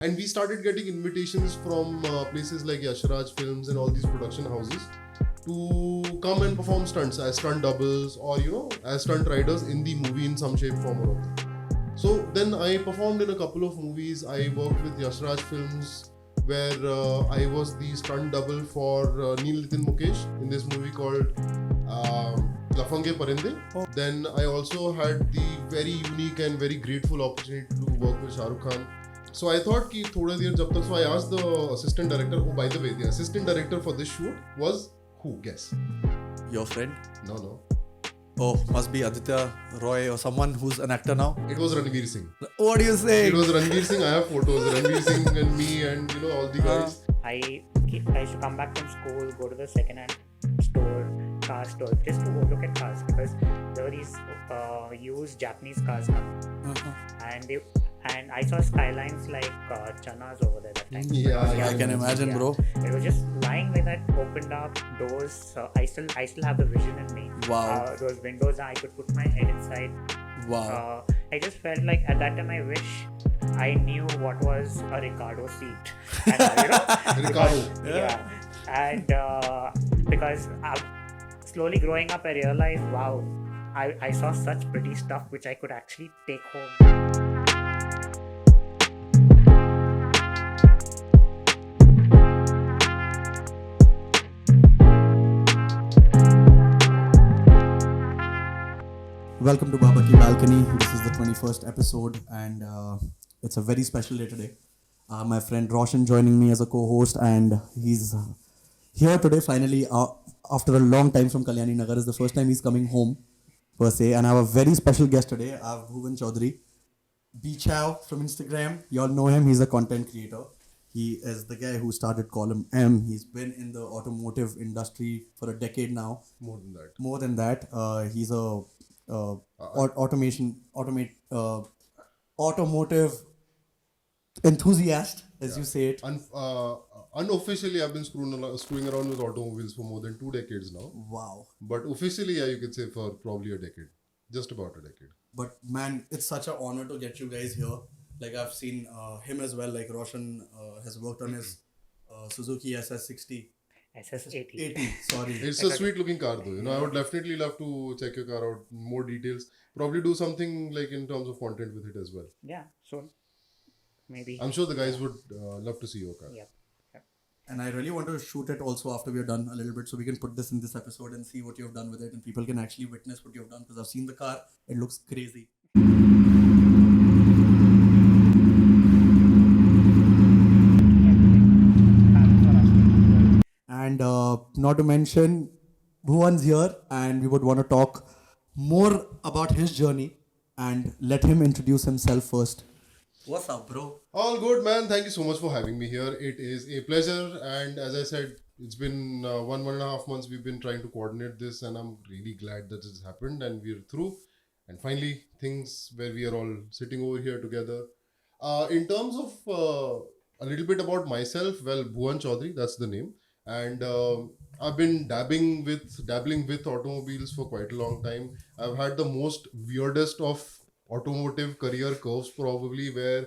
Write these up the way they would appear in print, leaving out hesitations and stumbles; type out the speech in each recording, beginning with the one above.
And we started getting invitations from places like Yashraj Films and all these production houses to come and perform stunts as stunt doubles or as stunt riders in the movie in some shape, form or other. So then I performed in a couple of movies. I worked with Yashraj Films where I was the stunt double for Neil Nitin Mukesh in this movie called Lafange Parinde. Then I also had the very unique and very grateful opportunity to work with Shah Rukh Khan. So I thought कि थोड़ा देर जब तक, so I asked the assistant director. Oh, by the way, the assistant director for this shoot was who? Guess. Your friend? No. Oh, must be Aditya Roy or someone who's an actor now. It was Ranveer Singh. What do you say? It was Ranveer Singh. I have photos. Ranveer Singh and me and all the guys. I used to come back from school, go to the second-hand store, car store, just to look at cars because there were these used Japanese cars coming, and I saw skylines like Channas over there that time. Yeah, I can imagine, bro. It was just lying like that, opened up doors. I still have the vision in me. Wow. Those windows, I could put my head inside. Wow. I just felt like at that time I wish I knew what was a Ricardo seat. And, Ricardo. Yeah. And because slowly growing up, I realized, wow, I saw such pretty stuff which I could actually take home. Welcome to Baba Ki Balcony. This is the 21st episode and it's a very special day today. My friend Roshan joining me as a co-host and he's here today finally after a long time from Kalyani Nagar. It's the first time he's coming home per se, and I have a very special guest today. I have Bhuvan Chaudhary, Bechow from Instagram. You all know him. He's a content creator. He is the guy who started Column M. He's been in the automotive industry for a decade now. More than that. He's a automotive enthusiast, as you say it. Unofficially, I've been screwing around with automobiles for more than 2 decades now. Wow. But officially, yeah, you could say for probably a decade. Just about a decade. But man, it's such an honor to get you guys here. Like I've seen him as well. Like Roshan has worked on his Suzuki SS60. SS80. Sorry. It's a sweet looking car though. I would definitely love to check your car out, more details. Probably do something like in terms of content with it as well. Yeah, soon. Maybe. I'm sure the guys would love to see your car. Yeah. And I really want to shoot it also after we're done a little bit so we can put this in this episode and see what you've done with it and people can actually witness what you've done because I've seen the car. It looks crazy. And not to mention, Bhuvan's here and we would want to talk more about his journey and let him introduce himself first. What's up, bro? All good, man. Thank you so much for having me here. It is a pleasure. And as I said, it's been 1.5 months we've been trying to coordinate this and I'm really glad that it's happened and we're through. And finally, things where we are all sitting over here together. In terms of a little bit about myself, well, Bhuvan Chaudhary, that's the name. And I've been dabbling with automobiles for quite a long time. I've had the most weirdest of automotive career curves probably where,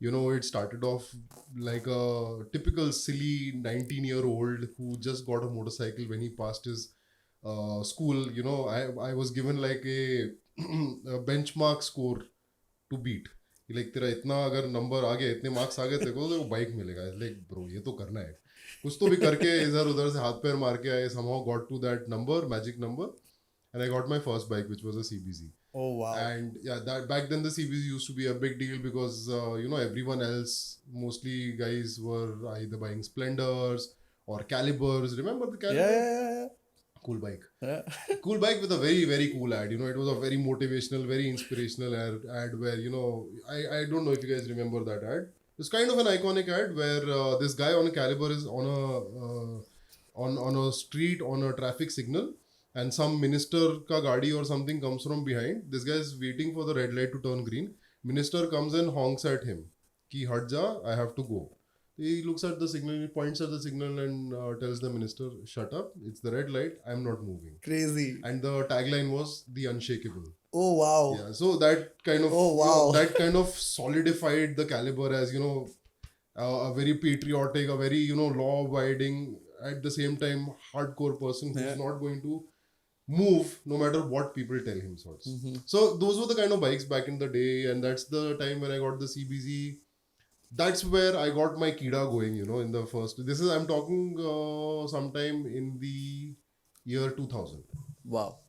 it started off like a typical silly 19-year-old who just got a motorcycle when he passed his school. I was given like a benchmark score to beat. Like तेरा इतना अगर number आ गया, इतने marks आ गए तेरे को bike मिलेगा. Like bro ये तो करना है, कुछ तो भी करके इधर उधर से हाथ पैर मार के आए. Somehow got to that number, magic number, and I got my first bike, which was a CBZ. Oh wow. And yeah, that back then the CBZ used to be a big deal because everyone else, mostly guys, were either buying Splendors or Calibers. Remember the Caliber? Yeah. Cool bike. Yeah. Cool bike with a very, very cool ad. It was a very motivational, very inspirational ad where, I don't know if you guys remember that ad. It's kind of an iconic ad where this guy on a Caliber is on a street, on a traffic signal, and some minister ka gaadi or something comes from behind. This guy is waiting for the red light to turn green. Minister comes and honks at him. Ki hat ja, I have to go. He looks at the signal, he points at the signal and tells the minister, shut up, it's the red light, I'm not moving. Crazy. And the tagline was, the unshakable. Oh wow. Yeah, so that kind of Oh, wow. that kind of solidified the Caliber as, a very patriotic, a very, law-abiding, at the same time, hardcore person who's not going to move no matter what people tell him sorts. So those were the kind of bikes back in the day, and that's the time when I got the CBZ. That's where I got my Kida going, in the first. I'm talking sometime in the year 2000. Wow.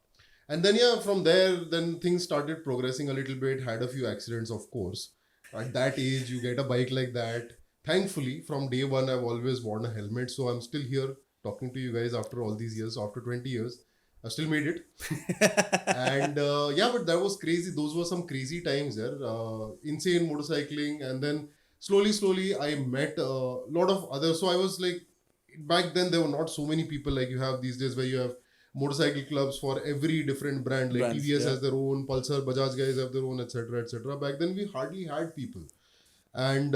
And then, yeah, from there, then things started progressing a little bit. Had a few accidents, of course. At that age, you get a bike like that. Thankfully, from day one, I've always worn a helmet. So I'm still here talking to you guys after all these years, after 20 years. I still made it. And yeah, but that was crazy. Those were some crazy times there. Insane motorcycling. And then slowly, I met a lot of others. So I was like, back then, there were not so many people like you have these days, where you have motorcycle clubs for every different brand. Like Brands, TVS yeah. has their own, Pulsar, Bajaj guys have their own, etc., etc. Back then, we hardly had people. And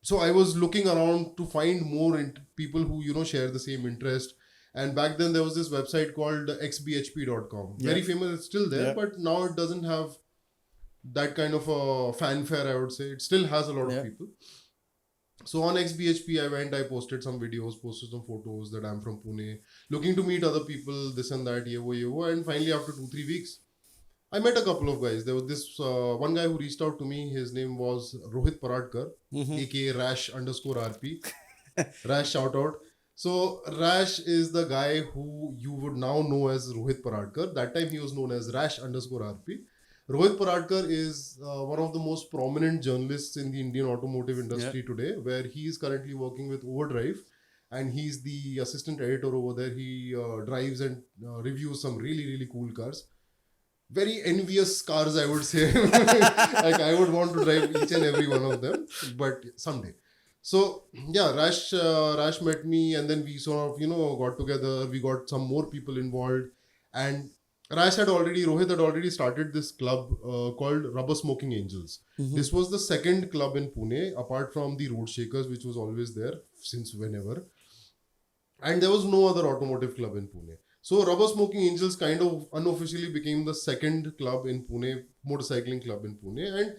so I was looking around to find more people who, share the same interest. And back then there was this website called xbhp.com. Yeah. Very famous, it's still there, Yeah. but now it doesn't have that kind of a fanfare, I would say. It still has a lot Yeah. of people. So on XBHP, I posted some videos, posted some photos that I'm from Pune, looking to meet other people, this and that, yevo. And finally, after 2-3 weeks, I met a couple of guys. There was this one guy who reached out to me. His name was Rohit Paradkar, aka Rash_RP. Rash, shout out. So Rash is the guy who you would now know as Rohit Paradkar. That time he was known as Rash_RP. Rohit Paradkar is one of the most prominent journalists in the Indian automotive industry today, where he is currently working with Overdrive, and he's the assistant editor over there. He drives and reviews some really cool cars. Very envious cars, I would say. Like I would want to drive each and every one of them, but someday. So yeah, Rash met me, and then we sort of got together. We got some more people involved, and Rohit had already started this club called Rubber Smoking Angels. This was the second club in Pune, apart from the Road Shakers, which was always there since whenever. And there was no other automotive club in Pune. So Rubber Smoking Angels kind of unofficially became the second club in Pune, motorcycling club in Pune. And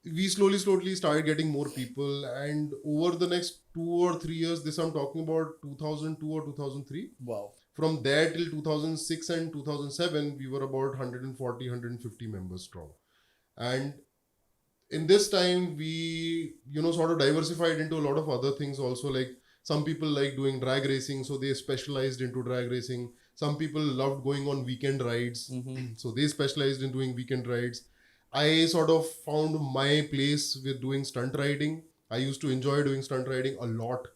we slowly started getting more people. And over the next 2 or 3 years, this I'm talking about 2002 or 2003. Wow. From there till 2006 and 2007, we were about 140, 150 members strong. And in this time, we, sort of diversified into a lot of other things also. Like some people like doing drag racing, so they specialized into drag racing. Some people loved going on weekend rides, so they specialized in doing weekend rides. I sort of found my place with doing stunt riding. I used to enjoy doing stunt riding a lot.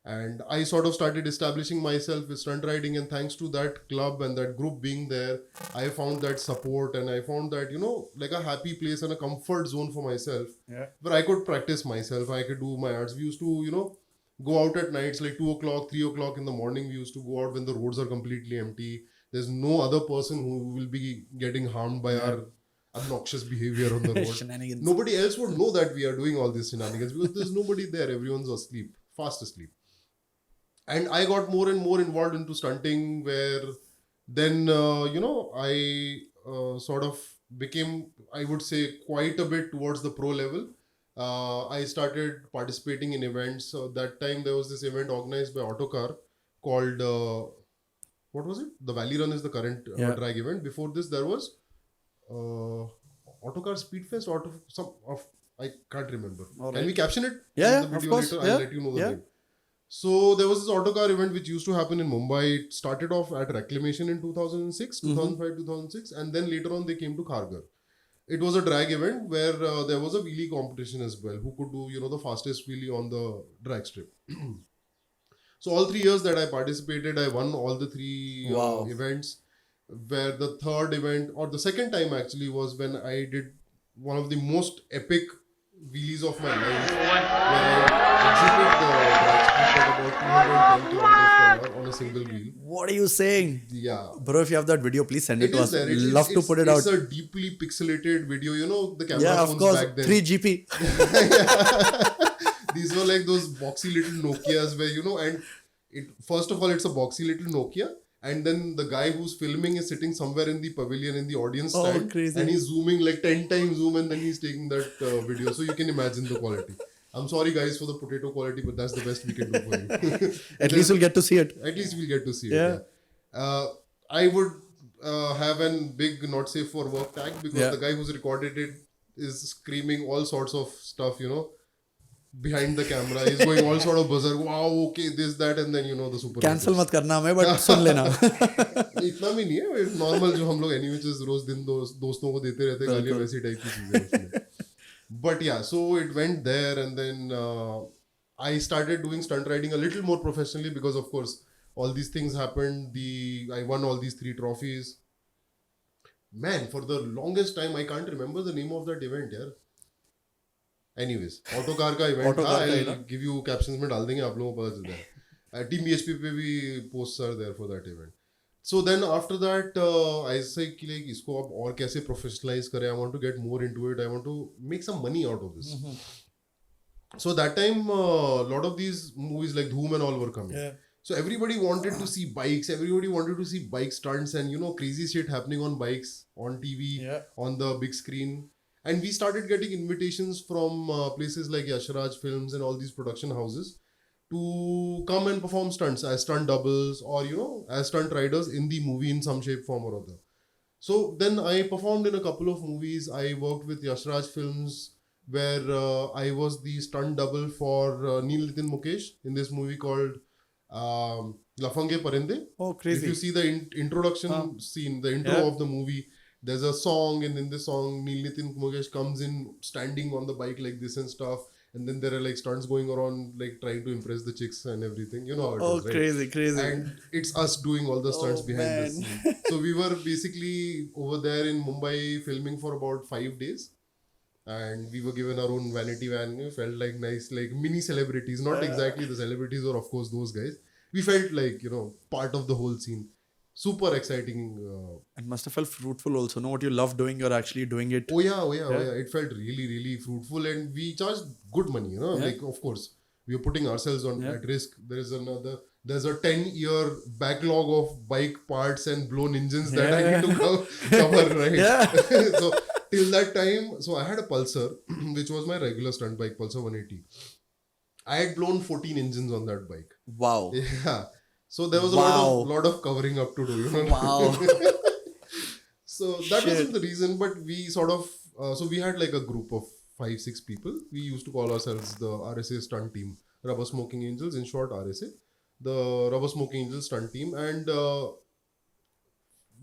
And I sort of started establishing myself with stunt riding, and thanks to that club and that group being there, I found that support, and I found that, like a happy place and a comfort zone for myself, where I could practice myself, I could do my arts. We used to, go out at nights like 2 o'clock, 3 o'clock in the morning. We used to go out when the roads are completely empty. There's no other person who will be getting harmed by our obnoxious behavior on the road. Shenanigans. Nobody else would know that we are doing all these shenanigans because there's nobody there. Everyone's asleep, fast asleep. And I got more and more involved into stunting, where then, I sort of became, I would say, quite a bit towards the pro level. I started participating in events. So that time there was this event organized by Autocar called, what was it? The Valley Run is the current drag event. Before this, there was Autocar Speedfest, I can't remember. Can we caption it? Yeah, in the of video course. later? Yeah. I'll let you know the name. So there was this autocar event which used to happen in Mumbai. It started off at Reclamation in 2006, 2005, 2006, and then later on they came to Kharghar. It was a drag event where there was a wheelie competition as well. Who could do, the fastest wheelie on the drag strip. So all 3 years that I participated, I won all the 3 events. Where the third event, or the second time actually, was when I did one of the most epic wheelies of my life. Where I exited the drag strip at about 210 kilometers per hour on a single wheel. What are you saying? Yeah. Bro, if you have that video, please send it to us. There. Love to put it out. It's a deeply pixelated video. The camera Yeah, phones of course. back then. 3GP. These were like those boxy little Nokias where, and first of all, it's a boxy little Nokia. And then the guy who's filming is sitting somewhere in the pavilion in the audience stand. Crazy. And he's zooming like 10 times zoom, and then he's taking that video. So you can imagine the quality. I'm sorry guys for the potato quality, but that's the best we can do for you. At least we'll get to see it. At least we'll get to see Yeah. it. Yeah. I would have a big not safe for work tag because Yeah. the guy who's recorded it is screaming all sorts of stuff, behind the camera. He's going all sort of buzzer. Wow, okay, this, that, and then the super. Cancel मत करना हमें, but सुन लेना. इतना भी नहीं है normal जो हम लोग एनिमेचर्स रोज दिन दोस्तों को देते रहते हैं गालियां वैसी टाइप की चीजें उसमें. But yeah, so it went there, and then I started doing stunt riding a little more professionally because, of course, all these things happened. I won all these 3 trophies. Man, for the longest time, I can't remember the name of that event, यार. Anyways, auto car का event था. I'll give you captions में डाल देंगे आप लोगों को पता चलता है. Team BHP पे भी posts are there for that event. So then after that, I say कि like इसको अब और कैसे professionalize करें. I want to get more into it. I want to make some money out of this. So that time, a lot of these movies like Dhoom and all were coming. Yeah. So everybody wanted to see bikes. Everybody wanted to see bike stunts and crazy shit happening on bikes, on TV, on the big screen. And we started getting invitations from places like Yashraj Films and all these production houses to come and perform stunts as stunt doubles or as stunt riders in the movie in some shape, form or other. So then I performed in a couple of movies. I worked with Yashraj Films where I was the stunt double for Neil Nitin Mukesh in this movie called Lafange Parinde. Oh, crazy. If you see the introduction scene, the intro of the movie, there's a song, and in the song Neil Nitin Mukesh comes in standing on the bike like this and stuff. And then there are like stunts going around, like trying to impress the chicks and everything. You know how it is, right? Crazy. And it's us doing all the stunts behind the scene. So we were basically over there in Mumbai filming for about 5 days. And we were given our own vanity van. We felt like nice, like mini celebrities. Not exactly the celebrities or of course those guys. We felt like, part of the whole scene. Super exciting. It must have felt fruitful also. Know what you love doing, you're actually doing it. Oh yeah. It felt really, really fruitful, and we charged good money. Like of course we are putting ourselves at risk. There's a 10-year backlog of bike parts and blown engines that I need to cover, right? So till that time, so I had a Pulsar, which was my regular stunt bike, Pulsar 180. I had blown 14 engines on that bike. Wow. Yeah. So there was a lot of covering up to do. Wow. So that wasn't the reason, but we sort of, so we had like a group of 5-6 people. We used to call ourselves the RSA stunt team, Rubber Smoking Angels, in short RSA, the Rubber Smoking Angels stunt team. And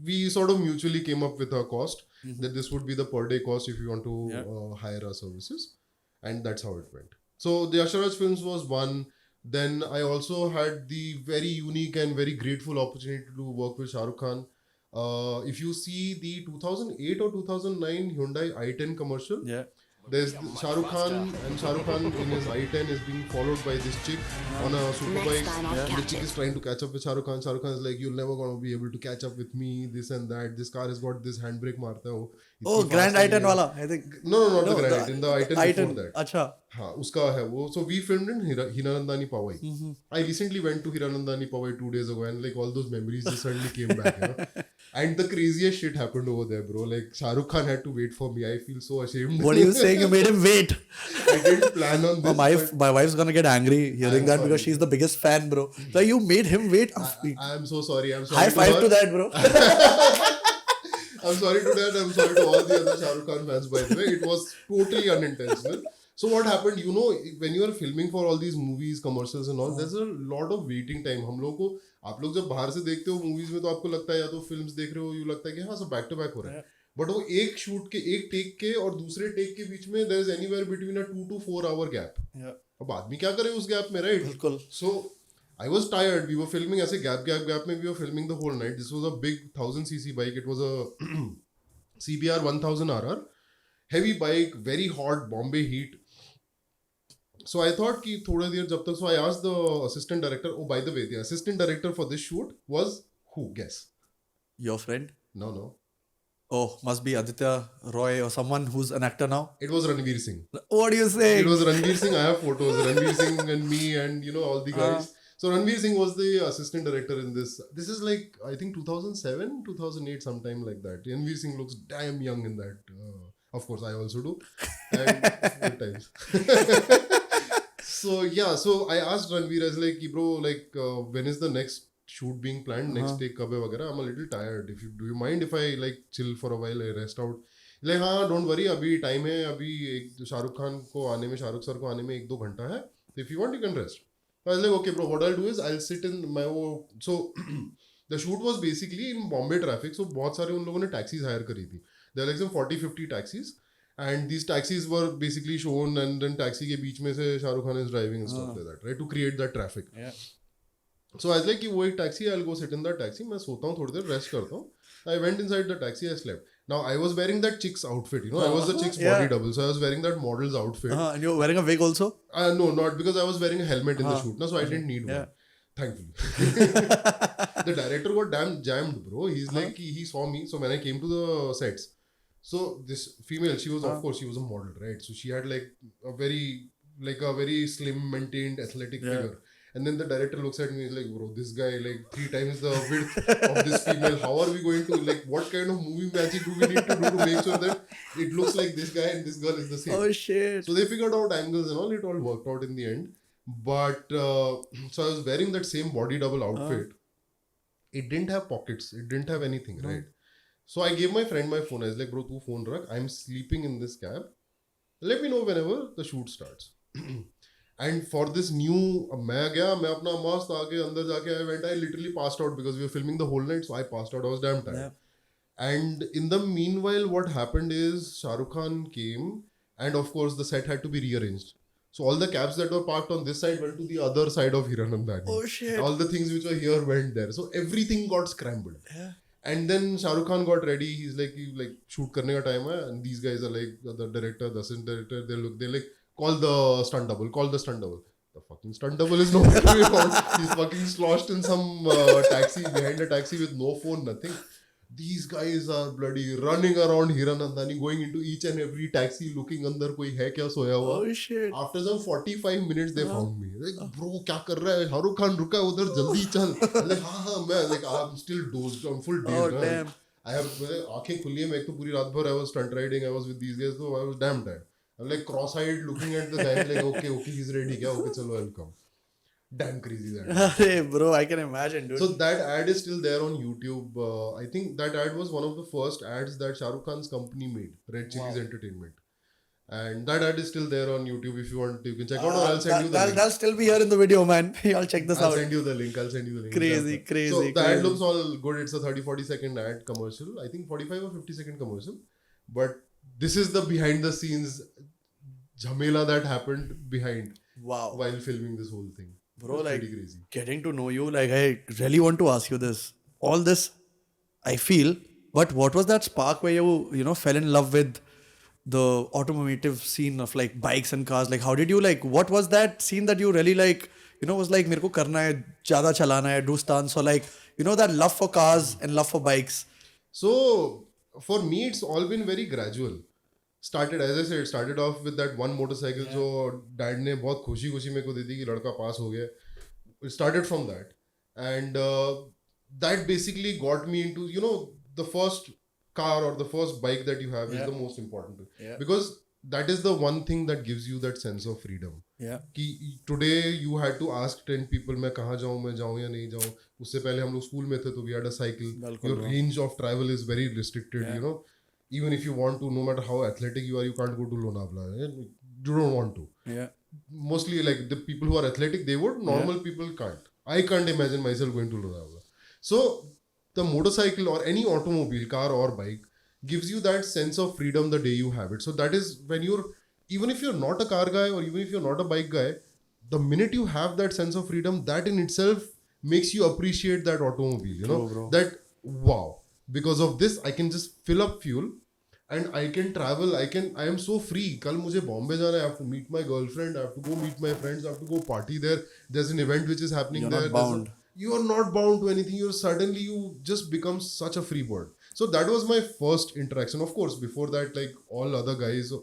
we sort of mutually came up with a cost that this would be the per day cost if you want to hire our services. And that's how it went. So the Yashraj Films was one. Then I also had the very unique and very grateful opportunity to work with Shah Rukh Khan. If you see the 2008 or 2009 Hyundai i10 commercial, there's Shah Rukh Khan, and Shah Rukh Khan in his i10 is being followed by this chick on a superbike. And the chick is trying to catch up with Shah Rukh Khan. Shah Rukh Khan is like, you're never going to be able to catch up with me, this and that. This car has got this handbrake marta ho. Oh, Grand i10 wala, I think. No, not the Grand i10. The i10 before that. Acha. हाँ उसका है वो. So we filmed in Hiranandani Powai. I recently went to Hiranandani Powai 2 days ago, and like all those memories just suddenly came back. And the craziest shit happened over there, bro. Like Shah Rukh Khan had to wait for me. I feel so ashamed. What are you saying? You made him wait. I didn't plan on this. My wife's gonna get angry hearing that because she's the biggest fan, bro. So you made him wait. I'm so sorry. High five to that, bro. I'm sorry to that. I'm sorry to all the other Shah Rukh Khan fans, by the way. It was totally unintentional. So what happened, when you are filming for all these movies, commercials and all, there's a lot of waiting time. हम लोगों को, आप लोग जब बाहर से देखते हो movies में तो आपको लगता है या तो films देख रहे हो, you लगता है कि हाँ सब back to back हो रहा है. But वो एक shoot के, एक take के और दूसरे take के बीच में there is anywhere between a 2 to 4 hour gap. अब आदमी क्या करे उस gap में, right? बिल्कुल. So I was tired. We were filming ऐसे gap में we were filming the whole night. This was a big 1000cc bike. It was a CBR 1000RR. Heavy bike, very hot Bombay heat. So I thought कि थोड़ा देर जब तक, so I asked the assistant director. Oh, by the way, the assistant director for this shoot was who? Guess. Your friend? No. Oh, must be Aditya Roy or someone who's an actor now. It was Ranveer Singh. What do you say? It was Ranveer Singh. I have photos. Ranveer Singh and me and all the guys. So Ranveer Singh was the assistant director in this. This is like, I think 2007, 2008, sometime like that. Ranveer Singh looks damn young in that. Of course, I also do. And good times. So yeah, so I asked Ranveer, I was like, "Ki bro, like when is the next shoot being planned? Next take कब है वगैरह? I'm a little tired. If you do you mind if I like chill for a while, I rest out? Like हाँ, don't worry, अभी time है, अभी एक शाहरुख खान को आने में, शाहरुख सर को आने में 1-2 घंटा है. So if you want, you can rest. So I was like, okay, bro, what I'll do is I'll sit in my so the shoot was basically in Bombay traffic. So बहुत सारे उन लोगों ने taxis hire करी थी. There are like some 40-50 taxis. And these taxis were basically shown, and then taxi के बीच में से Shahrukh Khan is driving and stuff like that, right? To create that traffic. Yeah. So I was like कि वो एक taxi, I'll go sit in that taxi. मैं सोता हूँ थोड़ी देर, rest करता हूँ. I went inside the taxi, I slept. Now I was wearing that chick's outfit, you know. I was the chick's body double, so I was wearing that model's outfit. And you're wearing a wig also? No, not because I was wearing a helmet in the shoot, no, so I didn't need one. Thankfully. The director got damn jammed, bro. He's like, he saw me. So when I came to the sets, so this female, she was of course she was a model, right? So she had like a very slim, maintained, athletic figure. And then the director looks at me, he's like, bro, this guy like 3 times the width of this female. How are we going to like? What kind of movie magic do we need to do to make sure that it looks like this guy and this girl is the same? Oh shit! So they figured out angles and all. It all worked out in the end. But so I was wearing that same body double outfit. It didn't have pockets. It didn't have anything, right? So I gave my friend my phone. I was like, bro, tu phone rak. I'm sleeping in this cab. Let me know whenever the shoot starts. And for this new, मैं अपना मस्त आके अंदर जाके I literally passed out because we were filming the whole night. So I passed out. I was damn tired. Yeah. And in the meanwhile, what happened is Shah Rukh Khan came, and of course the set had to be rearranged. So all the cabs that were parked on this side went to the other side of Hiranandani. Oh shit! All the things which were here went there. So everything got scrambled. Yeah. And then Shah Rukh Khan got ready. He's like shoot करने का time है, and these guys are like the director, the assistant director. They like call the stunt double. The fucking stunt double is nowhere to be found. He's fucking sloshed in some taxi, behind a taxi with no phone, nothing. These guys are bloody running around Hiranandani, going into each and every taxi, looking अंदर कोई है क्या सोया हुआ. Oh shit! After some 45 minutes, they found me. Like, bro, क्या कर रहा है? शाहरुख खान रुका है उधर, जल्दी चल. I'm like, हाँ, मैं like I'm still dozed, I'm full dazed. Oh damn! I have आँखें खुली है, मैं एक तो पूरी रात भर I was stunt riding, I was with these guys, so I was damn tired. I'm like cross-eyed looking at the guy, like, okay, he's ready, क्या? Okay, चलो, I'll come. Damn crazy that. Hey bro, I can imagine, dude. So that ad is still there on YouTube. I think that ad was one of the first ads that Shah Rukh Khan's company made, Red Chillies Entertainment. And that ad is still there on YouTube. If you want, you can check out, or I'll send you the link. That'll still be here in the video, man. I'll check this out. I'll send you the link. Crazy. So the ad looks all good. It's a 30-40 second ad commercial. I think 45 or 50 second commercial. But this is the behind the scenes jhamela that happened behind while filming this whole thing. Bro, like pretty crazy. Getting to know you, like I really want to ask you this. All this, I feel, but what was that spark where you fell in love with the automotive scene of like bikes and cars? Like, how did you what was that scene that you really was like, मेरे को करना है, ज़्यादा चलाना है, do stunts, or like, that love for cars and love for bikes? So, for me, it's all been very gradual. As I said, started off with that one motorcycle जो dad ने बहुत खुशी मेरे को दे दी कि लड़का पास हो गया. It started from that. And that basically got me into, the first car or the first bike that you have is the most important. Yeah. Because that is the one thing that gives you that sense of freedom. Yeah. कि today you had to ask 10 people मैं कहाँ जाऊँ, मैं जाऊँ या नहीं जाऊँ. उससे पहले हम लोग स्कूल में थे तो we had a cycle. Your range of travel is very restricted, Even if you want to, no matter how athletic you are, you can't go to Lonavala. You don't want to. Yeah. Mostly like the people who are athletic, they would. Normal people can't. I can't imagine myself going to Lonavala. So the motorcycle or any automobile, car or bike, gives you that sense of freedom the day you have it. So that is when even if you're not a car guy or even if you're not a bike guy, the minute you have that sense of freedom, that in itself makes you appreciate that automobile. Bro. That wow. Because of this, I can just fill up fuel and I can travel. I am so free. Kal mujhe Bombay jana, I have to meet my girlfriend, I have to go meet my friends, I have to go party there. There's an event which is happening there. You're not bound. You are not bound to anything. You just become such a free bird. So that was my first interaction. Of course, before that, like all other guys,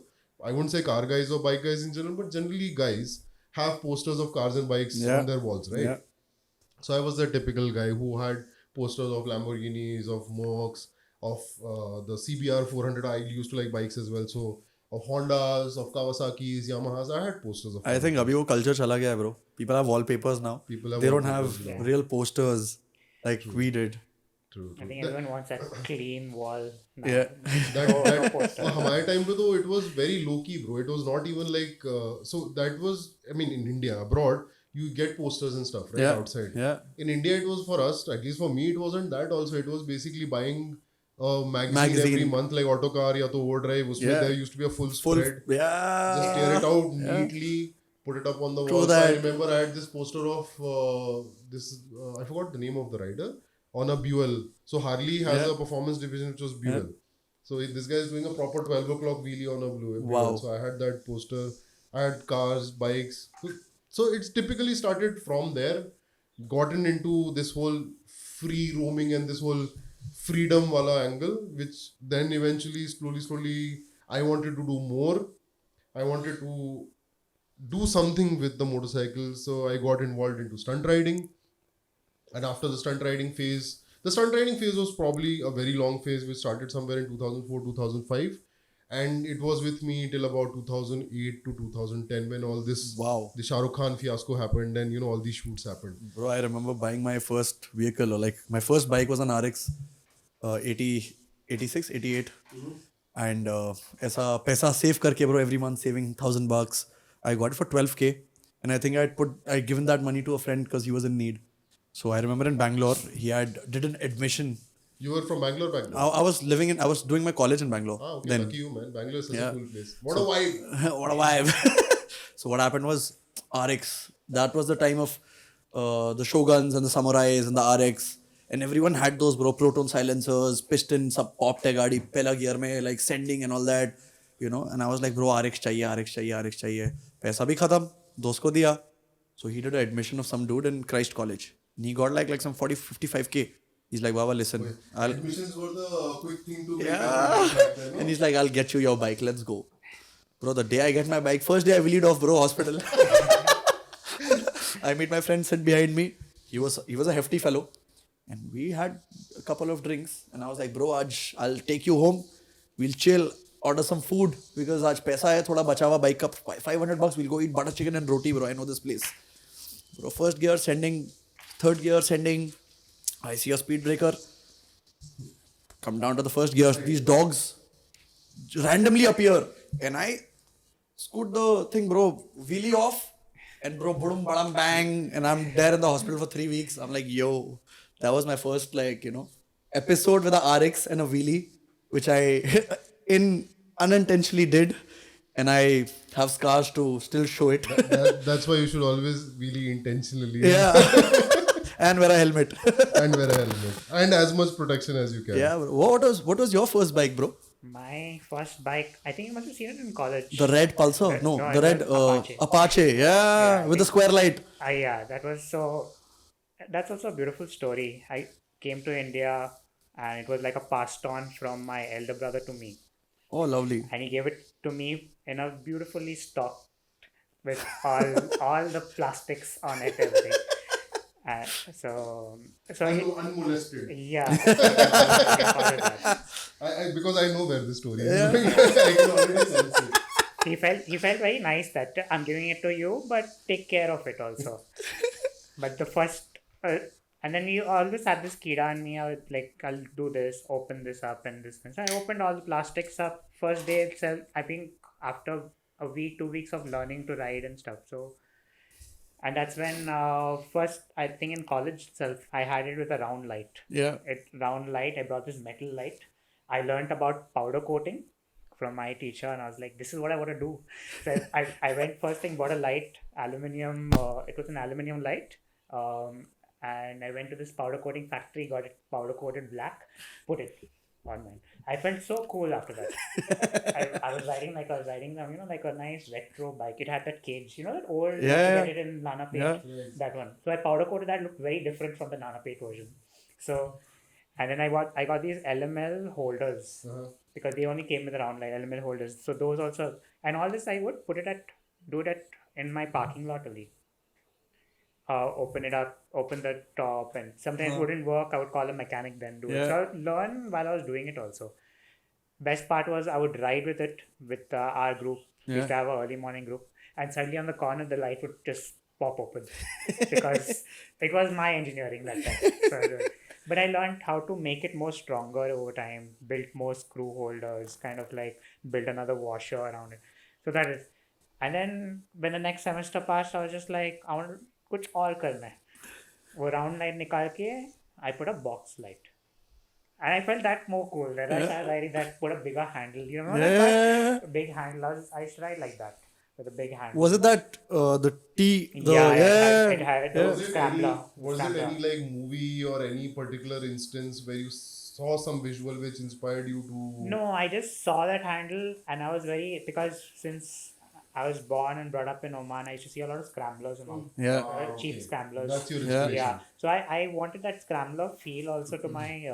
I wouldn't say car guys or bike guys in general, but generally guys have posters of cars and bikes on their walls, right? Yeah. So I was the typical guy who had posters of Lamborghinis, of Mercs, of the CBR 400. I used to like bikes as well. So of Hondas, of Kawasaki's, Yamahas. I had posters of I think abhi wo culture chala gaya hai, bro. People have wallpapers now. People have They don't wallpapers have now. real posters like we did. True, I true. think everyone wants that clean wall now. Yeah. No poster. हमारे time पे though it was very low key, bro. It was not even like so that was, I mean, in India abroad you get posters and stuff right Yeah. outside. Yeah. In India it was for us, at least for me it wasn't that. Also it was basically buying a magazine every month like Autocar या तो overdrive. उसमें Yeah. there used to be a full Full. spread. Yeah. Just tear it out neatly, put it up on the True wall. So I that. remember I had this poster of this I forgot the name of the rider on a Buell. So Harley has Yeah. a performance division which was Buell. So this guy is doing a proper 12 o'clock wheelie on a Buell. Wow. So I had that poster. I had cars, bikes. So it's typically started from there, gotten into this whole free roaming and this whole freedom wala angle, which then eventually slowly I wanted to do more. I wanted to do something with the motorcycle, so I got involved into stunt riding. And after the stunt riding phase was probably a very long phase which started somewhere in 2004 2005, and it was with me till about 2008 to 2010 when all this the Shah Rukh Khan fiasco happened and all these shoots happened. Bro, I remember buying my first vehicle, or like my first bike was an RX 80, 86, 88. And ऐसा पैसा save करके, bro, every month saving $1,000. I got it for 12K, and I think I'd given that money to a friend because he was in need. So I remember in Bangalore, did an admission. You were from Bangalore back then? I was doing my college in Bangalore. Okay, then. lucky you, man. Bangalore is such a cool place. What a vibe. What a vibe. So what happened was RX. That was the time of the Shoguns and the Samurais and the RX. And everyone had those, bro. Proton silencers, piston, sub pop te gaadi, pehla gear mein, like sending and all that. And I was like, bro, RX chahiye, RX chahiye, RX chahiye. Paisa bhi khatam. Dost ko diya. So he did an admission of some dude in Christ College. And he got like some 40, 55K. He's like, Baba, listen. Admissions were the quick thing to make. Yeah. And he's like, I'll get you your bike. Let's go. Bro, the day I get my bike, first day I wheeled off, bro, hospital. I meet my friend sit behind me. He was a hefty fellow. And we had a couple of drinks. And I was like, bro, I'll take you home. We'll chill, order some food. Because aaj paisa hai, thoda bacha hua bike ka $500. We'll go eat butter chicken and roti, bro. I know this place. Bro, first gear sending, third gear sending. I see a speed breaker. Come down to the first gear. These dogs randomly appear. And I scoot the thing, bro. Wheelie off. And bro, boom, badam, bang. And I'm there in the hospital for 3 weeks. I'm like, yo. That was my first, episode with a RX and a wheelie. Which I unintentionally did. And I have scars to still show it. That's why you should always wheelie intentionally. Yeah. And wear a helmet. And as much protection as you can. Yeah, bro. What was your first bike, bro? My first bike, I think you must have seen it in college. The red Pulsar? No, the red Apache. Apache. Yeah, with the square light. Yeah, that's also a beautiful story. I came to India and it was like a passed on from my elder brother to me. Oh, lovely. And he gave it to me in a beautifully stocked with all the plastics on it, everything. So Unmolested. yeah. I because I know where the story is. I can already sense it. He felt very nice that I'm giving it to you, but take care of it also. But the first, and then you always had this kida in me. I would like, I'll do this, open this up and this. So I opened all the plastics up. First day itself, I think after a week, 2 weeks of learning to ride and stuff. So, and that's when first, I think in college itself, I had it with a round light. Yeah. Round light. I brought this metal light. I learned about powder coating from my teacher, and I was like, this is what I want to do. So I went first thing, bought a light, aluminum. It was an aluminum light. And I went to this powder coating factory, got it powder coated black, put it on mine. I felt so cool after that. I was riding like a nice retro bike. It had that cage, that old, you get it in Nana paint, that one. So I powder coated that, looked very different from the Nana paint version. So, and then I got these LML holders because they only came with around like LML holders. So those also, and all this I would do it in my parking lot only. Open it up, open the top, and sometimes it wouldn't work. I would call a mechanic then do it. So I would learn while I was doing it also. best part was I would ride with it with our group. We used to have an early morning group, and suddenly on the corner the light would just pop open because it was my engineering that time. But I learned how to make it more stronger over time, built more screw holders, kind of like built another washer around it. So that is, and then when the next semester passed, I was just like, I want कुछ और करना है. वो round light निकाल के I put a box light. And I felt that more cool. That I started riding that, put a bigger handle. You know that big handle? I used to ride like that with a big handle. Was it that the T? The, It had Was it scrambler. was it any like movie or any particular instance where you saw some visual which inspired you to? No, I just saw that handle and I was because since I was born and brought up in Oman, I used to see a lot of scramblers and all. Cheap scramblers. That's your inspiration. Yeah. So I wanted that scrambler feel also to my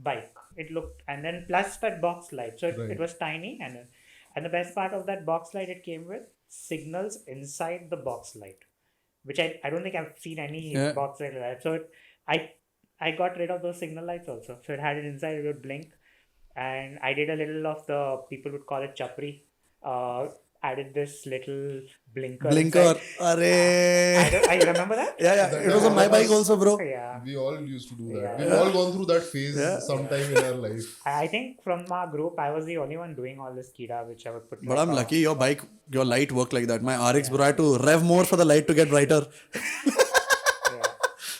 bike. It looked, and then plus that box light. So it was tiny, and the best part of that box light, it came with signals inside the box light, which I don't think I've seen any box light like that. So I got rid of those signal lights also. So it had it inside, it would blink, and I did a little of the people would call it chapri. Added this little blinker. I remember that. Yeah. It was on my bike also, bro. Yeah. We all used to do that. We've all gone through that phase sometime in our life. I think from our group, I was the only one doing all this kida, which I would put. But I'm lucky your light worked like that. My RX, bro, I had to rev more for the light to get brighter.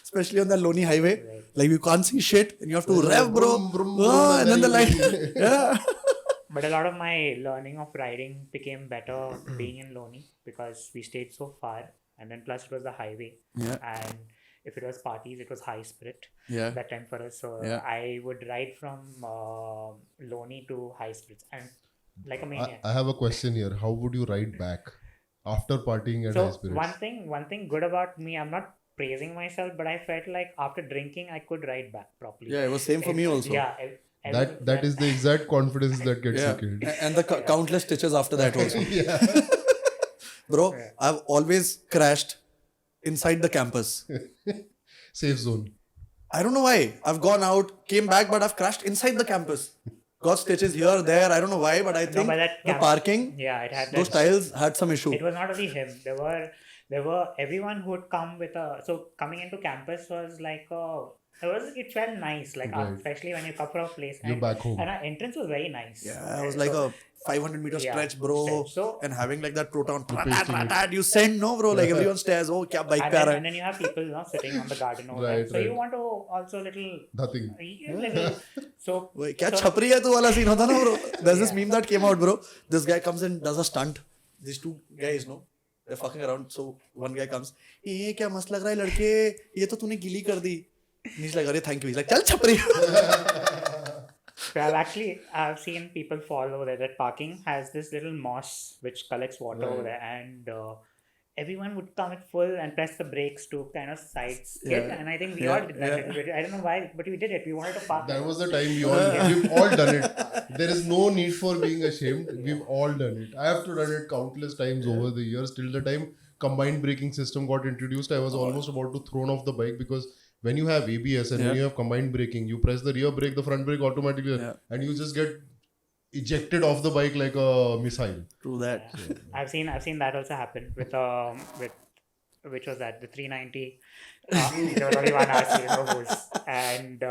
Especially on the Loni highway. Like you can't see shit and you have to rev, bro. And then the light. But a lot of my learning of riding became better being in Loni because we stayed so far, and then plus it was the highway. And if it was parties, it was high spirit that time for us. So I would ride from Loni to high spirits and like a maniac. I have a question here. How would you ride back after partying at high spirits? One thing good about me, I'm not praising myself, but I felt like after drinking, I could ride back properly. Yeah, it was same for me also. Yeah. That is the exact confidence that gets you killed. And the countless stitches after that also. Bro, I've always crashed inside the campus. Safe zone. I don't know why. I've gone out, came back, but I've crashed inside the campus. Got stitches here, there. I don't know why, but I think the parking, it had those tiles had some issue. It was not only him. There were everyone who would come with so coming into campus was like it felt nice, like especially when you come from a place. You're back home. And our entrance was very nice. Yeah, it was like a 500-meter stretch, bro. So, and having like that proton, you send no, bro. Like everyone stares, oh, kya bike pe aa raha hai? And then you have people sitting on the garden over there. So you want to also little. Nothing. So. Kya chapri hai tu wala scene hota na, bro. There's this meme that came out, bro. This guy comes and does a stunt. These two guys, no? They're fucking around. So one guy comes, ये क्या मस्त लग रहा है लड़के? ये तो तूने गीली कर दी. And he's like, thank you. He's like, chal chapri. So I've seen people fall over there. That parking has this little moss which collects water over there, and everyone would come at full and press the brakes to kind of side skid. And I think we all did that a little bit. I don't know why, but we did it. We wanted to park. That was the time we've all done it. There is no need for being ashamed. We've all done it. I have to done it countless times over the years. Till the time combined braking system got introduced, I was almost about to thrown off the bike because when you have ABS and when you have combined braking, you press the rear brake, the front brake automatically, and you just get ejected off the bike like a missile. True that. Yeah. I've seen that also happen with which was that, the 390. There was only one RC, no hose, and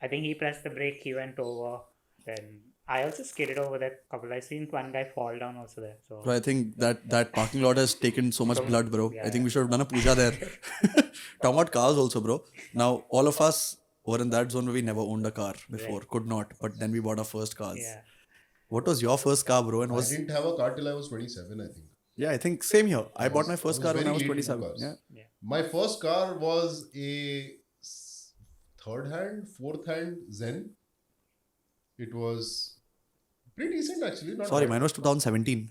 I think he pressed the brake, he went over, then I also skated over that couple. I've seen one guy fall down also there. So I think that parking lot has taken so much blood, bro. I think we should have done a puja there. Talking about cars also, bro. Now, all of us were in that zone where we never owned a car before. Could not. But then we bought our first cars. Yeah. What was your first car, bro? And I didn't have a car till I was 27, I think. Yeah, I think same here. I bought my first car when I was 27. Yeah. My first car was a fourth hand Zen. It was pretty decent actually. Sorry, mine was 2017.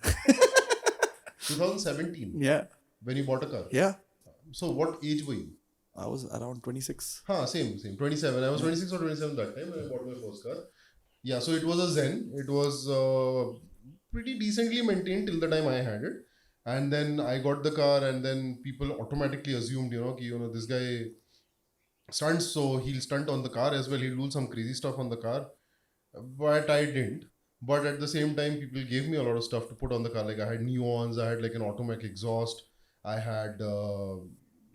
2017? Yeah. When you bought a car? Yeah. So what age were you? I was around 26. Same. 27. I was 26 or 27 that time when I bought my first car. Yeah, so it was a Zen. It was pretty decently maintained till the time I had it. And then I got the car and then people automatically assumed, this guy stunts, so he'll stunt on the car as well. He'll do some crazy stuff on the car, but I didn't. But at the same time, people gave me a lot of stuff to put on the car. Like I had neons, I had like an automatic exhaust, I had.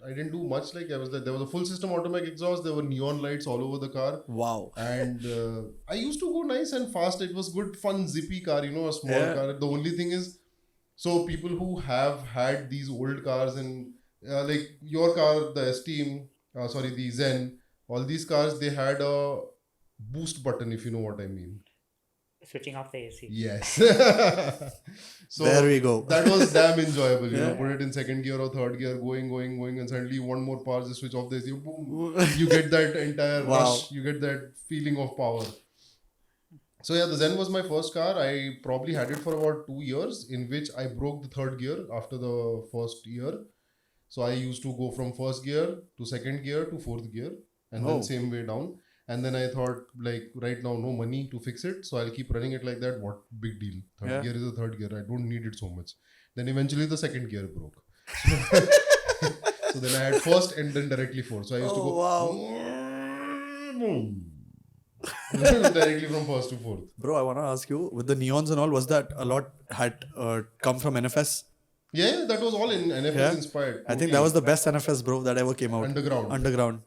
I didn't do much. Like I was there was a full system automatic exhaust. There were neon lights all over the car, Wow. and I used to go nice and fast. It was good, fun, zippy car. A small Yeah. car. The only thing is, so people who have had these old cars and like your car, the Esteem, sorry, the Zen, all these cars, they had a boost button, if you know what I mean. Switching off the AC. Yes. So There we go. that was damn enjoyable. Yeah. Put it in second gear or third gear, going, and suddenly one more power, just switch off the AC, boom. You get that entire Wow. rush. You get that feeling of power. So yeah, the Zen was my first car. I probably had it for about 2 years, in which I broke the third gear after the first year. So I used to go from first gear to second gear to fourth gear, and Oh. then same way down. And then I thought, like, right now, no money to fix it, so I'll keep running it like that. What big deal? Third Yeah. gear is a third gear. I don't need it so much. Then eventually the second gear broke. So then I had first and then directly fourth. So I used to Oh, go wow. directly from first to fourth. Bro, I want to ask you, with the neons and all, was that a lot had come from NFS? Yeah, that was all in NFS Yeah. inspired. I think that was the best NFS, bro, that ever came out. Underground.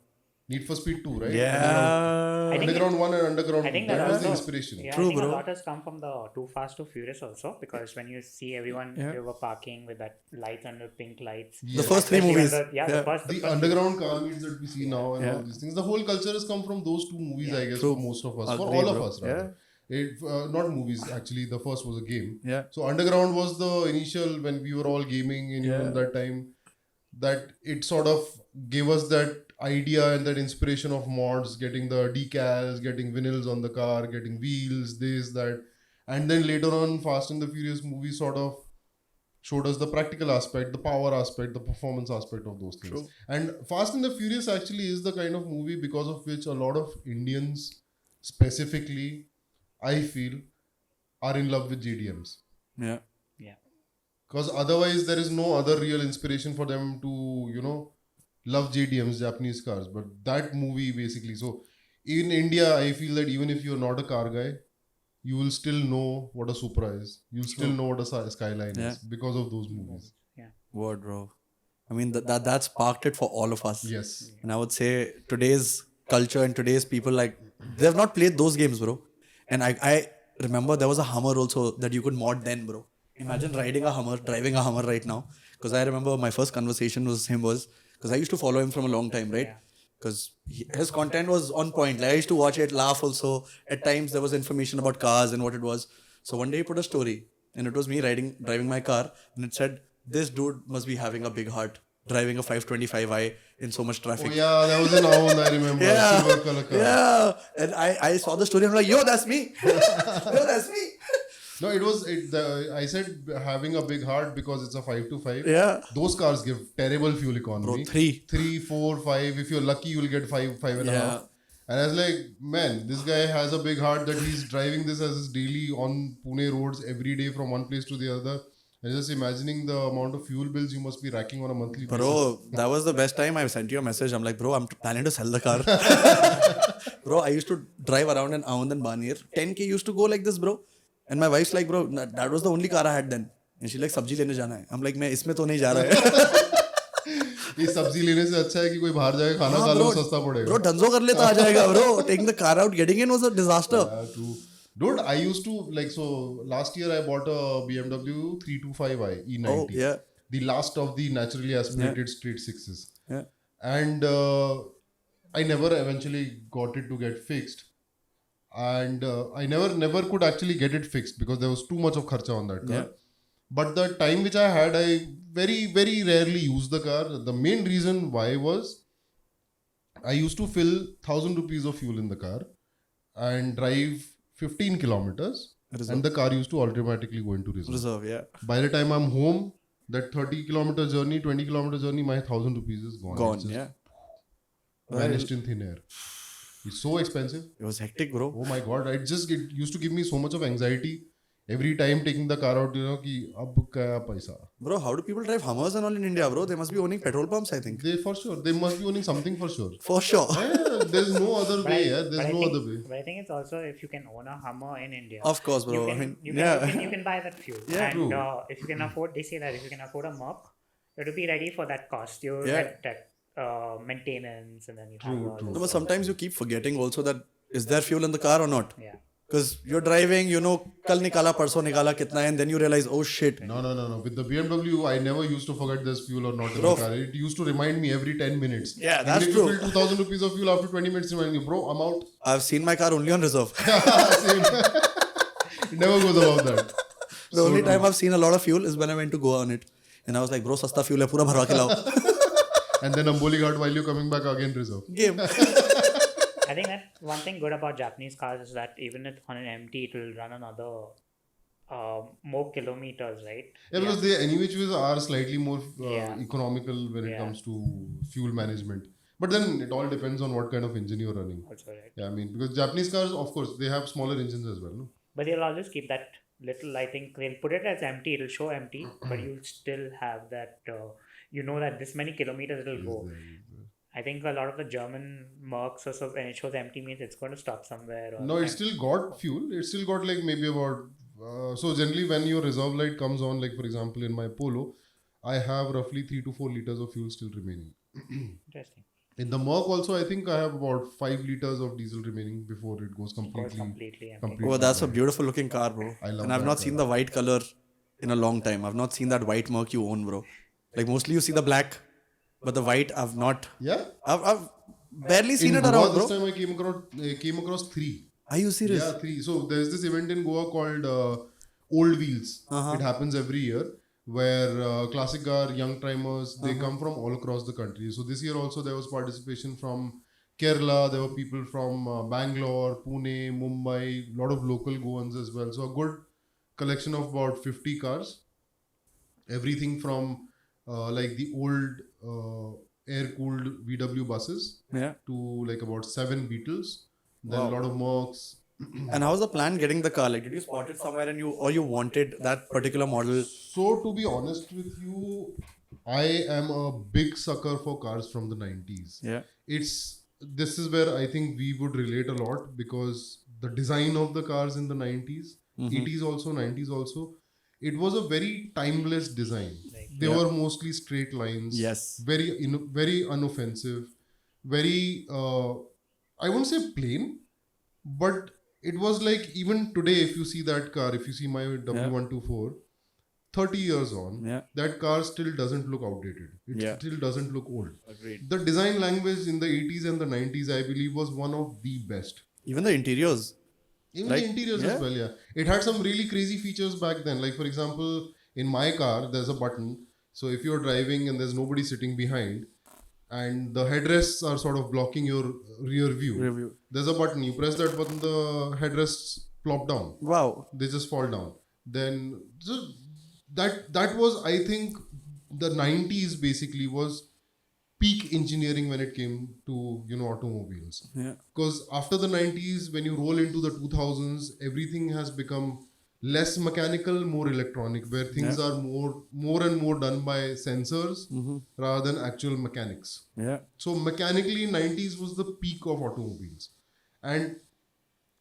Need for Speed 2, right? Yeah. I think Underground 1 and Underground I 2. think That was the also- inspiration. Yeah, True, I think bro. a lot has come from the Too Fast, Too Furious also, because when you see everyone Yeah. they were parking with that lights under pink lights. Yes. The first three Especially when movies. the- Yeah. the first. The underground car meets that we see now and Yeah. all these things. The whole culture has come from those two movies, I guess, True. for most of us. For Agree, all of bro. us, rather. Not movies, actually. The first was a game. Yeah. So Underground was the initial, when we were all gaming in Yeah. that time, that it sort of gave us that idea and that inspiration of mods, getting the decals, getting vinyls on the car, getting wheels, this, that. And then later on, Fast and the Furious movie sort of showed us the practical aspect, the power aspect, the performance aspect of those things. True. And Fast and the Furious actually is the kind of movie because of which a lot of Indians specifically, I feel, are in love with JDMs. Yeah. Because otherwise there is no other real inspiration for them to, love JDMs, Japanese cars. But that movie basically, so in India, I feel that even if you're not a car guy, you will still know what a Supra is. You'll still know what a Skyline Yeah. is because of those movies. Word, bro. I mean, that sparked it for all of us. Yes. And I would say today's culture and today's people, like, they've not played those games, bro. And I remember there was a Hummer also that you could mod then, bro. Imagine riding a Hummer, driving a Hummer right now. Because I remember my first conversation was because I used to follow him from a long time, right? Because his content was on point. Like, I used to watch it, laugh also. At times there was information about cars and what it was. So one day he put a story, and it was me driving my car, and it said, "This dude must be having a big heart, driving a 525i in so much Oh traffic." yeah, that was an Aon, I remember. Yeah. Silver color car. Yeah. And I saw the story, I'm like, yo, that's me. Yo, that's me. No, I said having a big heart because it's a 525. Yeah. Those cars give terrible fuel economy. Bro, 3. 3, 4, 5. If you're lucky, you'll get 5, 5.5. Yeah. And I was like, man, this guy has a big heart that he's driving this as his daily on Pune roads every day from one place to the other. And just imagining the amount of fuel bills you must be racking on a monthly basis. Bro, that was the best time. I sent you a message. I'm like, bro, I'm planning to sell the car. Bro, I used to drive around in Aund and Banir. 10K used to go like this, bro. And my wife's like, bro, that was the only car I had then. And she's like, sabji lene jana hai. I'm like, मैं इसमें तो नहीं जा रहा है. ये सब्जी लेने से अच्छा है कि कोई बाहर जाके खाना खा लो, सस्ता पड़ेगा. Bro, डंजो कर ले तो आ जाएगा, bro. Taking the car out, getting in was a disaster. Yeah, true. Dude, I used to, last year I bought a BMW 325i E90. Oh, yeah. The last of the naturally aspirated straight sixes. Yeah. And I never eventually got it to get fixed. And I never could actually get it fixed because there was too much of kharcha on that car. Yeah. But the time which I had, I very, very rarely used the car. The main reason why was I used to fill 1,000 rupees of fuel in the car and drive 15 kilometers. Reserve. And the car used to automatically go into reserve. Reserve, yeah. By the time I'm home, that 30-kilometer journey, 20-kilometer journey, my 1,000 rupees is gone. Gone, It's just yeah. vanished in thin air. It's so expensive. It was hectic, bro. Oh my god, it used to give me so much of anxiety every time taking the car out, ki ab kya paisa. Bro, how do people drive Hummers and all in India, bro? They must be owning petrol pumps, I think. They for sure, they must be owning something for sure. For sure. Yeah, there's no other way. There's no other way. But I think it's also if you can own a Hummer in India. Of course, bro. You can, I mean, you can buy that fuel. Yeah, and true. if you can afford, they say that if you can afford a Merc, you have to be ready for that cost. You Yeah. get that maintenance, and then you have True, all true. this No, but stuff. sometimes you keep forgetting also that is there fuel in the car or not? Yeah. Because you're driving, kal nikala, parso nikala kitna, and then you realize, oh shit. No. With the BMW, I never used to forget there's fuel or not in the car. It used to remind me every 10 minutes. Yeah, that's Even if true. you fill 2,000 rupees of fuel after 20 minutes, remind me, bro, I'm out. I've seen my car only on reserve. Same. It never goes above that. The only time I've seen a lot of fuel is when I went to Goa on it. And I was like, bro, sasta fuel hai, pura bharwa ke lao. And then Amboli Ghat while you're coming back again reserve. Game. I think that one thing good about Japanese cars is that even if on an empty, it will run another more kilometers, right? Yeah, because they anyway are slightly more Yeah. economical when it Yeah. comes to fuel management. But then it all depends on what kind of engine you're running. Also, right? Yeah, I mean, because Japanese cars, of course, they have smaller engines as well, no? But they'll always keep that little, I think they'll put it as empty, it'll show empty, but you'll still have that, that this many kilometers it'll go. I think a lot of the German Mercs or so, when it shows empty means it's going to stop somewhere. Or No, it's still got fuel. It's still got like maybe about. So generally, when your reserve light comes on, like for example in my Polo, I have roughly 3 to 4 liters of fuel still remaining. Interesting. In the Merc also, I think I have about 5 liters of diesel remaining before it goes It goes completely. completely empty. Oh, that's a beautiful looking car, bro. I love And I've that not seen the white color in a long time. I've not seen that white Merc you own, bro. Like mostly you see the black, but the white I've not. Yeah. I've barely seen In it Goa, around, this bro. time I came across 3. Are you serious? Yeah, 3. So there's this event in Goa called Old Wheels. It happens every year where classic car young timers they come from all across the country. So this year also there was participation from Kerala. There were people from Bangalore, Pune, Mumbai. A lot of local Goans as well. So a good collection of about 50 cars. Everything from like the old air-cooled VW buses Yeah. to like about 7 Beetles. Then a lot of Mercs. And how's the plan getting the car? Like, did you spot it somewhere and you wanted that particular model? So to be honest with you, I am a big sucker for cars from the 90s. Yeah. This is where I think we would relate a lot because the design of the cars in the 90s, 80s also, 90s also, it was a very timeless design. They were mostly straight lines. Yes. Very unoffensive. Very, I won't say plain, but it was like even today, if you see that car, if you see my W124, 30 years on, that car still doesn't look outdated. It still doesn't look old. Agreed. The design language in the 80s and the 90s, I believe, was one of the best. Even the interiors. Even the interiors as well, yeah. It had some really crazy features back then. Like, for example, in my car, there's a button. So if you're driving and there's nobody sitting behind, and the headrests are sort of blocking your rear view. There's a button. You press that button, the headrests plop down. Wow. They just fall down. Then so that was, I think, the 90s basically was peak engineering when it came to automobiles. Yeah. Because after the 90s, when you roll into the 2000s, everything has become less mechanical, more electronic, where things are more and more done by sensors rather than actual mechanics. Yeah. So mechanically, 90s was the peak of automobiles. And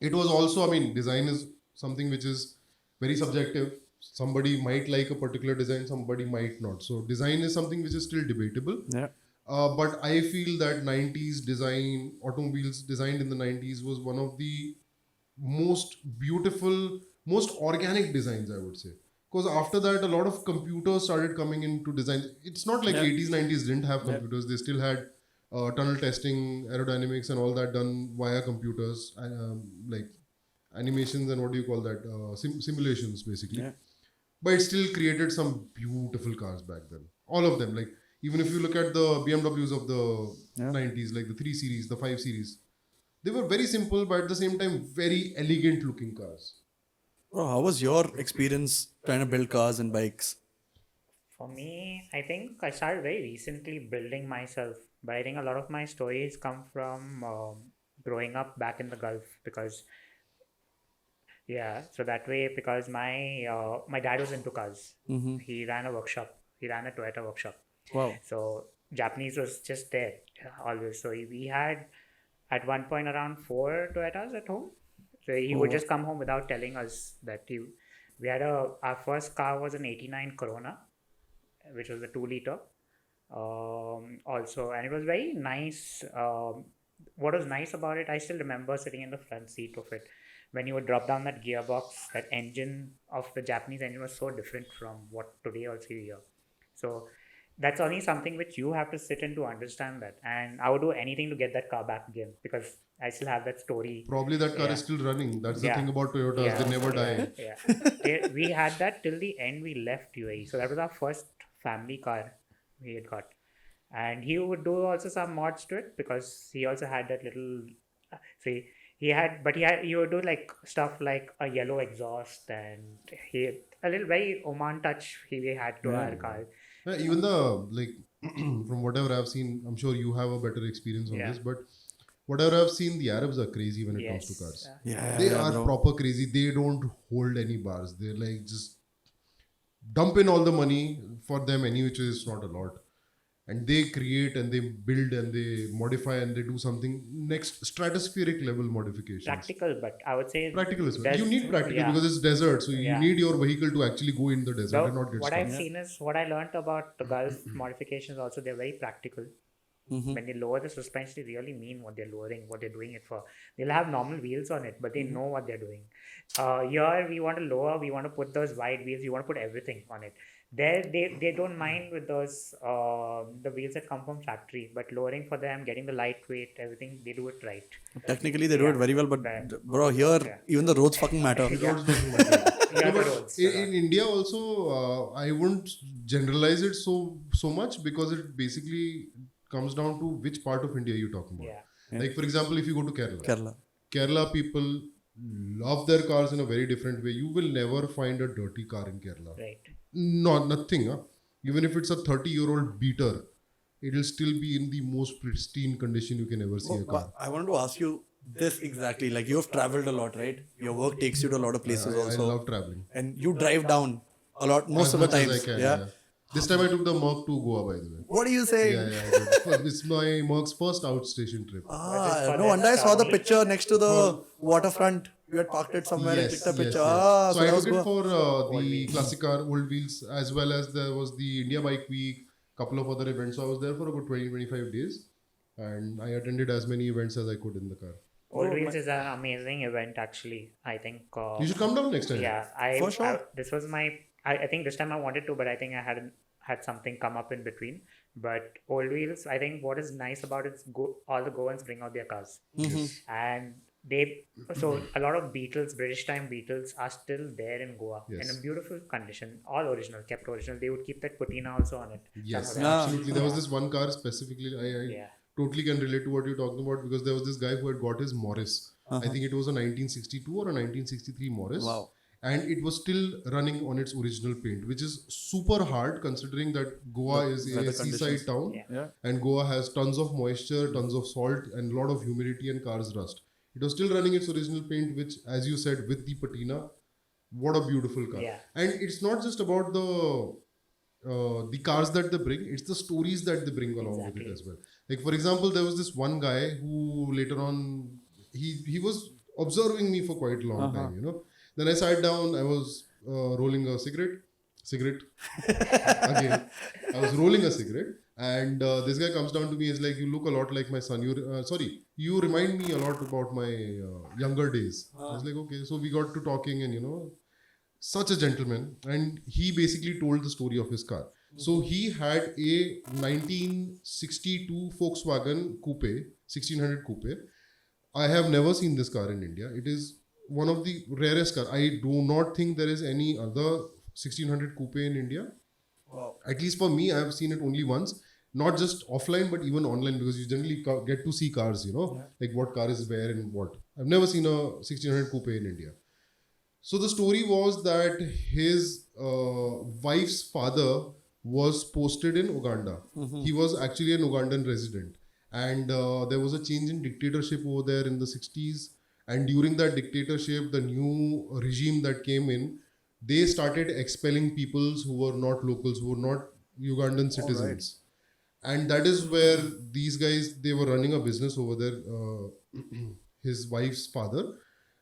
it was also, I mean, design is something which is very subjective. Somebody might like a particular design, somebody might not. So design is something which is still debatable. Yeah. But I feel that 90s design, automobiles designed in the 90s was one of the most beautiful, most organic designs, I would say. Because after that, a lot of computers started coming into design. It's not like 80s, 90s didn't have computers. They still had tunnel testing, aerodynamics and all that done via computers. Like animations and what do you call that? Simulations, basically. Yeah. But it still created some beautiful cars back then. All of them. Like, even if you look at the BMWs of the 90s, like the 3 Series, the 5 Series, they were very simple, but at the same time, very elegant looking cars. Bro, how was your experience trying to build cars and bikes? For me, I think I started very recently building myself. But I think a lot of my stories come from growing up back in the Gulf because Yeah, so that way, because my dad was into cars. He ran a workshop. He ran a Toyota workshop. Wow. So Japanese was just there always. So we had at one point around 4 Toyotas at home. So he would just come home without telling us that he. We had our first car was an '89 Corona, which was a 2 liter. Also, and it was very nice. What was nice about it, I still remember sitting in the front seat of it. When you would drop down that gearbox, that engine of the Japanese engine was so different from what today also you hear. So that's only something which you have to sit in to understand that. And I would do anything to get that car back again because I still have that story. Probably that car Yeah. is still running. That's the Yeah. thing about Toyotas. Yeah. They never die. Yeah. We had that till the end we left UAE. So that was our first family car we had got. And he would do also some mods to it because he also had that little. See, he would do like stuff like a yellow exhaust and he a little very Oman touch he had to our car. Yeah, even from whatever I've seen, I'm sure you have a better experience on Yeah. this, but whatever I've seen, the Arabs are crazy when it comes to Yes. cars. Yeah. They are proper crazy. They don't hold any bars. They're like just dump in all the money for them anyway, which is not a lot. And they create and they build and they modify and they do something next stratospheric level modifications. Practical, but I would say Practical as well. there's- You need practical yeah. because it's desert. So you Yeah. need your vehicle to actually go in the desert and not get what stuck. I've seen is what I learned about the Gulf modifications also they're very practical. When they lower the suspension, they really mean what they're lowering, what they're doing it for. They'll have normal wheels on it, but they know what they're doing. Here we want to lower, we want to put those wide wheels, we want to put everything on it. There they don't mind with those the wheels that come from factory, but lowering for them, getting the lightweight, everything, they do it right. Technically, they do it very well, but Right. bro, here even the roads fucking matter. Yeah, the roads. In India also, I wouldn't generalize it so much because it basically comes down to which part of India you're talking about. Yeah. Like for example, if you go to Kerala, Kerala. people love their cars in a very different way. You will never find a dirty car in Kerala. Right. No, nothing. Even if it's a 30-year-old beater, it'll still be in the most pristine condition you can ever see a car. I wanted to ask you this exactly. Like you have traveled a lot, right? Your work takes you to a lot of places I also, love traveling. and you drive down a lot most As of the much as times. I can, yeah. This time I took the Merc to Goa, by the way. What are you saying? Yeah. It's my Merc's first outstation trip. No wonder I saw the picture next to the waterfront. You had parked it somewhere and clicked a picture. Yes. So I that was took it Goa. for the classic car, old wheels, as well as there was the India Bike Week, couple of other events. So I was there for about 20-25 days, and I attended as many events as I could in the car. Old Wheels is an amazing event actually. I think You should come down next time. yeah, For sure. this was my. I think this time I wanted to, but I think I had something come up in between. But Old Wheels, I think what is nice about it is all the Goans bring out their cars, and so a lot of Beetles, British time Beetles, are still there in Goa Yes. in a beautiful condition, all original, kept original. They would keep that patina also on it. Yes, Some of them. absolutely. There was this one car specifically. I Yeah. totally can relate to what you're talking about because there was this guy who had got his Morris. I think it was a 1962 or a 1963 Morris. Wow. And it was still running on its original paint, which is super hard considering that Goa is a weather seaside conditions. town. Yeah. And Goa has tons of moisture, tons of salt, and a lot of humidity and cars rust. It was still running its original paint, which, as you said, with the patina, what a beautiful car. Yeah. And it's not just about the cars that they bring, it's the stories that they bring along with it Exactly. as well. Like, for example, there was this one guy who later on, he was observing me for quite a long time, you know. Then I sat down, I was rolling a cigarette. Again, I was rolling a cigarette, and this guy comes down to me. He's like, "You look a lot like my son. You remind me a lot about my younger days." I was like, "Okay." So we got to talking, and such a gentleman, and he basically told the story of his car. So he had a 1962 Volkswagen Coupe, 1600 Coupe. I have never seen this car in India. It is one of the rarest cars. I do not think there is any other 1600 Coupe in India. Wow. At least for me, I have seen it only once. Not just offline, but even online, because you generally get to see cars, like what car is where and what. I've never seen a 1600 Coupe in India. So the story was that his wife's father was posted in Uganda. He was actually an Ugandan resident. And there was a change in dictatorship over there in the 60s. And during that dictatorship, the new regime that came in, they started expelling peoples who were not locals, who were not Ugandan citizens. And that is where these guys, they were running a business over there, his wife's father,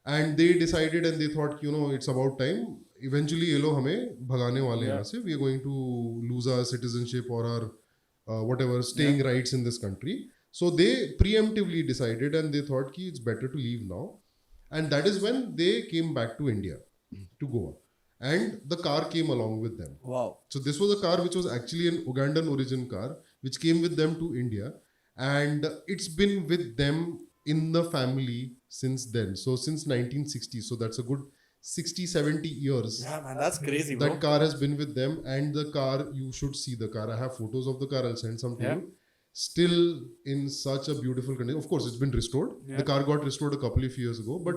and they decided and they thought, it's about time. Eventually, ये लोग हमें भगाने वाले हैं यहाँ से. We are going to lose our citizenship or our whatever staying rights in this country. So they preemptively decided and they thought कि it's better to leave now. And that is when they came back to India, to Goa. And the car came along with them. Wow. So this was a car which was actually an Ugandan origin car, which came with them to India. And it's been with them in the family since then. So since 1960. So that's a good 60, 70 years. Yeah, man, that's crazy, bro. That car has been with them. And the car, you should see the car. I have photos of the car. I'll send some to you. Still in such a beautiful condition. Of course, it's been restored. The car got restored a couple of years ago. But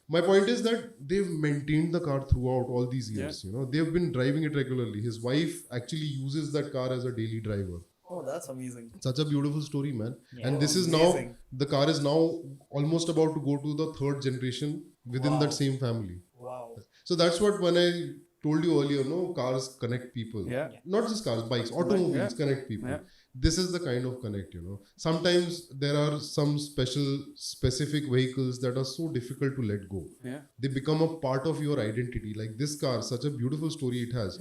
my point is that they've maintained the car throughout all these years. They've been driving it regularly. His wife actually uses that car as a daily driver. Oh, that's amazing. Such a beautiful story, man. And this is now, the car is now almost about to go to the third generation within that same family. Wow. So that's what, when I told you earlier, cars connect people. Not just cars, bikes, automobiles connect people. This is the kind of connect, Sometimes there are some specific vehicles that are so difficult to let go. They become a part of your identity. Like this car, such a beautiful story it has.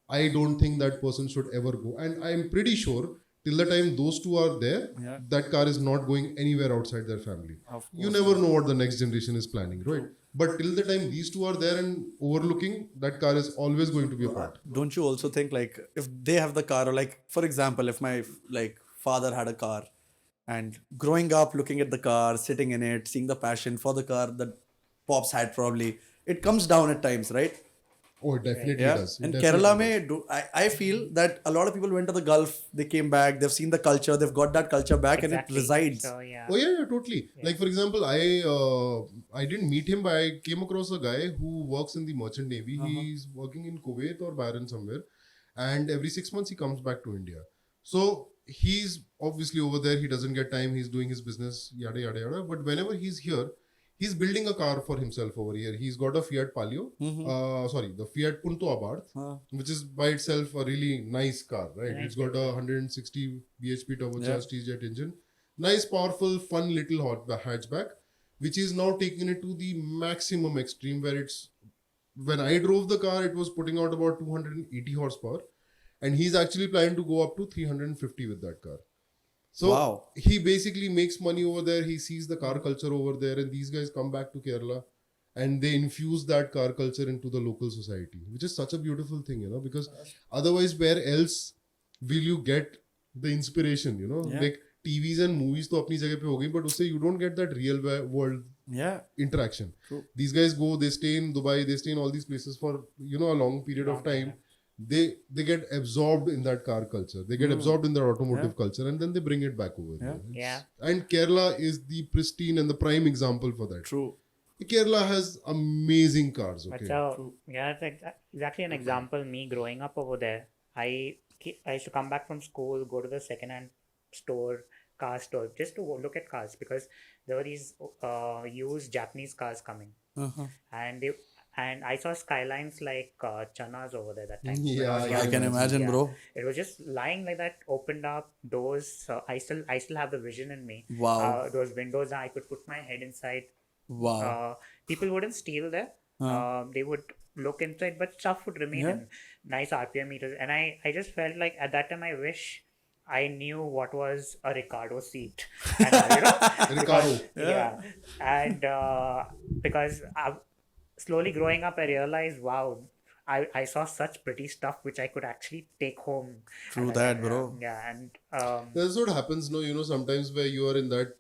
I don't think that person should ever go. And I'm pretty sure till the time those two are there, that car is not going anywhere outside their family. You never know what the next generation is planning, right? But till the time these two are there and overlooking, that car is always going to be a part. Don't you also think, like, if they have the car, or like, for example, if my father had a car and growing up looking at the car, sitting in it, seeing the passion for the car that Pops had, probably it comes down at times, right? Oh, it definitely does. And Kerala, I feel that a lot of people went to the Gulf, they came back, they've seen the culture, they've got that culture back, and it resides. So, Oh yeah, totally. Like for example, I didn't meet him, but I came across a guy who works in the merchant navy. He's working in Kuwait or Bahrain somewhere, and every 6 months he comes back to India. So he's obviously over there. He doesn't get time. He's doing his business, yada yada yada. But whenever he's here, he's building a car for himself over here. He's got a Fiat Palio, the Fiat Punto Abarth, which is by itself a really nice car, right? It's got a 160 bhp turbocharged T-Jet engine. Nice, powerful, fun little hatchback, which is now taking it to the maximum extreme where when I drove the car, it was putting out about 280 horsepower. And he's actually planning to go up to 350 with that car. So he basically makes money over there. He sees the car culture over there, and these guys come back to Kerala and they infuse that car culture into the local society, which is such a beautiful thing, because otherwise where else will you get the inspiration, Like TVs and movies to apni jagah pe ho gayi, but usse you don't get that real world interaction. These guys go, they stay in Dubai, they stay in all these places for, a long period of time. They get absorbed in that car culture. They get absorbed in their automotive culture, and then they bring it back over here. And Kerala is the pristine and the prime example for that. True. Kerala has amazing cars. Okay. It's exactly an example. Me growing up over there, I used to come back from school, go to the second-hand car store, just to look at cars, because there were these used Japanese cars coming, and I saw skylines like Channas over there that time. I can imagine, bro. It was just lying like that, opened up doors. I still have the vision in me. Wow. Those windows, I could put my head inside. Wow. People wouldn't steal there. They would look inside, but stuff would remain in nice RPM meters. And I just felt like at that time I wish I knew what was a Ricardo seat. And, Ricardo. And because slowly growing up, I realized, wow, I saw such pretty stuff which I could actually take home. True that, bro. And that's what happens, sometimes where you are in that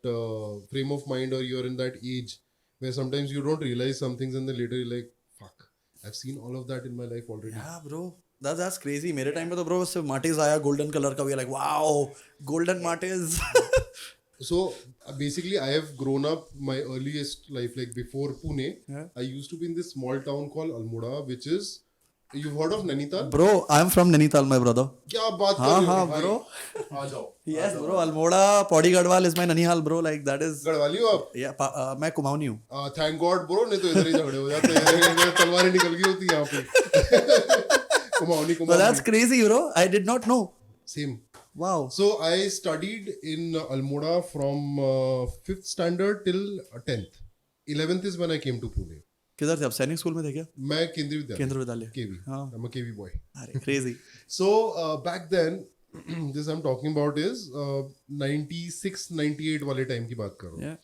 frame of mind, or you're in that age where sometimes you don't realize some things, and then later you're like, fuck, I've seen all of that in my life already. Yeah, bro. That's crazy. मेरे time पे तो bro सिर्फ Matis आया golden color का, we are like, wow, golden Matis. So basically, I have grown up my earliest life, like before Pune. I used to be in this small town called Almora, which is You've heard of Nainital? Bro, I'm from Nainital, my brother. क्या बात कर हाँ रहे हो हाँ भाई? bro. आ जाओ. Yes bro, Almora, Podi Gadwal is my Nanihal bro. Like that is. Garhwali हो आप? Yeah, मैं कुमाऊनी हूँ. थैंक गॉड ब्रो, नहीं तो इधर ही झगड़े हो जाते हैं. तलवारें निकल गई होती यहाँ पे. Kumaoni But that's crazy, bro. I did not know. Same. Wow. So I studied in Almora from 5th standard till 10th. 11th is when I came to Pune. किधर थे आप? सैनिक स्कूल में थे क्या? मैं केंद्रीय विद्यालय. केंद्र विद्यालय. KV. हाँ. I'm a KV boy. अरे crazy. So back then, this I'm talking about is 96, 98 वाले टाइम की बात कर रहा हूँ. Yeah.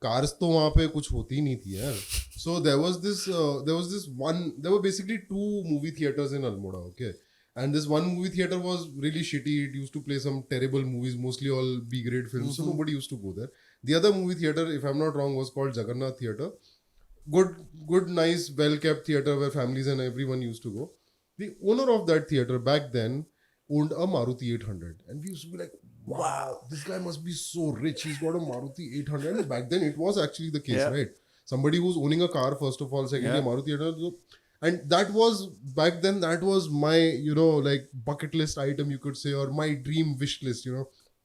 कार्स तो वहाँ पे कुछ होती ही नहीं थी यार. So there was there were basically 2 movie theaters in Almora, okay? And this one movie theater was really shitty. It used to play some terrible movies, mostly all B-grade films. So nobody used to go there. The other movie theater, if I'm not wrong, was called Jagannath Theatre. Good, nice, well-kept theater where families and everyone used to go. The owner of that theater back then owned a Maruti 800. And we used to be like, wow, this guy must be so rich. He's got a Maruti 800. And back then it was actually the case, right? Somebody who's owning a car, first of all, secondly, a Maruti 800. And that was, back then, that was my, like bucket list item, you could say, or my dream wish list,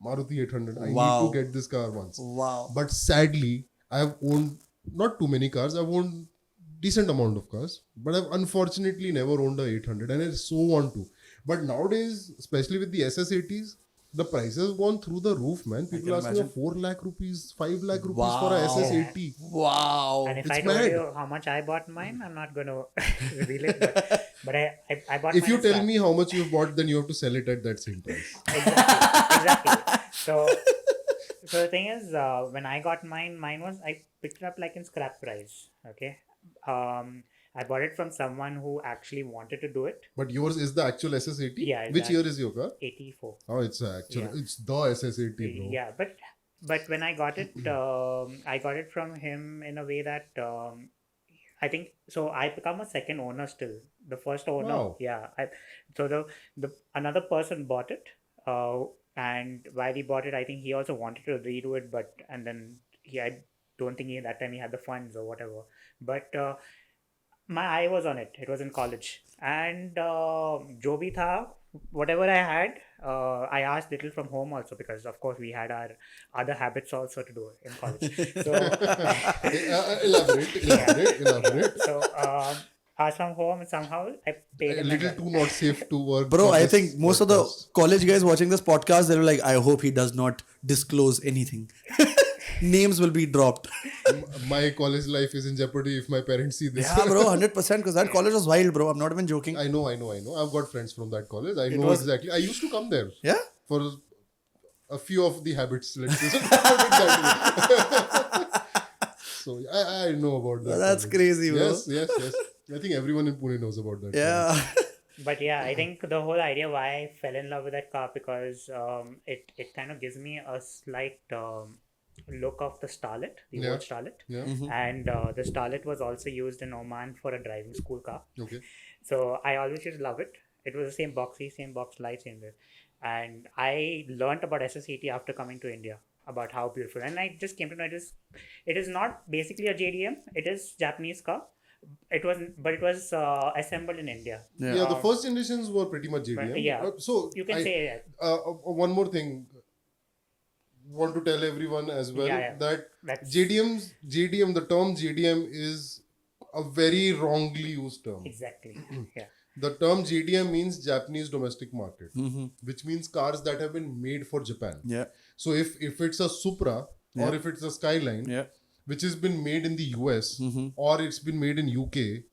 Maruti 800. I need to get this car once. Wow. But sadly, I've owned not too many cars. I've owned decent amount of cars, but I've unfortunately never owned a 800, and I so want to. But nowadays, especially with the SS80s, the prices have gone through the roof, man. People asking for 4 lakh rupees, 5 lakh rupees for a SS80. Wow. And if It's I told mad. you how much I bought mine, I'm not going to reveal it. But I bought If mine you as tell that. me how much you've bought, then you have to sell it at that same price. Exactly. So the thing is, when I got mine was, I picked it up like in scrap price. Okay. I bought it from someone who actually wanted to do it. But yours is the actual SS80? Yeah, Which year is your car? 84. Oh, it's actually, it's the SS80, bro. Yeah, but when I got it, I got it from him in a way that I think so. I become a second owner still. The first owner, Wow. yeah. So the another person bought it, and while he bought it, I think he also wanted to redo it, and then I don't think that time he had the funds or whatever. But my eye was on it. It was in college, and jo bhi tha, whatever I had, I asked little from home also, because of course we had our other habits also to do in college. So elaborate. So asked from home, and somehow I paid A him. little too not safe to work. Bro, for I this think most of the podcast. college guys watching this podcast, they're like, I hope he does not disclose anything. Names will be dropped. My college life is in jeopardy if my parents see this. Yeah, bro, 100%. Because that college was wild, bro. I'm not even joking. I know. I've got friends from that college. I know was- exactly. I used to come there Yeah? for a few of the habits. Let's say. So I know about that. That's college. crazy, bro. Yes. I think everyone in Pune knows about that. Yeah. But yeah, I think the whole idea why I fell in love with that car, because it kind of gives me a slight look of the Starlet, the old Starlet. Yeah. And the Starlet was also used in Oman for a driving school car. Okay. So I always used to love it. It was the same boxy, same box light, same way. And I learnt about SS80 after coming to India, about how beautiful. And I just came to know it is not basically a JDM. It is Japanese car. It was assembled in India. Yeah, the first generations were pretty much JDM. But, yeah. So You can say that. one more thing. Want to tell everyone as well that That's JDM, the term JDM is a very wrongly used term. exactly. Yeah. The term JDM means Japanese domestic market, which means cars that have been made for Japan. Yeah. So if it's a Supra or if it's a Skyline, Yeah. which has been made in the US or it's been made in UK,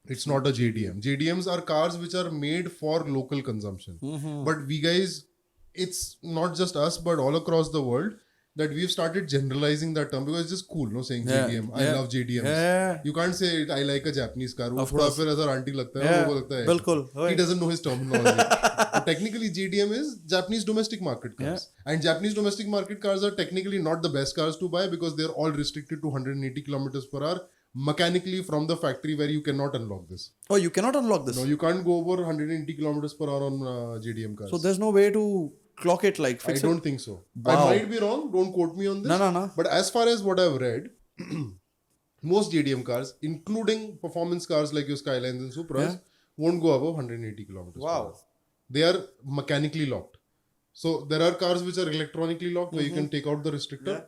it's not a JDM. JDMs are cars which are made for local consumption. But we guys, it's not just us, but all across the world, that we've started generalizing that term because it's just cool, no, saying Yeah. JDM. I Yeah. love JDMs. Yeah. You can't say I like a Japanese car. Of वो थोड़ा course. फिर ऐसा aunty लगता है, Yeah. वो लगता है. बिल्कुल. He doesn't know his terminology. But technically, JDM is Japanese domestic market cars. And Japanese domestic market cars are technically not the best cars to buy because they're all restricted to 180 kilometers per hour mechanically from the factory, where you cannot unlock this. Oh, you cannot unlock this. No, you can't go over 180 kilometers per hour on JDM cars. So there's no way to clock it, like I fix it. don't think so. Wow. I might be wrong. Don't quote me on this. No. But as far as what I've read, most JDM cars, including performance cars like your Skylines and Supras, won't go above 180 kilometers per Wow. hour. They are mechanically locked. So there are cars which are electronically locked where you can take out the restrictor.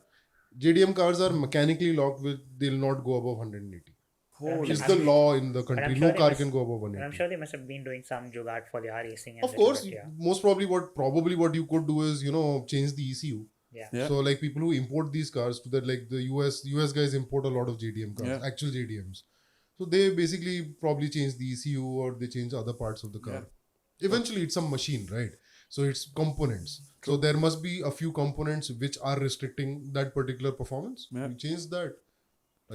JDM cars are mechanically locked with they'll not go above 180. Holy It's the law in the But I'm country. sure No they car must- can go above But I'm 180. sure they must have been doing some jugaad for their racing. And Of little course, bit, yeah. most probably what you could do is change the ECU. Yeah. Yeah. So like people who import these cars to that, like the US guys import a lot of JDM cars, Yeah. actual JDMs. So they basically probably change the ECU or they change other parts of the car. Eventually it's some machine, right? So it's components. So there must be a few components which are restricting that particular performance. Yeah. You change that,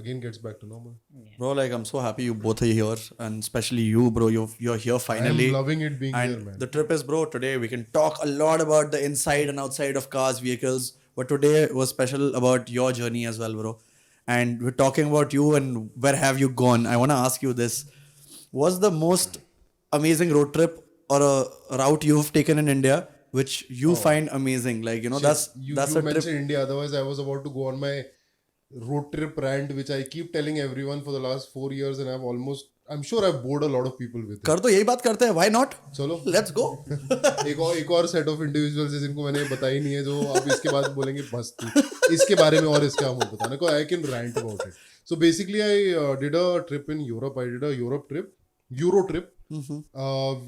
again gets back to normal. Bro, like I'm so happy you both are here, and especially you, bro. You're here finally. I'm loving it being and here, man. the trip is, bro. Today we can talk a lot about the inside and outside of cars, vehicles, but today was special about your journey as well, bro. And we're talking about you and where have you gone. I want to ask you this: was the most amazing road trip or a route you've taken in India which you find amazing? Like that's you a trip. mentioned India. Otherwise, I was about to go on my road trip rant, which I keep telling everyone for the last 4 years, and I'm sure I've bored a lot of people with it. कर तो यही बात करते हैं. Why not? चलो Let's go. एक और set of individuals है जिनको मैंने बताया नहीं है, जो अब इसके बाद बोलेंगे बस तू इसके बारे में और इसका मुझे बताने को. I can rant about it. So basically, I did a trip in Europe. I did a Euro trip,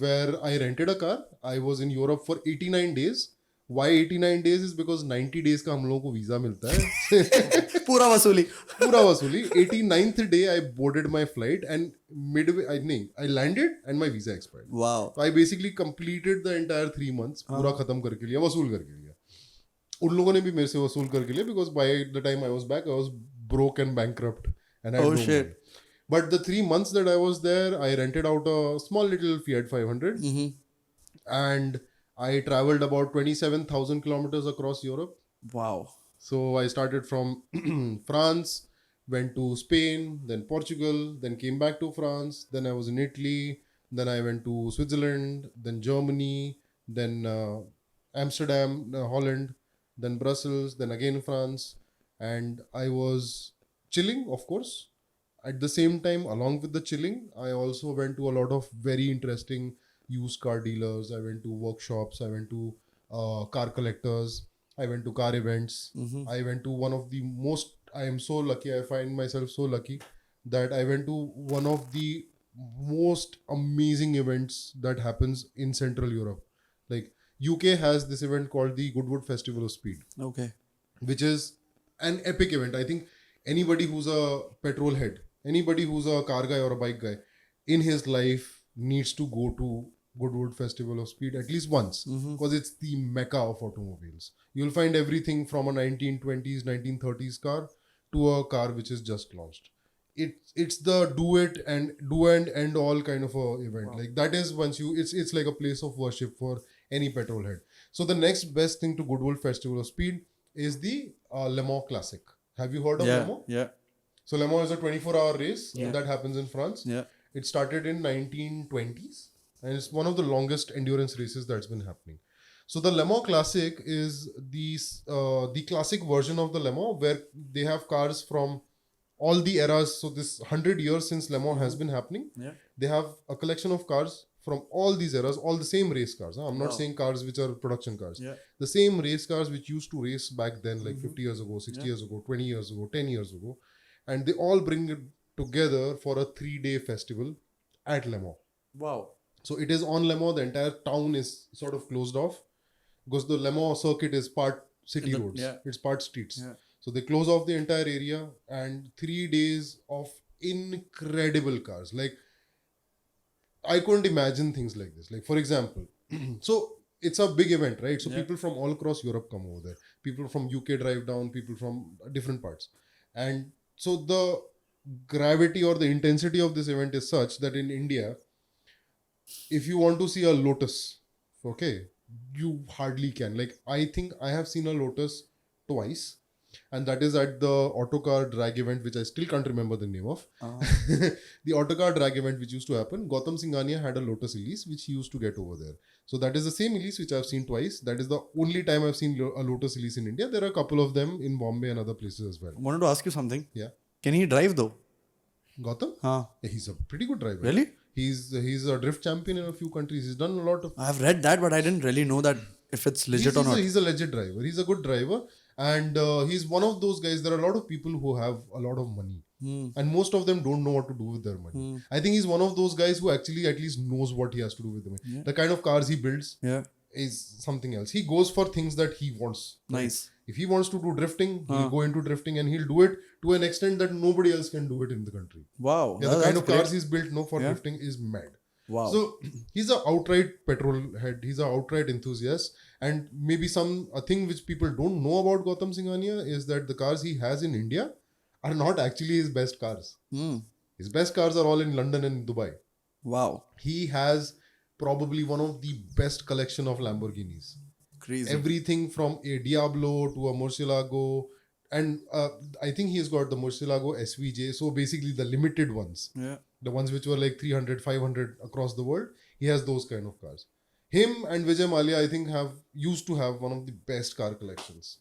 where I rented a car. I was in Europe for 89 days. Why 89 days is because 90 days का हम लोगों को visa मिलता है. पूरा वसूली. पूरा वसूली. 89th day I boarded my flight and midway I landed and my visa expired. Wow. So I basically completed the entire 3 months. पूरा खत्म करके लिया, वसूल करके लिया. उन लोगों ने भी मेरे से वसूल करके लिया because by the time I was back I was broke and bankrupt and I had Oh, no shit. money. But the 3 months that I was there, I rented out a small little Fiat 500 and I traveled about 27,000 kilometers across Europe. Wow. So I started from France, went to Spain, then Portugal, then came back to France, then I was in Italy, then I went to Switzerland, then Germany, then Amsterdam, Holland, then Brussels, then again France, and I was chilling, of course. At the same time, along with the chilling, I also went to a lot of very interesting used car dealers. I went to workshops. I went to car collectors. I went to car events. I went to one of the most, I am so lucky, I find myself so lucky that I went to one of the most amazing events that happens in Central Europe. Like UK has this event called the Goodwood Festival of Speed, Okay. which is an epic event. I think anybody who's a petrol head, anybody who's a car guy or a bike guy in his life needs to go to Goodwood Festival of Speed at least once, because it's the mecca of automobiles. You'll find everything from a 1920s, 1930s car to a car which is just launched. It's the do and end all kind of a event. Wow. Like that is once you it's like a place of worship for any petrol head. So the next best thing to Goodwood Festival of Speed is the Le Mans Classic. Have you heard of Le Mans? Yeah. So Le Mans is a 24-hour race that happens in France. Yeah. It started in 1920s and it's one of the longest endurance races that's been happening. So the Le Mans Classic is the classic version of the Le Mans, where they have cars from all the eras. So this 100 years since Le Mans has been happening, they have a collection of cars from all these eras, all the same race cars. I'm not saying cars which are production cars. The same race cars which used to race back then, like 50 years ago, 60 years ago, 20 years ago, 10 years ago. And they all bring it together for a 3-day festival at Le Mans. Wow. So it is on Le Mans. The entire town is sort of closed off because the Le Mans circuit is part city roads. It's part streets. So they close off the entire area and 3 days of incredible cars. Like I couldn't imagine things like this. Like for example, so it's a big event, right? So people from all across Europe come over there. People from UK drive down, people from different parts. And so the gravity or the intensity of this event is such that in India, if you want to see a Lotus, okay, you hardly can. Like I think I have seen a Lotus twice, and that is at the autocar drag event, which I still can't remember the name of. The autocar drag event which used to happen, Gautam Singhania had a Lotus Elise which he used to get over there. So that is the same Elise which I've seen twice. That is the only time I've seen a Lotus Elise in India. There are a couple of them in Bombay and other places as well. I wanted to ask you something. Yeah. Can he drive though? Gautam? Huh. Yeah, he's a pretty good driver. Really? He's a drift champion in a few countries. He's done a lot of. I've read that, but I didn't really know that if it's legit or not. He's a legit driver. He's a good driver, and he's one of those guys. There are a lot of people who have a lot of money, and most of them don't know what to do with their money. I think he's one of those guys who actually at least knows what he has to do with the money. The kind of cars he builds is something else. He goes for things that he wants. Nice. If he wants to do drifting, he'll go into drifting, and he'll do it to an extent that nobody else can do it in the country. Wow. Yeah, the kind of cars he's built for drifting is mad. Wow. So he's an outright petrol head. He's an outright enthusiast. And maybe a thing which people don't know about Gautam Singhania is that the cars he has in India are not actually his best cars. His best cars are all in London and Dubai. Wow. He has probably one of the best collection of Lamborghinis. Crazy. Everything from a Diablo to a Murcielago. And I think he's got the Murcielago SVJ. So basically the limited ones. Yeah. The ones which were like 300, 500 across the world. He has those kind of cars. Him and Vijay Mallya, I think, used to have one of the best car collections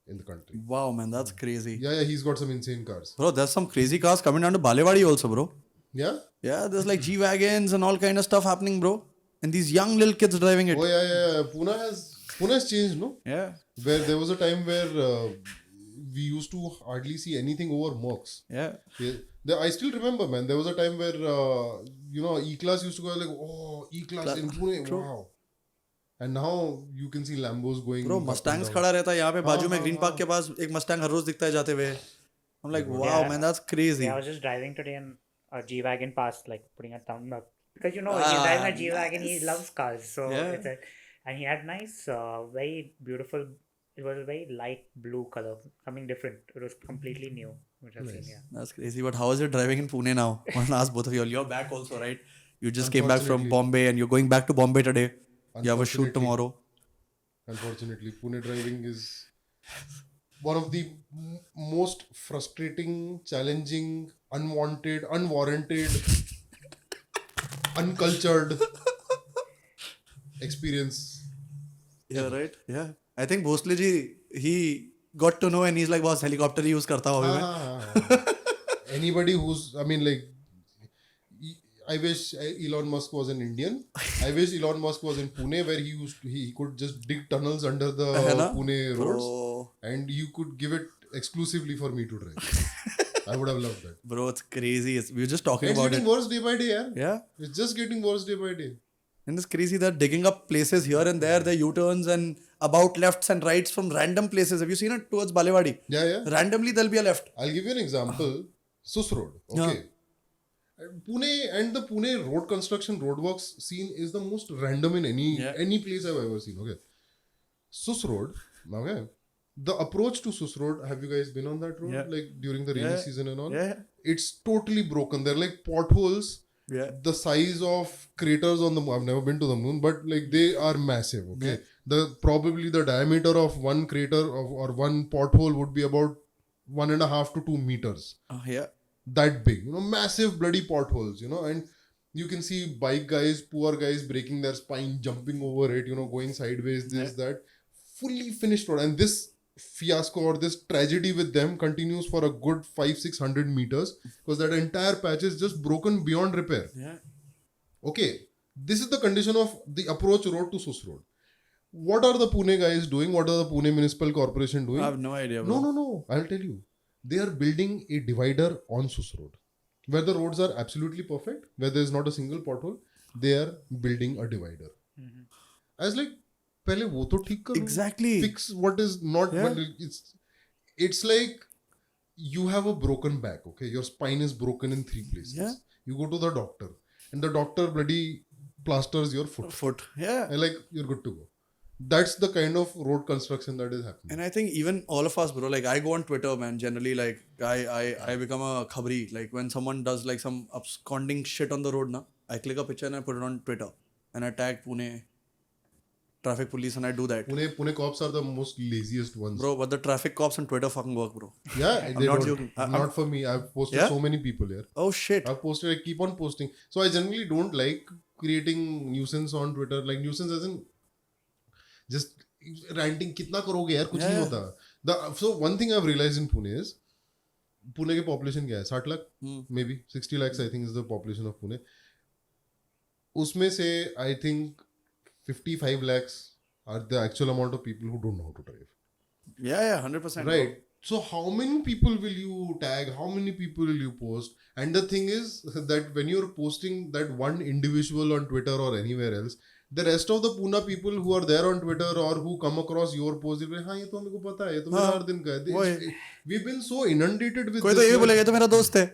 in the country. Wow, man, that's crazy. Yeah, he's got some insane cars. Bro, there's some crazy cars coming down to Balewadi also, bro. Yeah? Yeah, there's like G-Wagons and all kind of stuff happening, bro. And these young little kids driving it. Oh, yeah. Pune has changed, no? Yeah. Where there was a time where we used to hardly see anything over Mercs. Yeah. I still remember, man. There was a time where, E-Class used to go like, oh, E-Class in Pune, wow. And now you can see Lambos going. Bro, Mustangs खड़ा रहता है यहाँ पे बाजू में Green Park के पास एक Mustang हर रोज दिखता है जाते हुए. I'm like, wow, man, that's crazy. Yeah, I was just driving today and a G-Wagon passed, like putting a thumb up. Because he's driving a G-Wagon, he loves cars. So and he had nice, very beautiful, it was a very light blue color, something different. It was completely new, which I've seen, yeah. That's crazy. But how is it driving in Pune now? I want to ask both of you. You're back also, right? You just came back from Bombay and you're going back to Bombay today. You have a shoot tomorrow. Unfortunately, Pune driving is one of the most frustrating, challenging, unwanted, unwarranted, uncultured experience. Yeah, right? Yeah. I think Bhosle ji, he got to know and he's like, boss, helicopter use karta hu main. Anybody who's, I wish Elon Musk was an Indian. I wish Elon Musk was in Pune where he could just dig tunnels under the Pune roads and you could give it exclusively for me to drive. I would have loved that. Bro, it's crazy. We were just talking about it. It's getting worse day by day, yeah? Yeah. It's just getting worse day by day. And it's crazy that digging up places here and there, the U-turns and about lefts and rights from random places. Have you seen it towards Balewadi? Yeah. Randomly, there'll be a left. I'll give you an example. Sus Road. Okay. Yeah. Pune and the Pune road construction roadworks scene is the most random in any place I've ever seen. Okay. Sus Road. Okay. The approach to Sus Road, have you guys been on that road? Yeah. Like during the rainy season and all? Yeah. It's totally broken. They're like potholes. Yeah. The size of craters on the moon. I've never been to the moon, but like they are massive. Okay. Yeah. Probably the diameter of one crater or one pothole would be about 1.5 to 2 meters. Yeah. That big, massive bloody potholes, and you can see bike guys, poor guys breaking their spine, jumping over it, going sideways, that. Fully finished road. And this fiasco or this tragedy with them continues for a good 500-600 meters because that entire patch is just broken beyond repair. Yeah. Okay, this is the condition of the approach road to Sus Road. What are the Pune guys doing? What are the Pune Municipal Corporation doing? I have no idea, bro. No. I'll tell you. They are building a divider on Sus Road. Where the roads are absolutely perfect, where there is not a single pothole, they are building a divider. Mm-hmm. I was like, pehle wo to theek karo. Exactly. Fix what is not. Yeah. It's like you have a broken back, okay? Your spine is broken in 3 places. Yeah. You go to the doctor and the doctor bloody plasters your foot. Yeah. And like, you're good to go. That's the kind of road construction that is happening. And I think even all of us, bro, like I go on Twitter, man, generally like I become a khabri. Like when someone does like some absconding shit on the road, I click a picture and I put it on Twitter. And I tag Pune traffic police and I do that. Pune cops are the most laziest ones. Bro, but the traffic cops on Twitter fucking work, bro. Yeah, they not joking. Not for me. I've posted so many people here. Oh shit. I keep on posting. So I generally don't like creating nuisance on Twitter. Like nuisance as in just ranting, kitna karoge yaar, kuch nahi hota. So one thing I've realized in Pune is, Pune की population क्या है? 60 lakh? Maybe 60 lakhs I think is the population of Pune. उसमें से I think 55 lakhs are the actual amount of people who don't know how to drive. Yeah, 100%. Right. So how many people will you tag? How many people will you post? And the thing is that when you're posting that one individual on Twitter or anywhere else, the rest of the Pune people who are there on Twitter or who come across your post, they'll be, हाँ ये तो हमको पता है, ये तो मेरा हर दिन का है. We've been so inundated with कोई तो this. ये बोलेगा तो मेरा दोस्त है.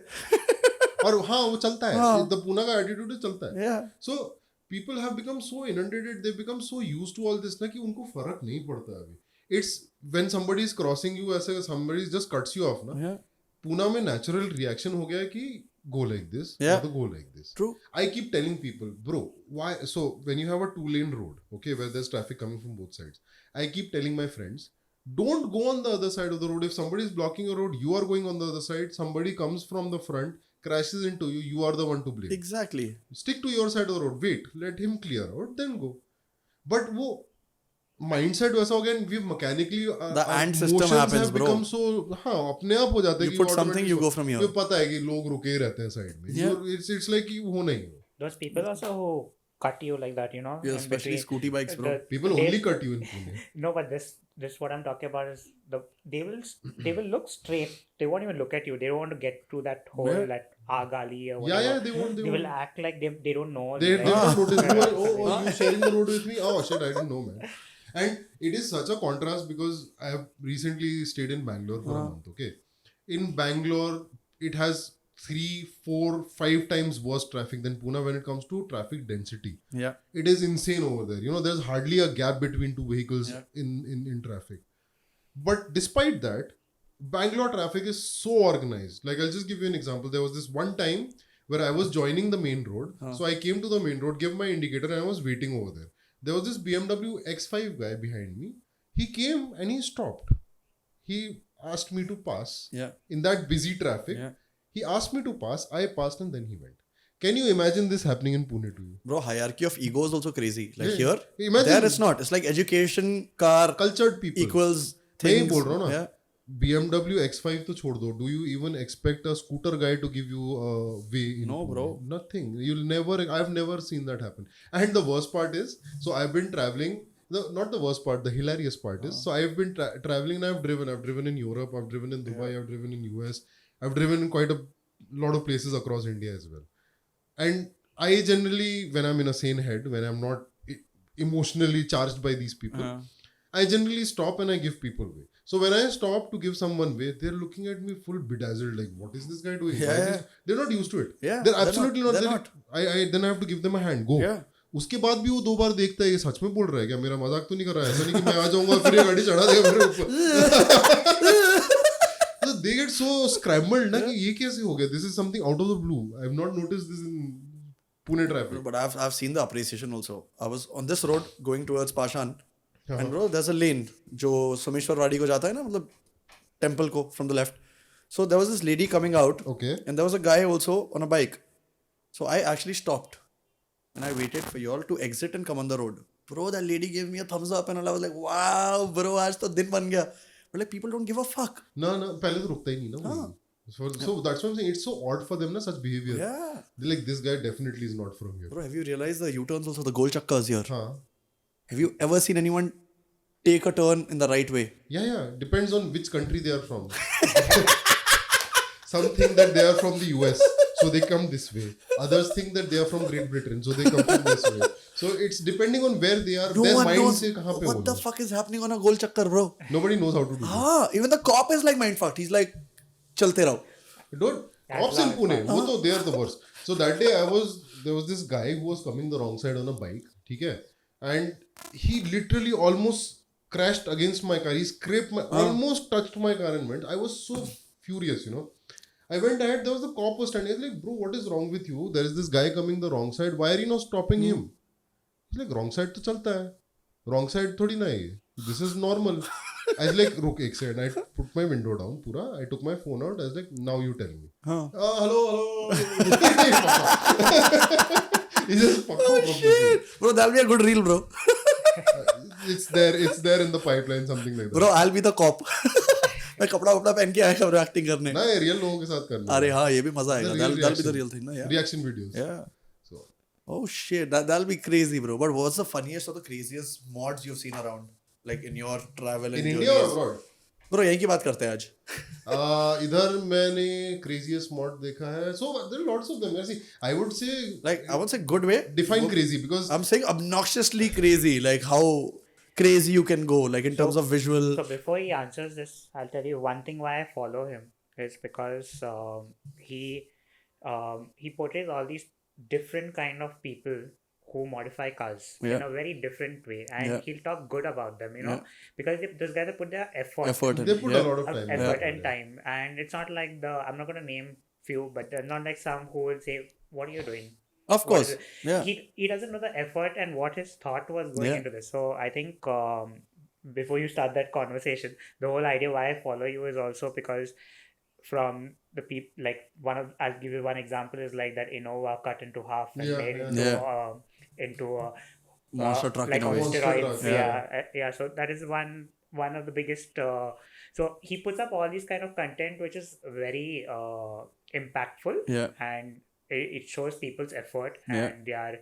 और हाँ वो चलता है. The Pune का attitude चलता है. Yeah. So people have become so inundated, they've become so used to all this ना कि उनको फर्क नहीं पड़ता अभी. It's when somebody is crossing you, ऐसे somebody just cuts you off ना. Yeah. Pune में natural reaction हो गया है कि go like this, Yeah. or go like this. True. I keep telling people, bro, why? So when you have a 2-lane road, okay, where there's traffic coming from both sides, I keep telling my friends, don't go on the other side of the road. If somebody is blocking a road, you are going on the other side. Somebody comes from the front, crashes into you. You are the one to blame. Exactly. Stick to your side of the road. Wait, let him clear out, then go. But वो mindset वैसा हो गया, we mechanically The ant system motions happens, have bro. become so हाँ अपने आप हो जाते हैं You कि put something, automatically you go from here. मुझे पता है कि लोग रुके ही रहते हैं साइड में. Yeah. It's like कि वो नहीं हो. Those people also who cut you like that, you know. Yeah, in especially between scooty bikes, bro. People they- only cut you in Pune. No, but this what I'm talking about is they will look straight. They won't even look at you. They don't want to get through that hole, Yeah. that gali or whatever. Yeah, they won't. They will act like they don't know. They like, don't notice. Oh, you sharing the road with me? Oh shit, I didn't know, man. And it is such a contrast because I have recently stayed in Bangalore for a month. Okay, in Bangalore it has 3, 4, 5 times worse traffic than Pune when it comes to traffic density. Yeah. It is insane over there. You know, there's hardly a gap between two vehicles in traffic. But despite that, Bangalore traffic is so organized. Like, I'll just give you an example. There was this one time where I was joining the main road. So I came to the main road, gave my indicator, and I was waiting over there. There was this BMW X5 guy behind me. He came and he stopped. He asked me to pass. Yeah. In that busy traffic. Yeah. He asked me to pass. I passed and then he went. Can you imagine this happening in Pune to you? Bro, hierarchy of ego is also crazy. Like Yeah. here, Imagine- there it's not. It's like education, car, Cultured people. equals मैं ही things. बोल रहा हूँ ना. Yeah. BMW X5 तो छोड़ दो. Do you even expect a scooter guy to give you a way in No, Pune? bro. Nothing. I've never seen that happen. And the worst part is, so I've been traveling. Not the worst part, the hilarious part is, so I've been traveling and I've driven in Europe, I've driven in Dubai, I've driven in US, I've driven in quite a lot of places across India as well. And I generally, when I'm in a sane head, when I'm not emotionally charged by these people, I generally stop and I give people way. So when I stop to give someone way, they're looking at me full bedazzled, like, what is this guy doing? Yeah. They're not used to it. Yeah, They're they're absolutely not. not. They're They're- then I have to give them a hand. Go. Yeah. उसके बाद भी वो 2 बार देखता है, ये सच में बोल रहा है क्या, मेरा मजाक तो नहीं कर रहा है, ऐसा नहीं कि मैं आ जाऊंगा फिर ये गाड़ी चढ़ा देगा मेरे ऊपर. So they get so scrambled ना कि ये कैसे हो गया. This is something out of the blue. I have not noticed this in Pune traffic. But I've seen the appreciation also. I was on this road going towards Pashan. And bro, there's a lane जो सोमेश्वर वाड़ी को जाता है ना, मतलब temple को from the left. So there was this lady coming out. Okay. And there was a guy also on a bike. So I actually stopped. And I waited for you all to exit and come on the road. Bro, that lady gave me a thumbs up and I was like, wow, bro, आज तो दिन बन गया. But like, people don't give a fuck. No, पहले तो रुकता ही नहीं ना. So that's what I'm saying. It's so odd for them, na, such behavior. Yeah. They're like, this guy definitely is not from here. Bro, have you realized the U-turns also, the goal chakkars here? Haan. Have you ever seen anyone take a turn in the right way? Yeah. Depends on which country they are from. Some think that they are from the US, so they come this way. Others think that they are from Great Britain, so they come from this way. So it's depending on where they are. No their one mind knows se kahan pe what the hoga. fuck is happening on a goal chakkar, bro. Nobody knows how to do it. Ah, even the cop is like mind fucked. He's like, chalte raho. Don't cops in Pune. वो तो they are the worst. So that day there was this guy who was coming the wrong side on a bike. ठीक है? And he literally almost crashed against my car. He scraped almost touched my car and went. I was so furious, you know. I went ahead. There was the cop was standing. I was like, bro, what is wrong with you? There is this guy coming the wrong side. Why are you not stopping him? He's like, wrong side तो चलता है. Wrong side थोड़ी ना है. This is normal. I was like, रुक एक second. I put my window down पूरा. I took my phone out. I was like, now you tell me. Hello. He just fucked up. Shit. Bro, that'll be a good reel, bro. It's there in the pipeline, something like that. Bro, I'll be the cop. मैं कपड़ा वपड़ा पहन के आया कब acting करने. ना ये रियल लोगों के साथ करना. अरे हाँ, ये भी मजा आएगा. That'll be the real thing, ना यार. Reaction videos. Yeah. So Oh shit, that'll be crazy, bro. But what's the funniest or the craziest mods you've seen around, like in your travel In and India or journeys? abroad? Bro, यहीं की बात करते हैं आज. इधर मैंने craziest mod देखा है. So there are lots of them. See, I would say Like, I won't say good way. define crazy because I'm saying obnoxiously crazy, like how crazy you can go, like in terms of visual. So before he answers this, I'll tell you one thing why I follow him is because he portrays all these different kind of people who modify cars Yeah. in a very different way, and Yeah. he'll talk good about them, you know, because those guys have put their Effort. they put Yeah. a lot of time. effort Yeah. and time, and it's not like I'm not going to name few, but they're not like some who will say, "What are you doing?" Of course. What is it? Yeah. He doesn't know the effort and what his thought was going Yeah. into this. So I think before you start that conversation, the whole idea why I follow you is also because from the people, like I'll give you one example is like that Innova cut into half and Yeah, made yeah. into a Monster truck like in a on way. Monster steroids. truck, Yeah. So that is one of the biggest. So he puts up all these kind of content which is very impactful, Yeah. and it shows people's effort Yeah. and their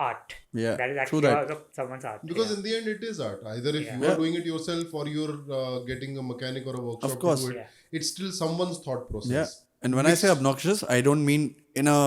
art. Yeah. That is True actually that. also someone's art. Because yeah. in the end, it is art. Either if Yeah. you are Yeah. doing it yourself or you're getting a mechanic or a workshop Of course. to do it, Yeah. it's still someone's thought process. Yeah. And when I say obnoxious, I don't mean in a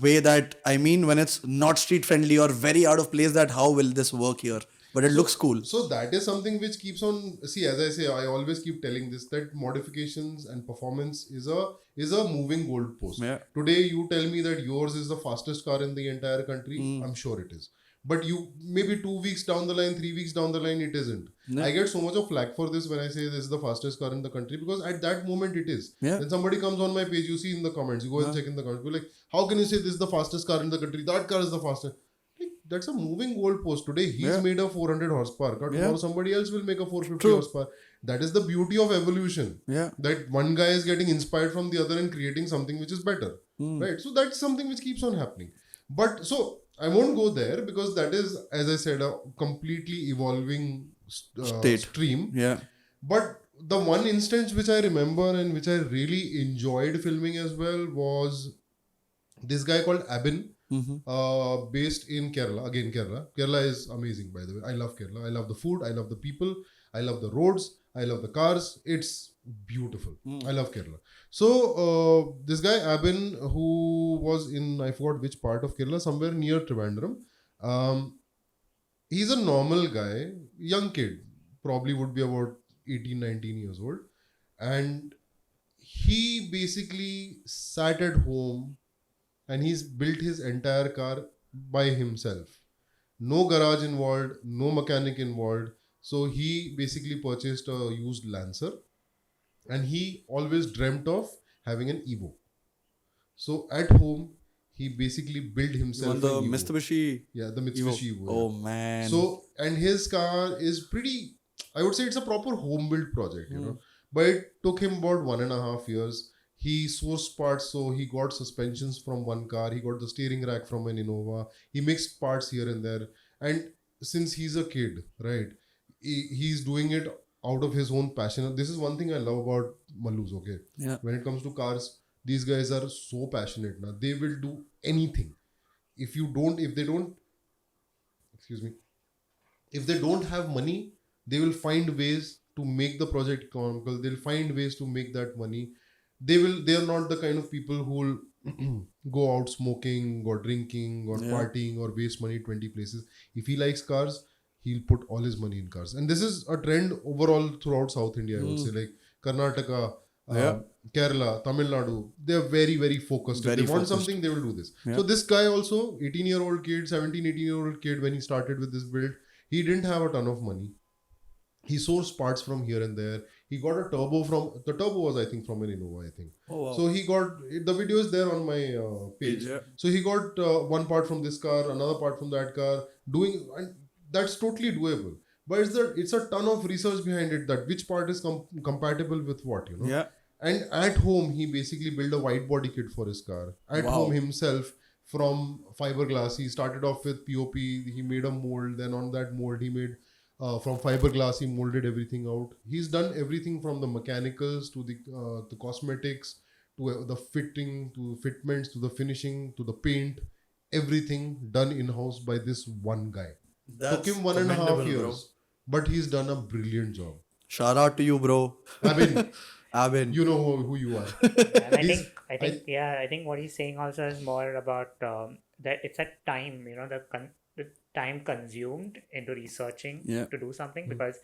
way that I mean when it's not street friendly or very out of place that how will this work here? But it looks cool. So that is something which keeps on. See, as I say, I always keep telling this that modifications and performance is a moving goalpost. Yeah. Today, you tell me that yours is the fastest car in the entire country. I'm sure it is. But you maybe 2 weeks down the line, 3 weeks down the line, it isn't. I get so much of flack for this when I say this is the fastest car in the country because at that moment it is. Yeah. When somebody comes on my page, you see in the comments, you go and check in the comments, you're like, how can you say this is the fastest car in the country? That car is the fastest. Like, that's a moving goalpost. Today he's made a 400 horsepower car. Tomorrow somebody else will make a 450 horsepower. That is the beauty of evolution. Yeah. That one guy is getting inspired from the other and creating something which is better. Right? So that's something which keeps on happening. But so I won't go there because that is, as I said, a completely evolving State. stream. Yeah. But the one instance which I remember and which I really enjoyed filming as well was this guy called Abin, based in Kerala. Again, Kerala. Kerala is amazing, by the way. I love Kerala. I love the food. I love the people. I love the roads. I love the cars. It's beautiful. I love Kerala. So this guy Abin, who was in, I forgot which part of Kerala, somewhere near Trivandrum. He's a normal guy, young kid, probably would be about 18, 19 years old. And he basically sat at home and he's built his entire car by himself. No garage involved, no mechanic involved. So he basically purchased a used Lancer and he always dreamt of having an Evo. So at home, he basically built himself On the an Evo. Mitsubishi. Yeah, the Mitsubishi Evo. Oh man. So, and his car is pretty, I would say it's a proper home built project, you know. But it took him about 1.5 years. He sourced parts, so he got suspensions from one car, he got the steering rack from an Innova, he mixed parts here and there. And since he's a kid, right, he's doing it out of his own passion. This is one thing I love about Mallus, okay? Yeah. When it comes to cars, these guys are so passionate now. They will do anything. If they don't have money, they will find ways to make the project economical. They'll find ways to make that money. They are not the kind of people who will go out smoking or drinking or partying or waste money 20 places. If he likes cars, he'll put all his money in cars. And this is a trend overall throughout South India, I would say, like Karnataka, Kerala, Tamil Nadu. They are very, very focused. If they want something, they will do this. So this guy also, 18-year-old kid, 17, 18-year-old kid, when he started with this build, he didn't have a ton of money. He sourced parts from here and there. He got a turbo the turbo was, I think, from an Innova, I think. Oh, wow. So he got, the video is there on my page. Yeah. So he got one part from this car, another part from that car, and that's totally doable. But it's a ton of research behind it, that which part is compatible with what, you know. Yeah. And at home, he basically built a white body kit for his car. At home himself, from fiberglass. He started off with POP. He made a mold. Then on that mold, he made from fiberglass. He molded everything out. He's done everything from the mechanicals to the cosmetics to the fitting to fitments to the finishing to the paint. everything done in-house by this one guy. That's Took him 1.5 commendable, bro. years, but he's done a brilliant job. Shout out to you, bro. I mean, Abin. you know who you are. And He's- I think what he's saying also is more about that it's a time, the time consumed into researching Yeah. to do something, because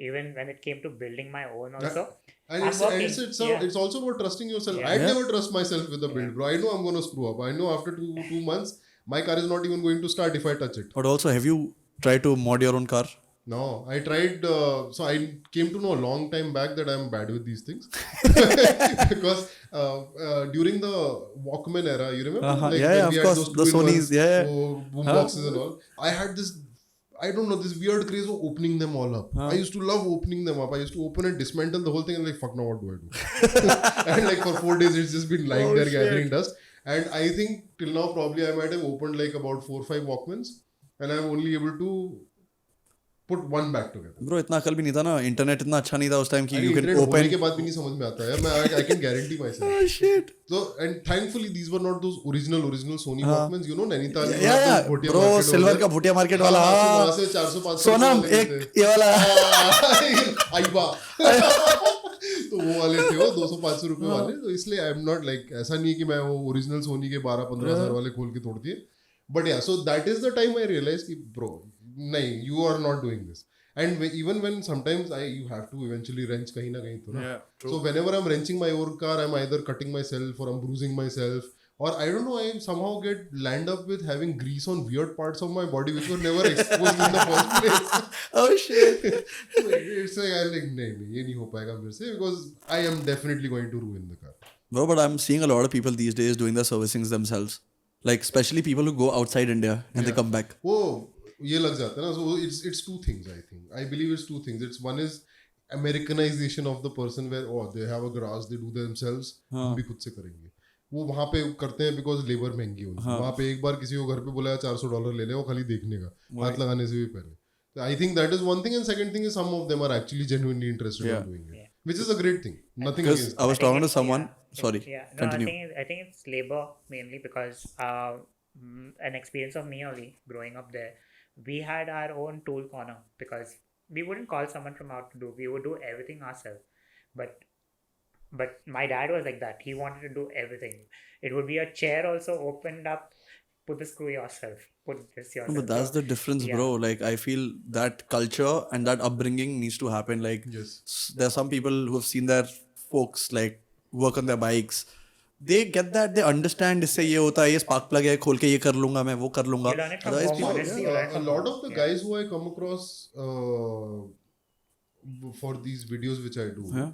even when it came to building my own also, And I'm it's, working. it's also about trusting yourself. Yeah. I'd Yeah. never trust myself with the build, bro. I know I'm going to screw up. I know after two months, my car is not even going to start if I touch it. But also, have you tried to mod your own car? No, I tried. So I came to know a long time back that I'm bad with these things. Because during the Walkman era, you remember? Yeah, when yeah, we of had course. those The two-in-ones, Sonys, yeah. boom boxes and all. I had this, I don't know, this weird craze of opening them all up. I used to love opening them up. I used to open and dismantle the whole thing and like, fuck, now what do I do? And like for 4 days, it's just been lying there gathering dust. And I think till now, probably I might have opened like about 4 or 5 Walkmans, and I'm only able to put one back together. Bro, इतना अकल भी नहीं था ना, internet इतना अच्छा नहीं था उस टाइम कि you can इंटरनेट होने open. के बाद भी नहीं समझ में आता है. I can guarantee myself. Oh shit. So and thankfully these were not those original Sony Walkmans. You know, Nainital. you Yeah, had yeah. those Bhotia Bro, market over silver there. का Bhutia market वाला. हाँ, हाँ. वहाँ से 400-500 सोनम रुपए एक वाले ये वाला. आईबा. तो वो वाले थे वो 200-500 रुपए वाले. तो इसलिए आई एम नॉट लाइक, ऐसा नहीं है कि मैं वो ओरिजिनल सोनी के 12-15 हजार वाले खोल के तोड़ दिए. But yeah, so that is the time I realize कि ब्रो नहीं, you are not doing this. And even when sometimes you have to eventually wrench kahin na kahin to na. Yeah, true. So whenever I'm wrenching my own car, I'm either cutting myself or I'm bruising myself, or I don't know, I somehow land up with having grease on weird parts of my body which were never exposed in the first place. Oh shit. It's like I'm like, nahi, ye nahi ho payega mere se, because I am definitely going to ruin the car. Bro, but I'm seeing a lot of people these days doing the servicings themselves. Like especially people who go outside India and they come back. वो ये लग जाता है ना. So it's two things, I think. I believe it's two things. It's one is Americanization of the person where they have a garage, they do themselves. हम भी खुद से करेंगे. वो वहाँ पे करते हैं because labor महंगी है उनकी. वहाँ पे एक बार किसी को घर पे बोला $400 ले ले, वो खाली देखने का, हाथ लगाने से भी पहले. So I think that is one thing, and second thing is some of them are actually genuinely interested in doing it, which is a great thing. Nothing Because against. I was talking to someone. Sorry. Yeah, no, Continue. I think it's labor mainly, because an experience of me only growing up there, we had our own tool corner, because we wouldn't call someone from out to do. We would do everything ourselves. But my dad was like that. He wanted to do everything. It would be a chair also opened up, put the screw yourself, put this yourself. But that's the difference, bro. Like I feel that culture and that upbringing needs to happen. Like Yes. there are some people who have seen their folks like work on their bikes. They get that, they understand इससे ये होता है, ये spark plug है, खोल के ये कर लूंगा मैं, वो कर लूंगा. You learn it from Otherwise home, people, honestly. A lot of the guys who I come across for these videos which I do, Yeah.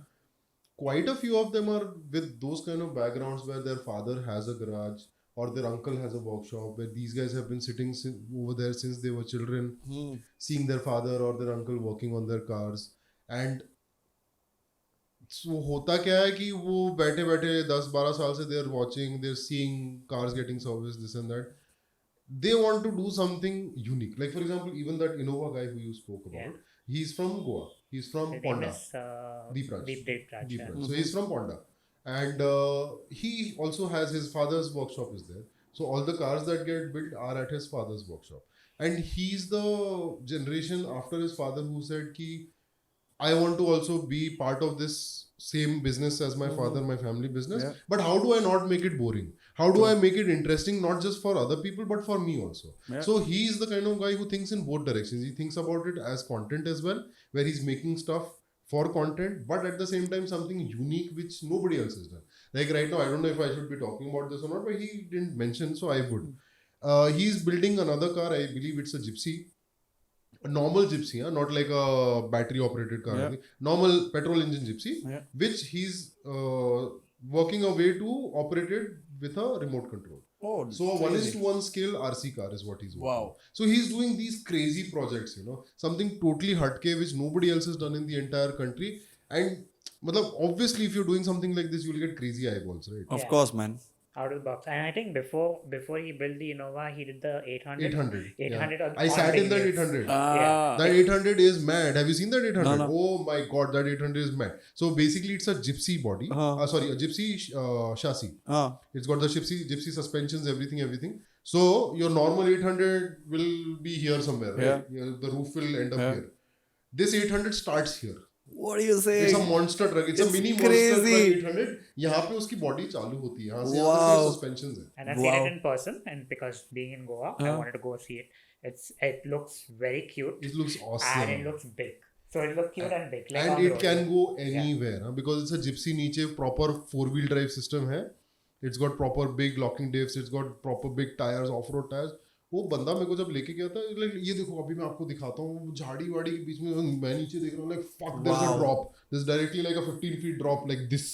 quite a few of them are with those kind of backgrounds where their father has a garage or their uncle has a workshop, where these guys have been sitting over there since they were children, seeing their father or their uncle working on their cars. And so होता क्या है कि वो बैठे बैठे 10-12 साल से they're watching, they're seeing cars getting serviced, this and that. They want to do something unique. Like for example, even that Innova guy who you spoke about, he's from Goa. He's from His name Ponda. is Deep Raj. Deep Raj, yeah. So he's from Ponda. And he also has his father's workshop is there. So all the cars that get built are at his father's workshop. And he's the generation after his father who said ki, I want to also be part of this same business as my father, my family business. Yeah. But how do I not make it boring? How do I make it interesting, not just for other people, but for me also? Yeah. So he's the kind of guy who thinks in both directions. He thinks about it as content as well, where he's making stuff for content, but at the same time something unique which nobody else has done. Like right now, I don't know if I should be talking about this or not, but he didn't mention, so I would. He's building another car. I believe it's a Gypsy. A normal Gypsy, not like a battery operated car. Yeah. Normal petrol engine Gypsy, Yeah. which he's working a way to operate it with a remote control. Oh, So a 1:1 scale RC car is what he's working. Wow. So he's doing these crazy projects, something totally hatke which nobody else has done in the entire country. And obviously if you're doing something like this, you'll get crazy eyeballs, right? Of Yeah. course, man. Out of the box. And I think before he built the Innova, he did the 800. 800. 800 yeah. on- I on sat in that videos. 800. Ah. That 800 is mad. Have you seen that 800? No. Oh my god, that 800 is mad. So basically, it's a Gypsy body. Uh-huh. Sorry, a Gypsy chassis. Ah. It's got the gypsy suspensions, everything. So your normal 800 will be here somewhere, right? The roof will end up here. This 800 starts here. What do you say? It's a monster truck. It's a mini monster truck 800. यहाँ पे उसकी body चालू होती है. यहाँ से यहाँ तक suspensions है. And I've seen it in person, and because being in Goa, I wanted to go see it. It looks very cute. It looks awesome. And it looks big. So it looks cute and big. Like and it can go anywhere because it's a gypsy. नीचे proper 4-wheel drive system है. It's got proper big locking divs. It's got proper big tires, off-road tires. वो बंदा मेरे को जब लेके गया था लाइक ये देखो अभी मैं आपको दिखाता हूँ झाड़ी वाड़ी के बीच में मैं नीचे देख रहा हूँ like fuck there is a drop this directly like a 15 feet drop like this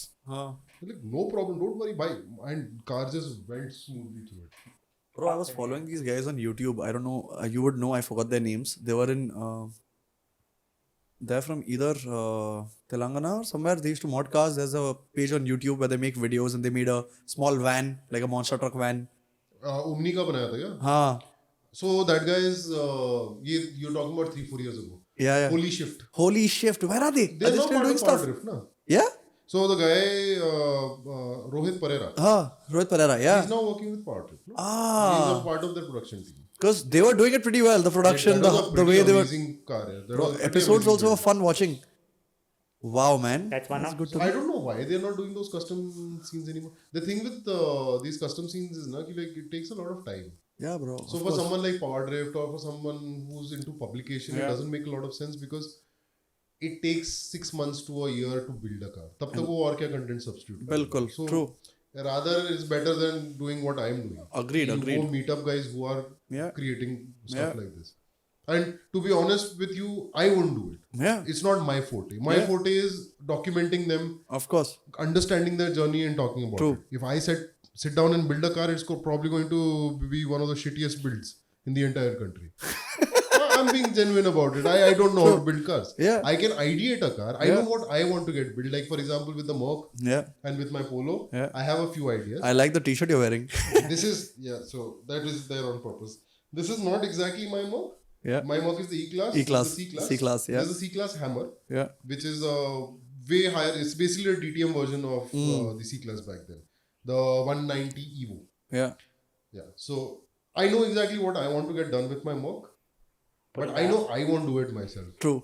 like no problem don't worry bye and car just went smoothly through it. Bro, I was following these guys on YouTube. I don't know, you would know, I forgot their names. They were in they're from either Telangana or somewhere. They used to mod cars. There's a page on YouTube where they make videos and they made a small van, like a monster truck van. Omni का बनाया था क्या? हाँ. So that guy is you're talking about 3-4 years ago. Yeah. Holy shift. Where are they? They're are they not still part doing of stuff? Power Drift, na? Yeah. So the guy Rohit Pereira. Rohit Pereira. Yeah. He's now working with Power Drift. No? He's a part of their production team. Because they were doing it pretty well. The production, the way they were. Car, Bro, episodes also were fun watching. Wow, man. That's one of good. I don't know why they're not doing those custom scenes anymore. The thing with these custom scenes is like it takes a lot of time. Yeah, bro. So for someone like Power Drift or for someone who's into publication, it doesn't make a lot of sense because it takes 6 months to a year to build a car. तब तक वो और क्या content substitute. बिल्कुल. So, true. Rather, it's better than doing what I'm doing. Agreed. Go meet up guys who are creating stuff like this. And to be honest with you, I won't do it. Yeah. It's not my forte. My forte is documenting them. Of course. Understanding their journey and talking about it. If I sit down and build a car, it's probably going to be one of the shittiest builds in the entire country. I'm being genuine about it. I don't know how to build cars. Yeah. I can ideate a car. I know what I want to get built. Like for example, with the Merc and with my Polo, I have a few ideas. I like the t-shirt you're wearing. This is, so that is there on purpose. This is not exactly my Merc. Yeah. My Merc is the E-Class. E-Class. The C-Class, yeah. There's a C-Class Hammer. Yeah. Which is way higher. It's basically a DTM version of the C-Class back then. The 190 Evo. Yeah. Yeah. So I know exactly what I want to get done with my Merc. But I know I won't do it myself. True.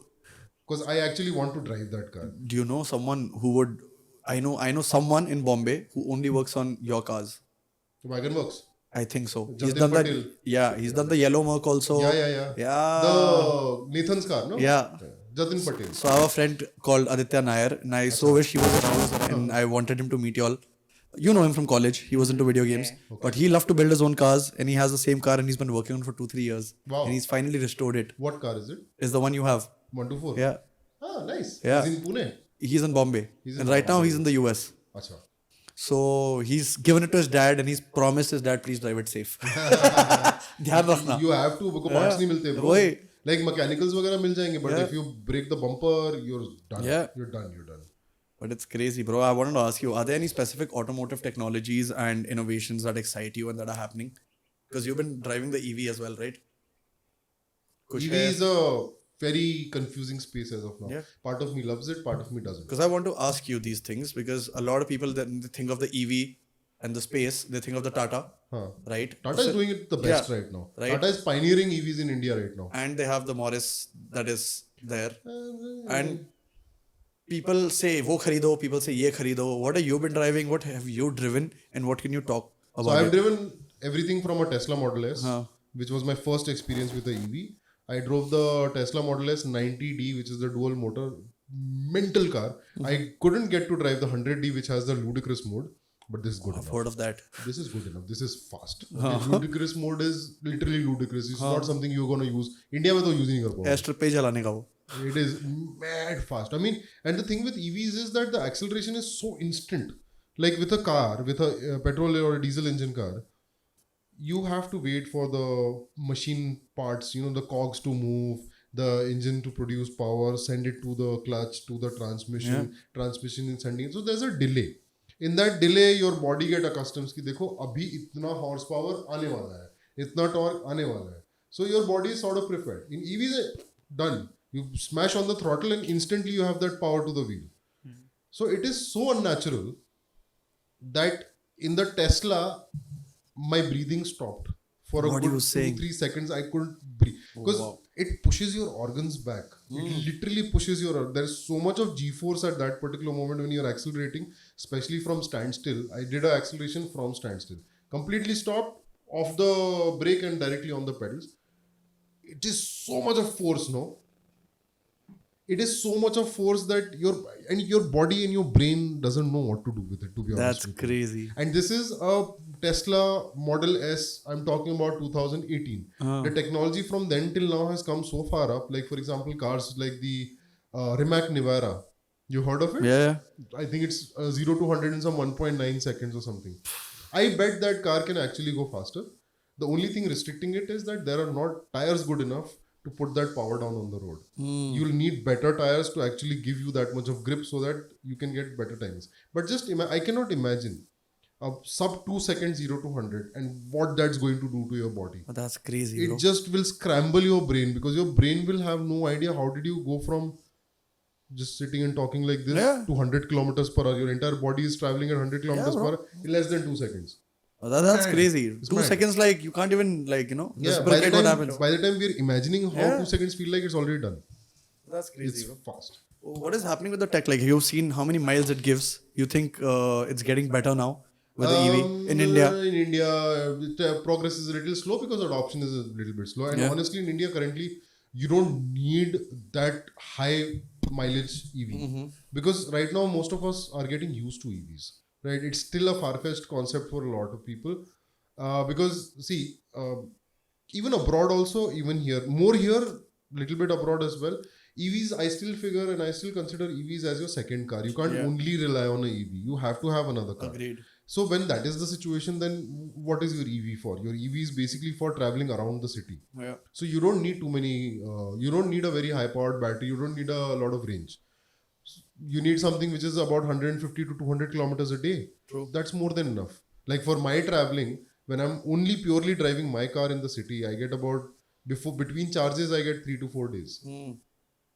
Because I actually want to drive that car. Do you know someone who would... I know someone in Bombay who only works on your cars. Wagon Works? I think so. Jatin He's done Patel. that. Yeah, he's done the yellow Merc also. Yeah. The Nathan's car, no? Yeah. Jatin Patel. So I have a friend called Aditya Nair and I so wish he was around and I wanted him to meet you all. You know him from college. He was into video games. Okay. But he loved to build his own cars and he has the same car and he's been working on it for 2-3 years. Wow. And he's finally restored it. What car is it? It's the one you have. 124? Yeah. Ah, nice. Yeah. He's in Pune? He's in Bombay. And right now he's in the US. Achha. So he's given it to his dad and he's promised his dad, please drive it safe. ध्यान रखना. You have to because parts नहीं मिलते bro. वही. Like mechanicals वगैरह मिल जाएंगे but if you break the bumper, you're done. Yeah. You're done. But it's crazy, bro. I wanted to ask you, are there any specific automotive technologies and innovations that excite you and that are happening? Because you've been driving the EV as well, right? EV is a very confusing space as of now. Yeah. Part of me loves it, part of me doesn't. Because I want to ask you these things because a lot of people then they think of the EV and the space, they think of the Tata, right? Tata is doing it the best right now. Right. Tata is pioneering EVs in India right now. And they have the Morris that is there. And people say, wo kharido, people say, ye kharido. What have you been driving? What have you driven? And what can you talk about? So I've driven everything from a Tesla Model S, which was my first experience with the EV. I drove the Tesla Model S 90D, which is the dual motor mental car. I couldn't get to drive the 100D, which has the ludicrous mode. But this is good enough. I've heard of that. This is good enough. This is fast. The ludicrous mode is literally ludicrous. It's not something you're going to use. India में तो use ही नहीं कर पाओगे. Airstrip पे चलाने का वो. It is mad fast. I mean, and the thing with EVs is that the acceleration is so instant. Like with a car, with a petrol or a diesel engine car, you have to wait for the machine parts, the cogs to move, the engine to produce power, send it to the clutch, to the transmission, transmission is sending it. So there's a delay. In that delay, your body get accustomed कि देखो अभी इतना horsepower आने वाला है, इतना torque आने वाला है. So your body is sort of prepared. In EVs, done. You smash on the throttle and instantly you have that power to the wheel. So it is so unnatural that in the Tesla, my breathing stopped For a What good you 2-3 seconds, I couldn't breathe because wow. it pushes your organs back. It literally pushes your. There's so much of G-force at that particular moment when you're accelerating, especially from standstill. I did an acceleration from standstill, completely stopped, off the brake and directly on the pedals. It is so much of force, no? It is so much of force that your body and your brain doesn't know what to do with it, to be honest That's with you. crazy. And this is a Tesla Model S. I'm talking about 2018. The technology from then till now has come so far up. Like for example, cars like the Rimac Nivara. You heard of it? Yeah. I think it's 0 to 100 in some 1.9 seconds or something. I bet that car can actually go faster. The only thing restricting it is that there are not tires good enough to put that power down on the road. You'll need better tires to actually give you that much of grip so that you can get better times. But just I cannot imagine a sub 2 seconds 0 to 100 and what that's going to do to your body. Oh, that's crazy, It bro. just will scramble your brain because your brain will have no idea how did you go from just sitting and talking like this to 100 kilometers per hour. Your entire body is traveling at 100 kilometers per hour in less than 2 seconds. Oh, that's Mad. crazy. It's 2 mad. seconds, like you can't even Yeah, reciprocate what happens. by the time we're imagining how 2 seconds feel like, it's already done. That's It's fast. What is happening with the tech? Like you've seen how many miles it gives. You think it's getting better now with the EV in India? In India, progress is a little slow because adoption is a little bit slow. And honestly, in India currently, you don't need that high mileage EV because right now most of us are getting used to EVs. Right? It's still a far-fetched concept for a lot of people because see, even abroad also, even here, more here, little bit abroad as well. EVs, I still figure and I still consider EVs as your second car. You can't only rely on an EV. You have to have another car. Agreed. So when that is the situation, then what is your EV for? Your EV is basically for traveling around the city. Yeah. So you don't need too many, you don't need a very high powered battery. You don't need a lot of range. You need something which is about 150 to 200 kilometers a day. True. That's more than enough. Like for my traveling, when I'm only purely driving my car in the city, I get about, between charges, I get 3 to 4 days.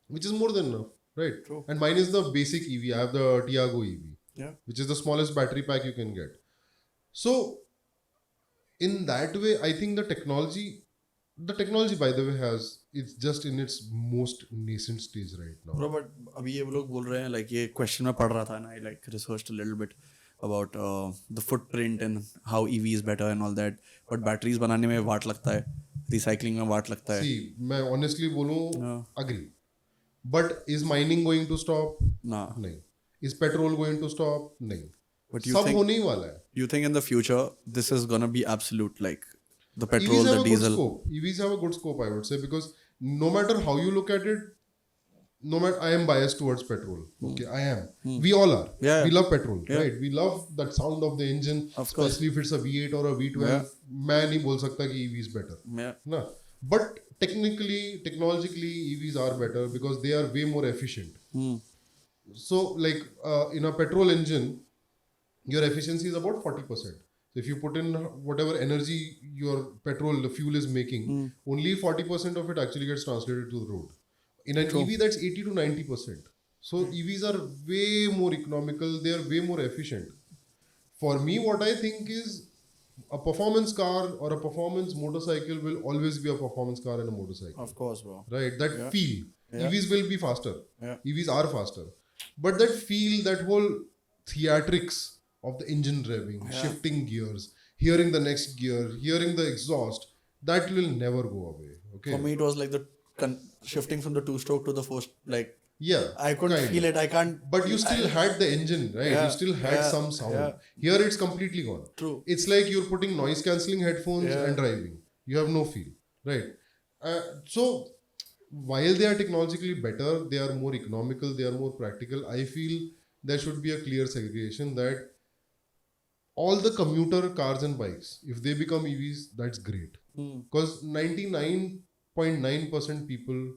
Which is more than enough, right? True. And mine is the basic EV. I have the Tiago EV, Yeah. which is the smallest battery pack you can get. So, in that way, I think the technology, by the way, it's just in its most nascent stage right now. Bro, but अभी ये लोग बोल रहे हैं like ये question में पढ़ रहा था and I like researched a little bit about the footprint and how EV is better and all that. But batteries बनाने में वाट लगता है, recycling में वाट लगता है. See, मैं honestly बोलूँ, agree. But is mining going to stop? Nah. नहीं. Is petrol going to stop? नहीं. But you सब think होने ही वाला है. you think in the future this is gonna be absolute, like the petrol, EVs have the a diesel? good scope. EVs have a good scope, I would say, because no matter how you look at it, I am biased towards petrol. Okay, I am. We all are. Yeah. We love petrol, right? We love that sound of the engine, Of course. especially if it's a V8 or a V12. मैं नहीं बोल सकता कि EV is better. Yeah. No. But technologically, EVs are better because they are way more efficient. So, like in a petrol engine, your efficiency is about 40%. So, if you put in whatever energy your petrol, the fuel is making, only 40% of it actually gets translated to the road. In an EV, that's 80 to 90%. So, EVs are way more economical, they are way more efficient. For me, what I think is a performance car or a performance motorcycle will always be a performance car and a motorcycle. Of course, bro. Right? That feel. EVs will be faster. Yeah. EVs are faster. But that feel, that whole theatrics of the engine revving, shifting gears, hearing the next gear, hearing the exhaust, that will never go away. Okay. For me, it was like the shifting from the two-stroke to the four, like Yeah. I couldn't kind feel of. it. I can't. But you still had the engine, right? Yeah, You still had yeah, some sound. yeah. Here it's completely gone. True. It's like you're putting noise cancelling headphones Yeah. and driving. You have no feel, right? So while they are technologically better, they are more economical, they are more practical. I feel there should be a clear segregation that all the commuter cars and bikes, if they become EVs, that's great. Because 99.9% people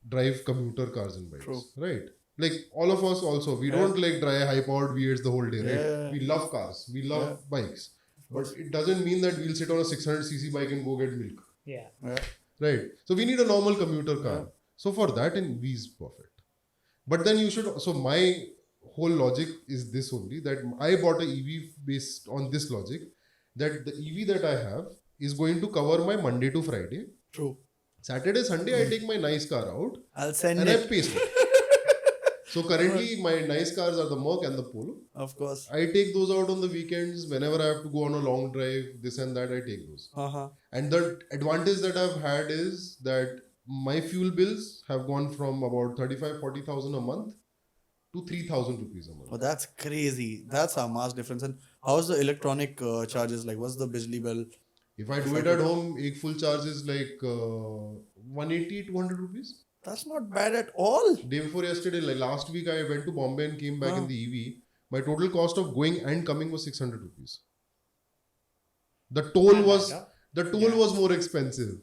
drive commuter cars and bikes, True. right? Like all of us also, we don't like drive high-powered V8s the whole day, right? Yeah. We love cars, we love bikes, but it doesn't mean that we'll sit on a 600cc bike and go get milk, Yeah. right? So we need a normal commuter car. So for that, an EV is perfect. But then you should. So my whole logic is this only, that I bought a EV based on this logic, that the EV that I have is going to cover my Monday to Friday. True. Saturday, Sunday, I take my nice car out I'll send and it. I pay for it. So currently, my nice cars are the Merc and the Polo. Of course. I take those out on the weekends. Whenever I have to go on a long drive, this and that, I take those. And the advantage that I've had is that my fuel bills have gone from about 35,000-40,000 a month to 3,000 rupees a month. Oh, that's crazy. That's a mass difference. And how's the electronic charges like? What's the bijli bill? If I do it at home, a full charge is like 180-200 rupees. That's not bad at all. Day before yesterday, like last week, I went to Bombay and came back in the EV. My total cost of going and coming was 600 rupees. The toll was more expensive.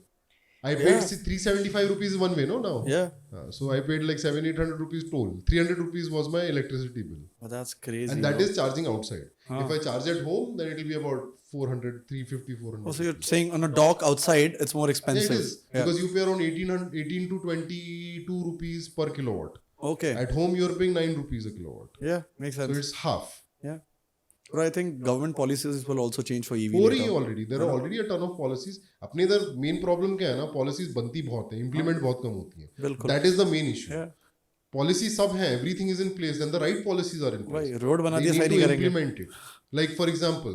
I paid 375 rupees one way, no now. Yeah. So I paid like 700-800 rupees toll. 300 rupees was my electricity bill. Oh, that's crazy. And that is charging outside. If I charge at home, then it will be about 400, 350, 400. Oh, so you're saying on a dock outside, it's more Yeah, expensive. it is. Because you pay around 18 to 22 rupees per kilowatt. Okay. At home, you're paying 9 rupees a kilowatt. Yeah, makes sense. So it's half. Yeah. But I think government policies will also change for EV. हो रही है already. There are already a ton of policies. अपने इधर main problem क्या है ना? Policies बनती बहुत है, implement बहुत कम होती है. बिल्कुल. That is the main issue. Yeah. Policies सब हैं, everything is in place, and the right policies are in place. भाई रोड बना They दिया need सही to नहीं करेंगे. implement it. Like for example,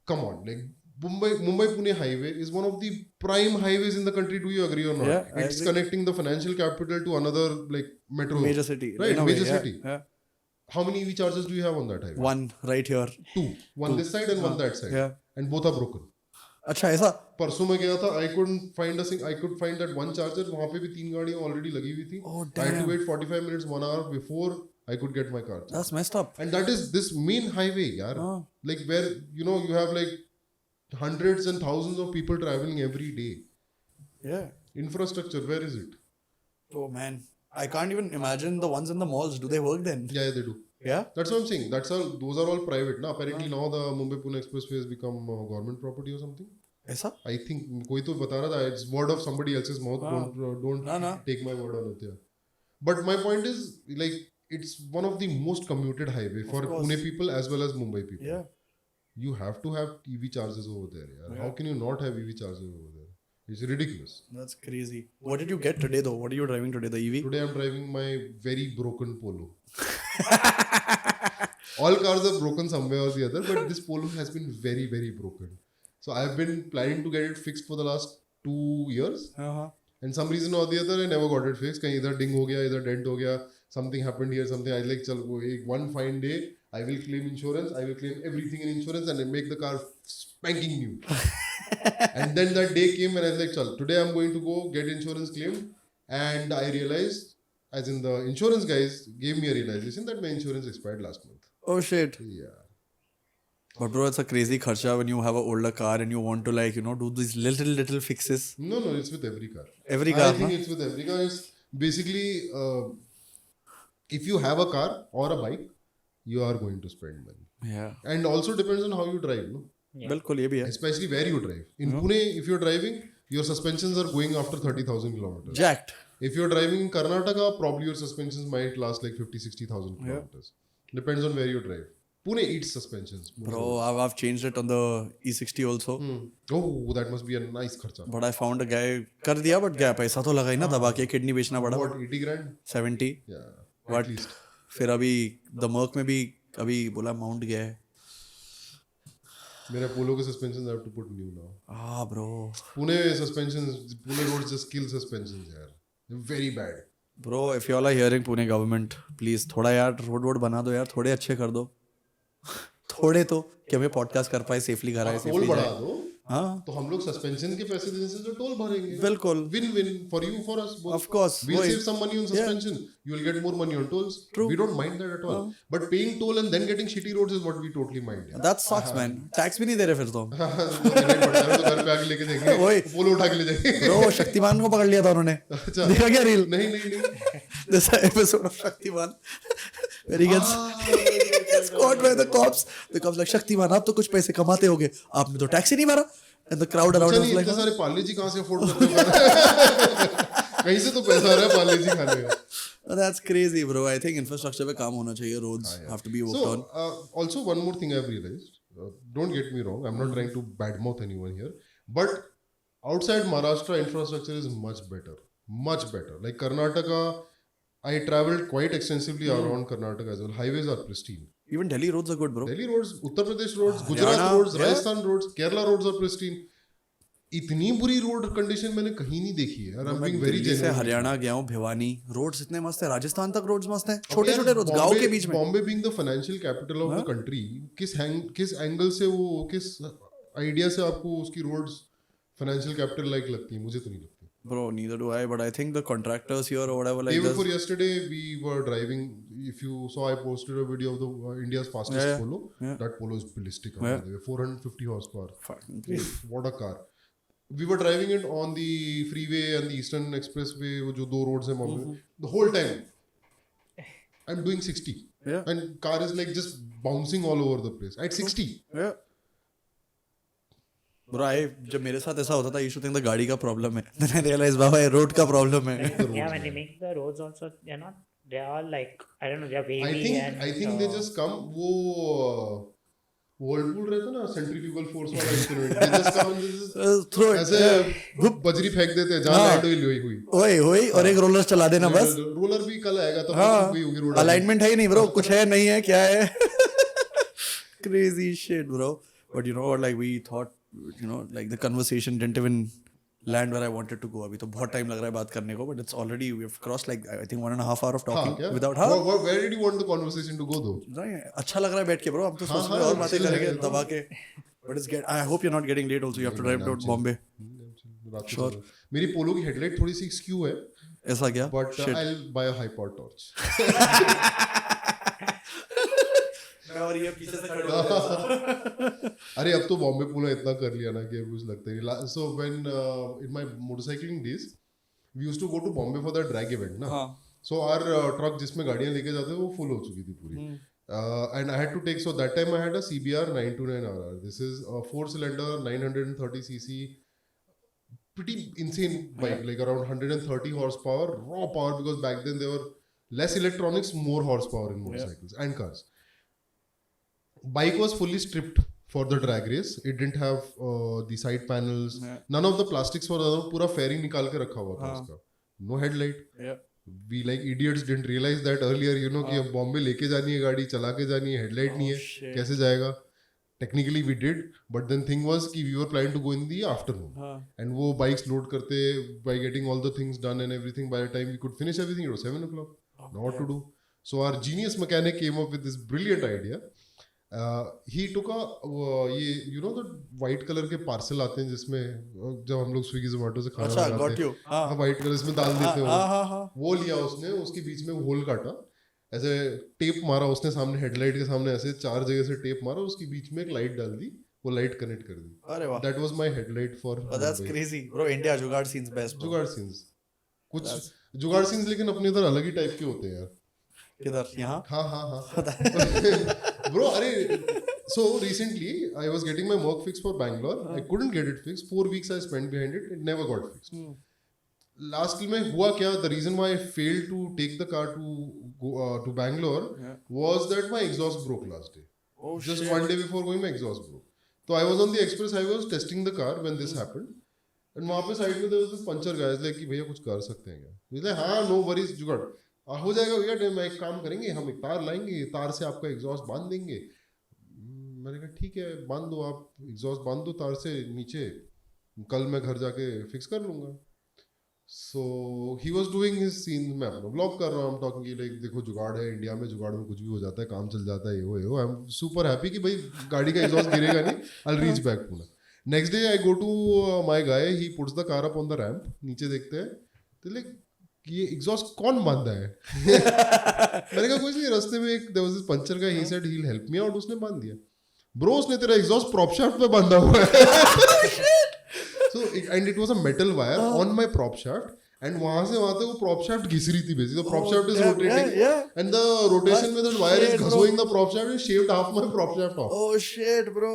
come on, like Mumbai Pune highway is one of the prime highways in the country. Do you agree or not? Yeah, I It's agree. connecting the financial capital to another like metro. Major city. Right, in a way, major yeah, city. Yeah. How many EV chargers do you have on that highway? One right here. Two. One this side and one that side. Yeah. And both are broken. अच्छा ऐसा परसों में गया था I could find that one charger वहाँ पे भी 3 गाड़ियाँ already लगी हुई थी. Oh, I had to damn. wait 45 minutes 1 hour before I could get my car charged. that's messed up. And that is this main highway यार. Like where you have like hundreds and thousands of people traveling every day. Yeah. Infrastructure, where is it? Oh man, I can't even imagine the ones in the malls. Do they work then? Yeah, they do. Yeah. That's what I'm saying. Those are all private. Now apparently now the Mumbai-Pune Expressway has become government property or something. ऐसा? I think कोई तो बता रहा था. It's word of somebody else's mouth. Don't No. take my word on it. Yeah. But my point is like it's one of the most commuted highway for Pune people as well as Mumbai people. Yeah. You have to have EV chargers over there. Yeah. How can you not have EV chargers over there? It's ridiculous. That's crazy. What did you get today though? What are you driving today? The EV? Today I'm driving my very broken Polo. All cars are broken somewhere or the other, but this Polo has been very, very broken. So I've been planning to get it fixed for the last 2 years. And some reason or the other, I never got it fixed. कहीं इधर ding हो गया, इधर dent हो गया. Something happened here, something. I like, चल वो one fine day, I will claim insurance. I will claim everything in insurance and make the car spanking new. And then that day came and I was like, chal, today I'm going to go get insurance claimed. And I realized, as in the insurance guys gave me a realization that my insurance expired last month. Oh shit. Yeah. But bro, it's a crazy kharcha when you have an older car and you want to like, do these little fixes. No, it's with every car. Every car, I think it's with every car. It's basically, if you have a car or a bike, you are going to spend money. Yeah. And also depends on how you drive, no? बिल्कुल ये भी है. Especially where you drive. In Pune, if you're driving, your suspensions are going after 30,000 kilometers. Jacked. If you're driving in Karnataka, probably your suspensions might last like 50-60,000 kilometers. Depends on where you drive. Pune eats suspensions. Bro, I've changed it on the E60 also. Oh, that must be a nice kharcha. But I found a guy कर दिया but गया पैसा तो लगा ही ना दबा के kidney बेचना पड़ा. What, 80 grand? 70. Yeah, But at least. फिर अभी द मर्क में भी अभी बोला माउंट गया है. मेरा पोलो के suspensions I have to put new now. Ah bro. Pune suspensions, Pune roads just kill suspensions यार. They're very bad. Bro, if you all are hearing Pune government, please थोड़ा यार रोड बना दो यार, थोड़े अच्छे कर दो. थोड़े तो कि हमें पॉडकास्ट कर पाए सेफली घर आए टोल सेफली बढ़ा जाए. दो. हाँ. तो हम लोग सस्पेंशन के पैसे देने से जो टोल भरेंगे. बिल्कुल. Win-win for you, for us both. Of course. We'll save some money on suspension. You will get more money on tolls. True. We don't mind that at all. But paying toll and then getting shitty roads is what we totally mind. यार. That sucks man. Tax भी नहीं दे रहे फिर तो. वो देना ही पड़ता है, तो घर पे आके लेके देंगे. वही. पोलो उठा के ले जाएंगे. Bro, शक्तिमान को पकड़ लिया था उन्होंने. अच्छा. देखा क्या रील? नहीं. This episode of Shaktiman where he gets caught by the cops. The cops like Shaktiman, आप तो कुछ पैसे कमाते होगे, आपने तो टैक्स ही नहीं भरा. And the crowd around अच्छा was नहीं, like, इतने सारे पाले जी कहाँ से अफोर्ड करते हो? कहीं से तो पैसा आ रहा है पाले जी खाने का. oh, that's crazy, bro. I think infrastructure पे काम होना चाहिए. Roads have to be worked on. Also one more thing I've realized. Don't get me wrong. I'm not trying to badmouth anyone here. But outside Maharashtra, infrastructure is much better. Much better. Like Karnataka, I traveled quite extensively around Karnataka as well. Highways are pristine. Even Delhi roads are good, bro. Delhi roads, Uttar Pradesh roads, Gujarat Haryana, roads, yeah. Rajasthan roads, Kerala roads are pristine. इतनी बुरी road condition मैंने कहीं नहीं देखी है. I'm being very Delhi से genuine. Haryana गया हूँ, भिवानी रोड्स इतने मस्त है, राजस्थान तक रोड्स मस्त हैं, छोटे छोटे रोड्स गांव के बीच में. Bombay being the financial capital of the country, किस एंगल से वो, किस आइडिया से आपको उसकी रोड्स फाइनेंशियल कैपिटल लाइक लगती है? मुझे तो नहीं लगती. Bro, neither do I, but I think the contractors here or whatever like Day this. before yesterday, we were driving. If you saw, I posted a video of the India's fastest Yeah, polo. yeah. That polo is ballistic. Yeah. 450 horsepower. Fucking crazy. What a car. We were driving it on the freeway and the Eastern Expressway, वो जो 2 roads हैं Bombay. The whole time, I'm doing 60. Yeah. And car is like just bouncing all over the place at 60. Yeah. Bro, जब मेरे साथ ऐसा होता था, you should think the गाड़ी का problem है. Then I realized, बाबा ये road का problem है. Yeah, when they make the roads also, they're not. They are like, I don't know, they're wavy I think they just come वो whirlpool रहता ना, centrifugal force वाला instrument. They just come and just Throw it. ऐसे बजरी फेंक देते हैं जहाँ लैंड हुई. ओए ओए और एक रोलर चला देना बस. रोलर भी कल आएगा तब हुई होगी रोड. Alignment है ही नहीं bro, कुछ है नहीं है क्या है. Crazy shit bro. But you know what, like we thought, you know, like the conversation didn't even land where I wanted to go. अभी तो बहुत time लग रहा है बात करने को, but it's already, we've crossed like I think 1.5 hours of talking क्या? without Where did you want the conversation to go though? नहीं, अच्छा लग रहा है बैठ के bro. हम तो सोच रहे हैं और बातें करेंगे दबा के. But it's I hope you're not getting late also. You have to drive to Bombay. Sure. मेरी पोलो की हेडलाइट थोड़ी सी स्क्यू है. ऐसा क्या? But I'll buy a high power torch. और ये पीछे से खड़े हो. अरे अब तो बॉम्बे पोलो इतना कर लिया ना कि अब कुछ लगता नहीं. So when in my motorcycling days, we used to go to Bombay for the drag event ना. So our truck जिसमें गाड़ियाँ लेके जाते थे वो full हो चुकी थी पूरी. And I had to take, so that time I had a CBR 929RR. This is a 4-cylinder 930cc, pretty insane bike, like around 130 horsepower, raw power, because back then there were less electronics, more horsepower in motorcycles and cars. Bike was fully stripped for the drag race. It didn't have the side panels. None of the plastics were there. पूरा fairing निकाल के रखा हुआ था उसका. No headlight. We like idiots didn't realize that earlier, you know, कि अब बॉम्बे लेके जानी है गाड़ी, चला के जानी है, headlight नहीं है, कैसे जाएगा? Technically we did, but then thing was कि we were planning to go in the afternoon. And वो bikes load करते, by getting all the things done and everything, by the time we could finish everything, it was 7 o'clock. Now what to do? So our genius mechanic came up with this brilliant idea. He took a ये you know the white color के parcel आते हैं जिसमें जब हम लोग स्विगी जोमेटो से खाना मंगाते हैं, हाँ white color इसमें डाल देते हैं, वो लिया उसने, उसके बीच में होल काटा, ऐसे टेप मारा उसने सामने हेडलाइट के सामने, ऐसे 4 जगह से टेप मारा, उसके बीच में एक लाइट डाल दी, वो लाइट कनेक्ट कर दी. अरे वाह. That was my headlight for. That's crazy bro. India जुगाड़ scenes best. जुगाड़ scenes कुछ जुगाड़ scenes लेकिन अपने इधर अलग ही टाइप के होते हैं यार. किधर? यहाँ? हाँ. Bro, so recently I was getting my work fixed for Bangalore. I couldn't get it fixed. 4 weeks I spent behind it. It never got fixed. Lastly में हुआ क्या? The reason why I failed to take the car to Bangalore was that my exhaust broke last day. Just one day before going, my exhaust broke. So I was on the express. I was testing the car when this happened. And वहाँ पे side में there was this puncher guy. Like कि भैया कुछ कर सकते हैं क्या? He's like हाँ no worries जुगाड़ हो जाएगा भैया. मैं एक काम करेंगे, हम एक तार लाएंगे, तार से आपका एग्जॉस्ट बांध देंगे. मैंने कहा ठीक है बांध दो, आप एग्जॉस्ट बांध दो तार से नीचे, कल मैं घर जाके फिक्स कर लूँगा. So he was doing his scene, मैं अपना ब्लॉग कर रहा हूँ, टॉकिंग लाइक देखो जुगाड़ है इंडिया में, जुगाड़ में कुछ भी हो जाता है, काम चल जाता है, ये हो. आई एम सुपर हैप्पी कि भाई गाड़ी का एग्जॉस्ट गिरेगा नहीं. I will reach back Pune. Next day I go to my guy, he puts the car up on the ramp. नीचे देखते हैं तो लाइक ये एग्जॉस्ट कौन बांधा है? मैंने कहा कुछ नहीं, रास्ते में एक there was this puncture guy, he said he will help me out. उसने बांध दिया. ब्रो उसने तेरा एग्जॉस्ट प्रॉप शाफ्ट पे बांधा हुआ है. So and it was a metal wire on my prop shaft, and वहां से वहां तक वो प्रॉप शाफ्ट घिस रही थी basically. Prop shaft is rotating and the rotation में दैट वायर इज घसोइंग the prop shaft and shaved half my prop shaft off. Oh shit bro.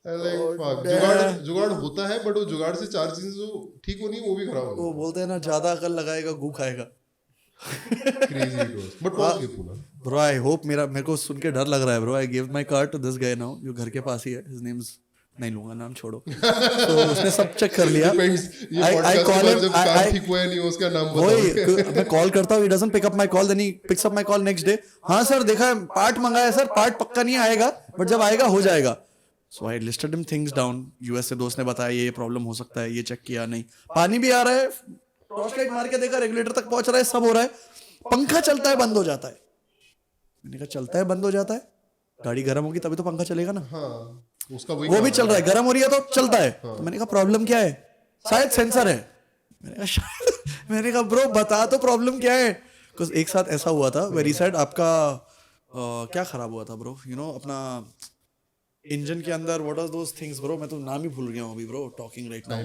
Jugaad होता है बट वो जुगाड़ से 4 चीजें जो ठीक होनी वो भी खराब हो. वो बोलते हैं ना ज्यादा अकल लगाएगा गू खाएगा. Crazy it was. But पहुंच गए पुणे. Bro, I hope मेरे को सुन के डर लग रहा है bro. I gave my car to this guy now, जो घर के पास ही है. His name's नहीं लूंगा नाम छोड़ो. तो उसने सब चेक कर लिया. Depends, ये I podcast के call बाद him. जब कार ठीक हुआ है नहीं उसका नाम वही बताओ. मैं कॉल करता हूँ, he doesn't pick up my call, then he picks up my call next day. हाँ सर देखा है, पार्ट मंगाया सर, पार्ट पक्का नहीं आएगा बट जब आएगा हो जाएगा. So I listed him things down. US से दोस्त ने बताया ये प्रॉब्लम हो सकता है, ये चेक किया नहीं, पानी भी आ रहा है, टॉर्च लाइट मार के देखा रेगुलेटर तक पहुंच रहा है, सब हो रहा है, पंखा चलता है बंद हो जाता है. मैंने कहा चलता है बंद हो जाता है, गाड़ी गर्म होगी तभी तो पंखा चलेगा ना. हाँ, उसका वही वो भी चल रहा है, गर्म हो रही है तो चलता है. हाँ. तो मैंने कहा प्रॉब्लम क्या है, शायद सेंसर है. मैंने कहा ब्रो बता तो प्रॉब्लम क्या है. कुछ एक साथ ऐसा हुआ था वेरी सैड. आपका क्या खराब हुआ था ब्रो, यू नो अपना इंजन के अंदर what are those things bro, मैं तो नाम ही भूल गया हूँ अभी bro, talking right now.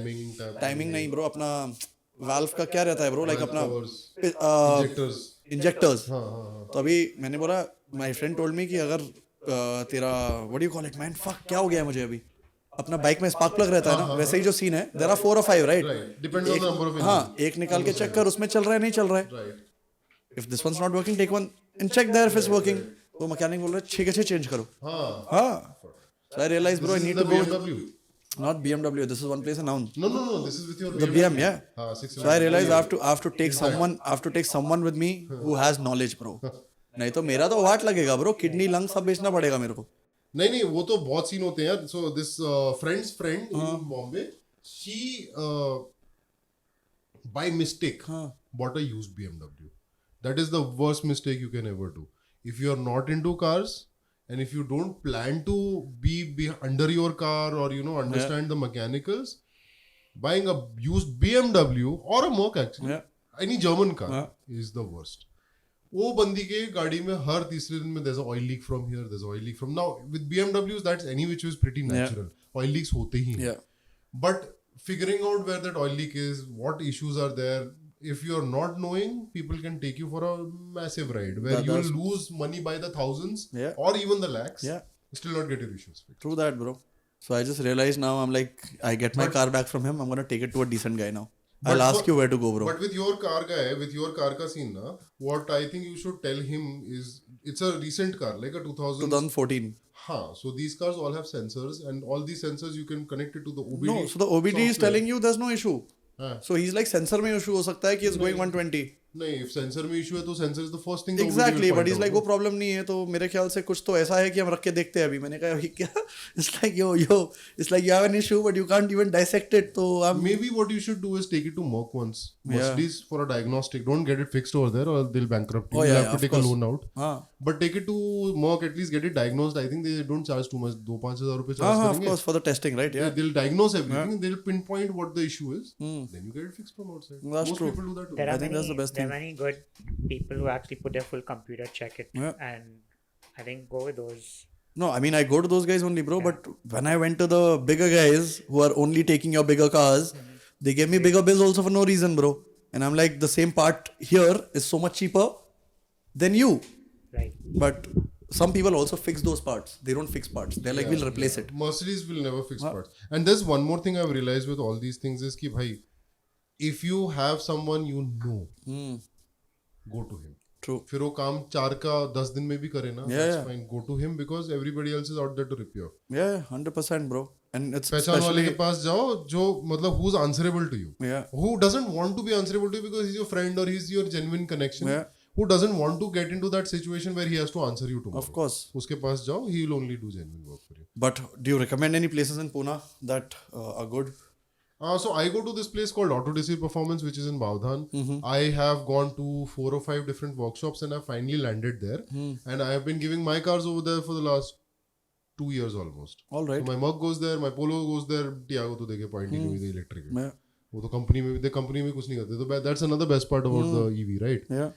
Timing नहीं ब्रो, अपना वाल्व का क्या रहता है ब्रो, लाइक अपना इंजेक्टर्स. तो अभी मैंने बोला, माय फ्रेंड टोल्ड मी कि अगर तेरा what do you call it man, fuck क्या हो गया है मुझे अभी, अपना बाइक में स्पार्क प्लग रहता है ना, वैसे ही जो सीन है, there are 4 or 5 right. Depends on the number of. हाँ, एक निकाल के चेक कर उसमें चल रहा है नहीं चल रहा है. If this one's not working take one and check there if it's working. तो मैकेनिक बोल रहा है 6 के 6 चेंज करो. हाँ. So I realized, bro, I need to go. Not BMW. This is one place announced. No. This is with your The BM, yeah. 6 So I realized I have to take someone. I have to take someone with me who has knowledge, bro. नहीं तो मेरा तो वाट लगेगा bro, kidney lung सब बेचना पड़ेगा मेरे को. नहीं वो तो बहुत सीन होते हैं यार. So this friend's friend in Bombay, she by mistake bought a used BMW. That is the worst mistake you can ever do. If you are not into cars and if you don't plan to be under your car or you know understand the mechanicals, buying a used BMW or a Merc actually, any German car is the worst. वो बंदी के गाड़ी में हर तीसरे दिन में there's a oil leak from here, there's a oil leak from now. With BMWs that's any which is pretty natural. Oil leaks होते ही हैं. But figuring out where that oil leak is, what issues are there, if you are not knowing, people can take you for a massive ride where you will lose money by the thousands or even the lakhs. Still not get your issues fixed. True that, bro. So I just realized now, I'm like, I get my car back from him, I'm gonna take it to a decent guy now. I'll ask you where to go, bro. But with your car guy, with your car ka scene na, what I think you should tell him is, it's a recent car, like a 2014. So these cars all have sensors and all these sensors you can connect it to the OBD. No, so the OBD is telling you there's no issue. So he's like sensor में issue हो सकता है कि it's going 120. नहीं, if sensor में issue है तो sensor is the first thing. Exactly, but he's like वो problem नहीं है, तो मेरे ख्याल से कुछ तो ऐसा है कि हम रख के देखते हैं अभी. मैंने कहा अभी क्या, it's like yo, it's like you have an issue but you can't even dissect it. तो maybe what you should do is take it to Merc once, Mercedes for a diagnostic. Don't get it fixed over there or they'll bankrupt you. You'll have to take a loan out. But take it to Merc, at least get it diagnosed. I think they don't charge too much. 2-5 हज़ार रुपए charge करेंगे. Of course, for the testing, right? Yeah. They'll diagnose everything. They'll pinpoint what the issue is. Then you get it fixed from outside. That's Most true. people do that too. There I think that's the best there thing. are many good people who actually put their full computer, check it, and I think go with those. No, I mean I go to those guys only, bro. But when I went to the bigger guys who are only taking your bigger cars, they gave me bigger bills also for no reason, bro. And I'm like, the same part here is so much cheaper than you. Right. But some people also fix those parts. They don't fix parts. They're like, we'll replace it. Mercedes will never fix parts. And there's one more thing I've realized with all these things is कि भाई, if you have someone you know, go to him. True. फिर वो काम 4 का 10 दिन में भी करे ना, that's fine. Go to him because everybody else is out there to repair. Yeah, 100%, bro. And it's पहचान वाले के पास जाओ जो मतलब who's answerable to you. Yeah. Who doesn't want to be answerable to you because he's your friend or he's your genuine connection. Yeah. Who doesn't want to get into that situation where he has to answer you tomorrow. Of course. उसके पास जाओ, he will only do genuine work for you. But do you recommend any places in Pune that are good? So I go to this place called Automotive Performance, which is in Bavdhan. I have gone to 4 or 5 different workshops and I finally landed there. And I have been giving my cars over there for the last 2 years almost. All right. So my Merc goes there, my Polo goes there. Tiago to देखे point ही नहीं हुई थी electric. Yeah. वो तो company में कुछ नहीं करते. So that's another best part about the EV, right? Yeah.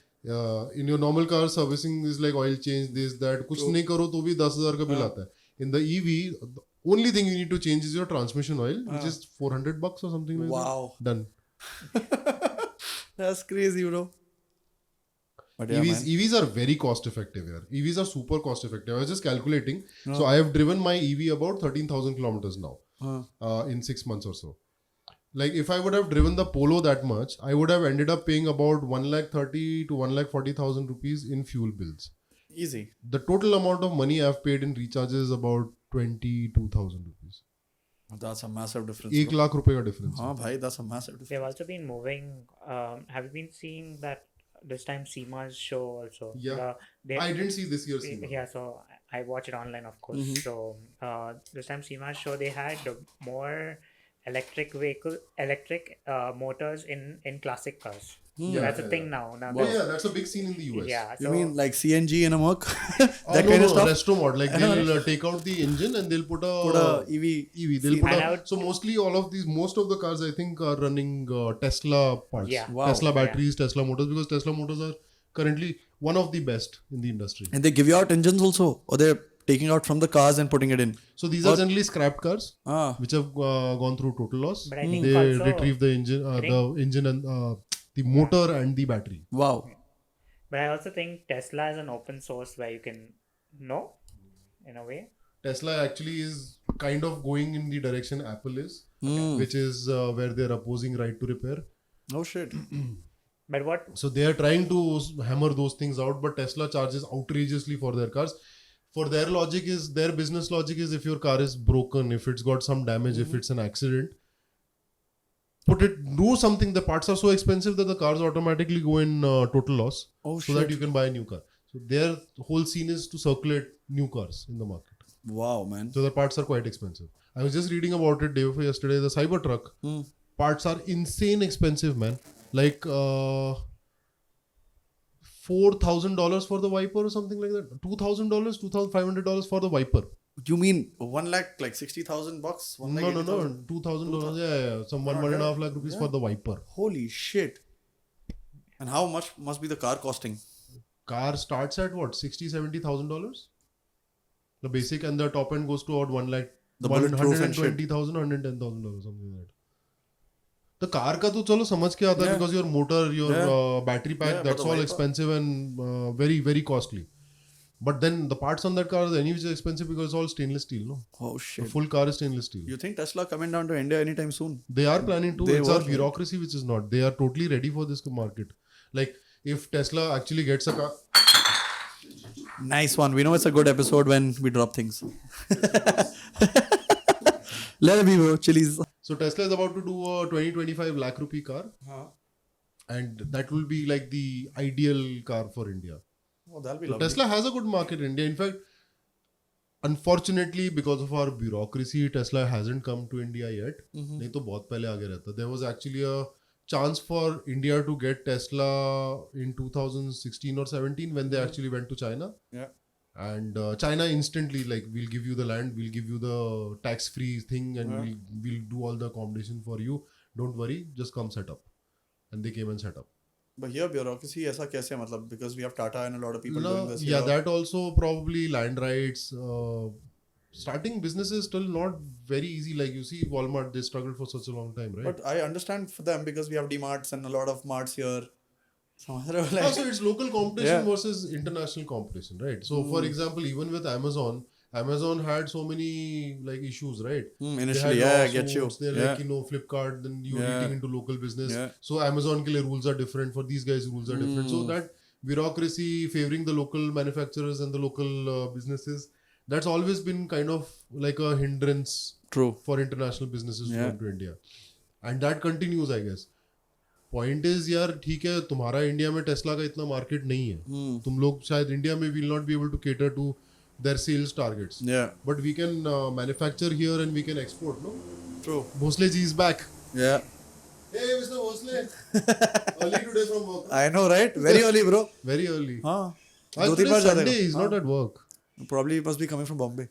In your normal car, servicing is like oil change, this, that. कुछ नहीं करो तो भी 10,000 का बिल आता है. In the EV, the only thing you need to change is your transmission oil, which is $400 or something like that. Done. That's crazy, bro. But yeah, EVs are very cost effective here. EVs are super cost effective. I was just calculating. So I have driven my EV about 13,000 kilometers now in 6 months or so. Like if I would have driven the Polo that much, I would have ended up paying about 1,30,000 to 1,40,000 rupees in fuel bills. Easy. The total amount of money I've paid in recharges is about 22,000 rupees. That's a massive difference. 1 lakh रुपए का difference. हाँ भाई, that's a massive difference. They've also been moving. Have you been seeing that this time SEMA's show also? Yeah. They, I didn't see this year's cinema. yeah, so I watch it online, of course. So this time SEMA's show, they had more electric motors in classic cars. So that's a thing now. Oh, yeah, that's a big scene in the US. Yeah. You So mean like CNG in a Merc? No, that kind of stuff? Resto mod. Like they'll take out the engine and they'll put a EV. They'll put And so mostly most of the cars I think are running Tesla parts. Yeah. Wow. Tesla batteries, Tesla motors, because Tesla motors are currently one of the best in the industry. And they give you out engines also? Or they're taking out from the cars and putting it in? So these are generally scrapped cars which have gone through total loss. But I think They also- retrieve the engine and the motor and the battery. Wow. But I also think Tesla is an open source where you can know, in a way. Tesla actually is kind of going in the direction Apple is, which is where they're opposing right to repair. Oh shit. But what? So they are trying to hammer those things out, but Tesla charges outrageously for their cars. For their business logic is, if your car is broken, if it's got some damage, if it's an accident, do something. The parts are so expensive that the cars automatically go in total loss, so that you can buy a new car. So their whole scene is to circulate new cars in the market. Wow, man. So the parts are quite expensive. I was just reading about it day before yesterday. The Cybertruck parts are insane expensive, man. Like $4,000 for the wiper or something like that. $2,000, $2,500 for the wiper. You mean 1 lakh, like 60,000 bucks? No, $2,000. Yeah. Some 1.5 lakh rupees for the wiper. Holy shit. And how much must be the car costing? Car starts at what? $60,000-$70,000? The basic, and the top end goes to about 1 lakh. The bulletproof and shit. $120,000, $110,000, something like that. The car ka to chalo samajh ke aata because your motor, your battery pack, that's all expensive and very, very costly. But then the parts on that car are anyways expensive because it's all stainless steel, no? Oh The shit. full car is stainless steel. You think Tesla coming down to India anytime soon? They are planning to. They It's were, our bureaucracy which is not. They are totally ready for this market. Like if Tesla actually gets a car. Nice one. We know it's a good episode when we drop things. Let it be, bro. Chilies. So Tesla is about to do a 20-25 lakh rupee car. And that will be like the ideal car for India. Oh, that'll be So lovely. Tesla has a good market in India. In fact, unfortunately, because of our bureaucracy, Tesla hasn't come to India yet. नहीं तो बहुत पहले आगे रहता. There was actually a chance for India to get Tesla in 2016 or 17 when they actually went to China. Yeah. And China instantly, like, we'll give you the land, we'll give you the tax-free thing, and we'll do all the accommodation for you. Don't worry, just come set up. And they came and set up. But here bureaucracy ऐसा कैसे मतलब, because we have Tata and a lot of people No, doing this yeah, here. that also probably land rights. Starting business is still not very easy. Like you see, Walmart, they struggled for such a long time, right? But I understand for them because we have D-Marts and a lot of marts here. So So it's local competition versus international competition, right? So for example, even with Amazon had so many like issues, right? Initially, They had I get you. lawsuits, they're like, Flipkart, then you're eating into local business. Yeah. So Amazon ke liye rules are different, for these guys rules are different. So that bureaucracy favoring the local manufacturers and the local businesses, that's always been kind of like a hindrance for international businesses to come to India. And that continues, I guess. Point is यार ठीक है, तुम्हारा India में Tesla का इतना market नहीं है. तुम लोग शायद इंडिया में will not be able to cater to their sales targets, but we can manufacture here and we can export. No True. Bhosale ji is back. Yeah. Hey Mr. Bhosle, early today from work. I know, right? Very early, bro. Very early. हाँ. आज दो-तीन today बार जाते Sunday, हैं. he's not at work. Probably must be coming from Bombay.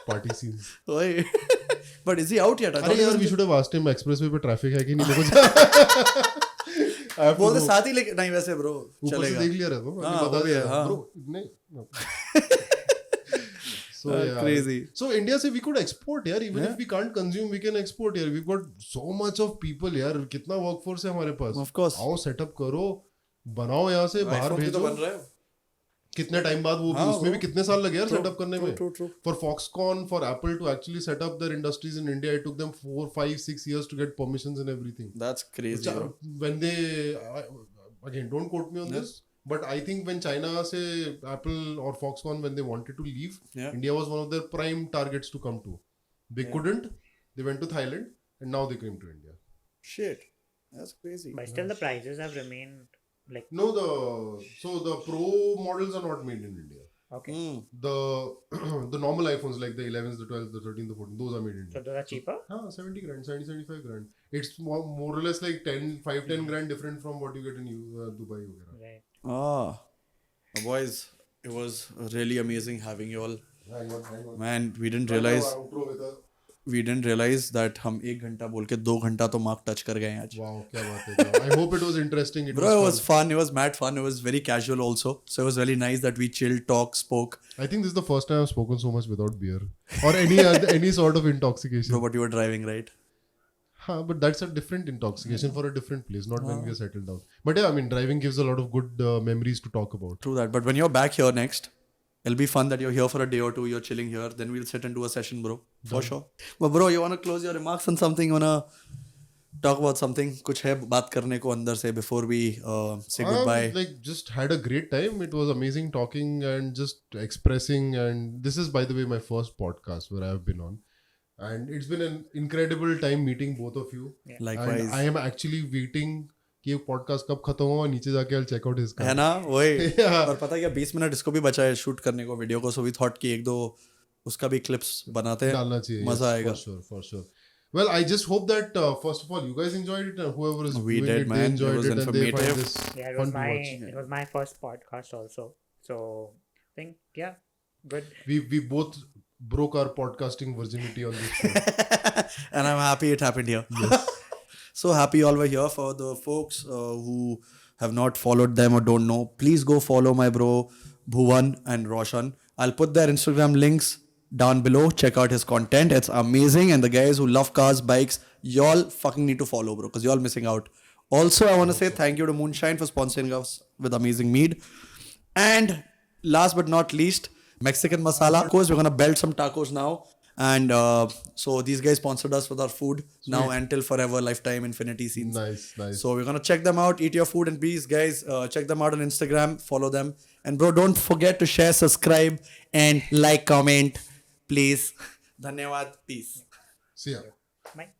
Party scenes. Oy. But is he out yet? I thought अरे he यार was- we should have asked him expressway पे traffic है कि नहीं. I have to बोलते go. साथ ही लेके नहीं वैसे ब्रो ऊपर से चलेगा. देख लिया रहता हूँ. हाँ, बता वो भी है, दिया हाँ. bro. नहीं. So yeah. Crazy. So India say we could export यार. Even if we can't consume, we can export यार. We've got so much of people यार. कितना workforce है हमारे पास. Of course. आओ setup करो, बनाओ यहाँ से बाहर iPhone भी तो भेजो. बन रहा है. कितने टाइम बाद वो भी, उसमें भी कितने साल लगे यार सेटअप करने में. True. For Foxconn, for Apple to actually set up their industries in India, it took them 4, 5, 6 years to get permissions and everything. That's crazy, bro. When they again, don't quote me on this, but I think when China say Apple or Foxconn, when they wanted to leave, India was one of their prime targets to come to. They couldn't. They went to Thailand, and now they came to India. Shit. That's crazy. But still, the prices have remained like No, the pro models are not made in India. okay. The the normal iPhones like the 11s, the 12s, the 13s, the 14s, those are made in So India. those are cheaper. 70 grand, 70, 75 grand. It's more or less like 10 grand different from what you get in Dubai. Right. Ah, boys, it was really amazing having you all. Hang on. Man, we didn't realize that हम 1 घंटा बोल के 2 घंटा तो mark touch कर गए हैं आज. Wow, क्या बात है. I hope it was interesting. Bro, it was fun. It was mad fun. It was very casual also. So it was really nice that we chilled, talked, spoke. I think this is the first time I've spoken so much without beer or any sort of intoxication. Bro, but you were driving, right? But that's a different intoxication for a different place, not when we are settled down. But yeah, I mean, driving gives a lot of good memories to talk about. True that. But when you're back here next, it'll be fun that you're here for a day or two, you're chilling here, then we'll sit and do a session, bro. For sure. But bro, you want to close your remarks on something? You want to talk about something? कुछ है बात करने को अंदर से before we say goodbye? Like, just had a great time. It was amazing talking and just expressing. And this is, by the way, my first podcast where I have been on. And it's been an incredible time meeting both of you. Likewise. And I am actually waiting कि ये podcast कब खत्म हो और नीचे जाके I'll check out his है ना वही और पता है क्या 20 मिनट इसको भी बचा है शूट करने को वीडियो को, सो वी थॉट कि 1-2 उसका भी क्लिप्स बनाते हैं, डालना चाहिए. मजा आएगा. For sure. Well, I just hope that first of all you guys enjoyed it and whoever is We doing did, it, man. they enjoyed It was it and they find informative. this Yeah, fun to watch. it was my first podcast also. So I think good. We both broke our podcasting virginity on this show. And I'm happy it happened here. Yes. So happy all were here. For the folks who have not followed them or don't know, please go follow my bro Bhuvan and Roshan. I'll put their Instagram links down below. Check out his content. It's amazing. And the guys who love cars, bikes, y'all fucking need to follow, bro, because y'all missing out. Also, I want to say thank you to Moonshine for sponsoring us with amazing mead. And last but not least, Mexican Masala. Of course, we're going to belt some tacos now. And so these guys sponsored us with our food now until forever, lifetime, infinity scenes. Nice. So we're going to check them out, eat your food, and please, guys, check them out on Instagram, follow them. And bro, don't forget to share, subscribe, and like, comment, please. Dhanyawad. Peace. See ya. Bye.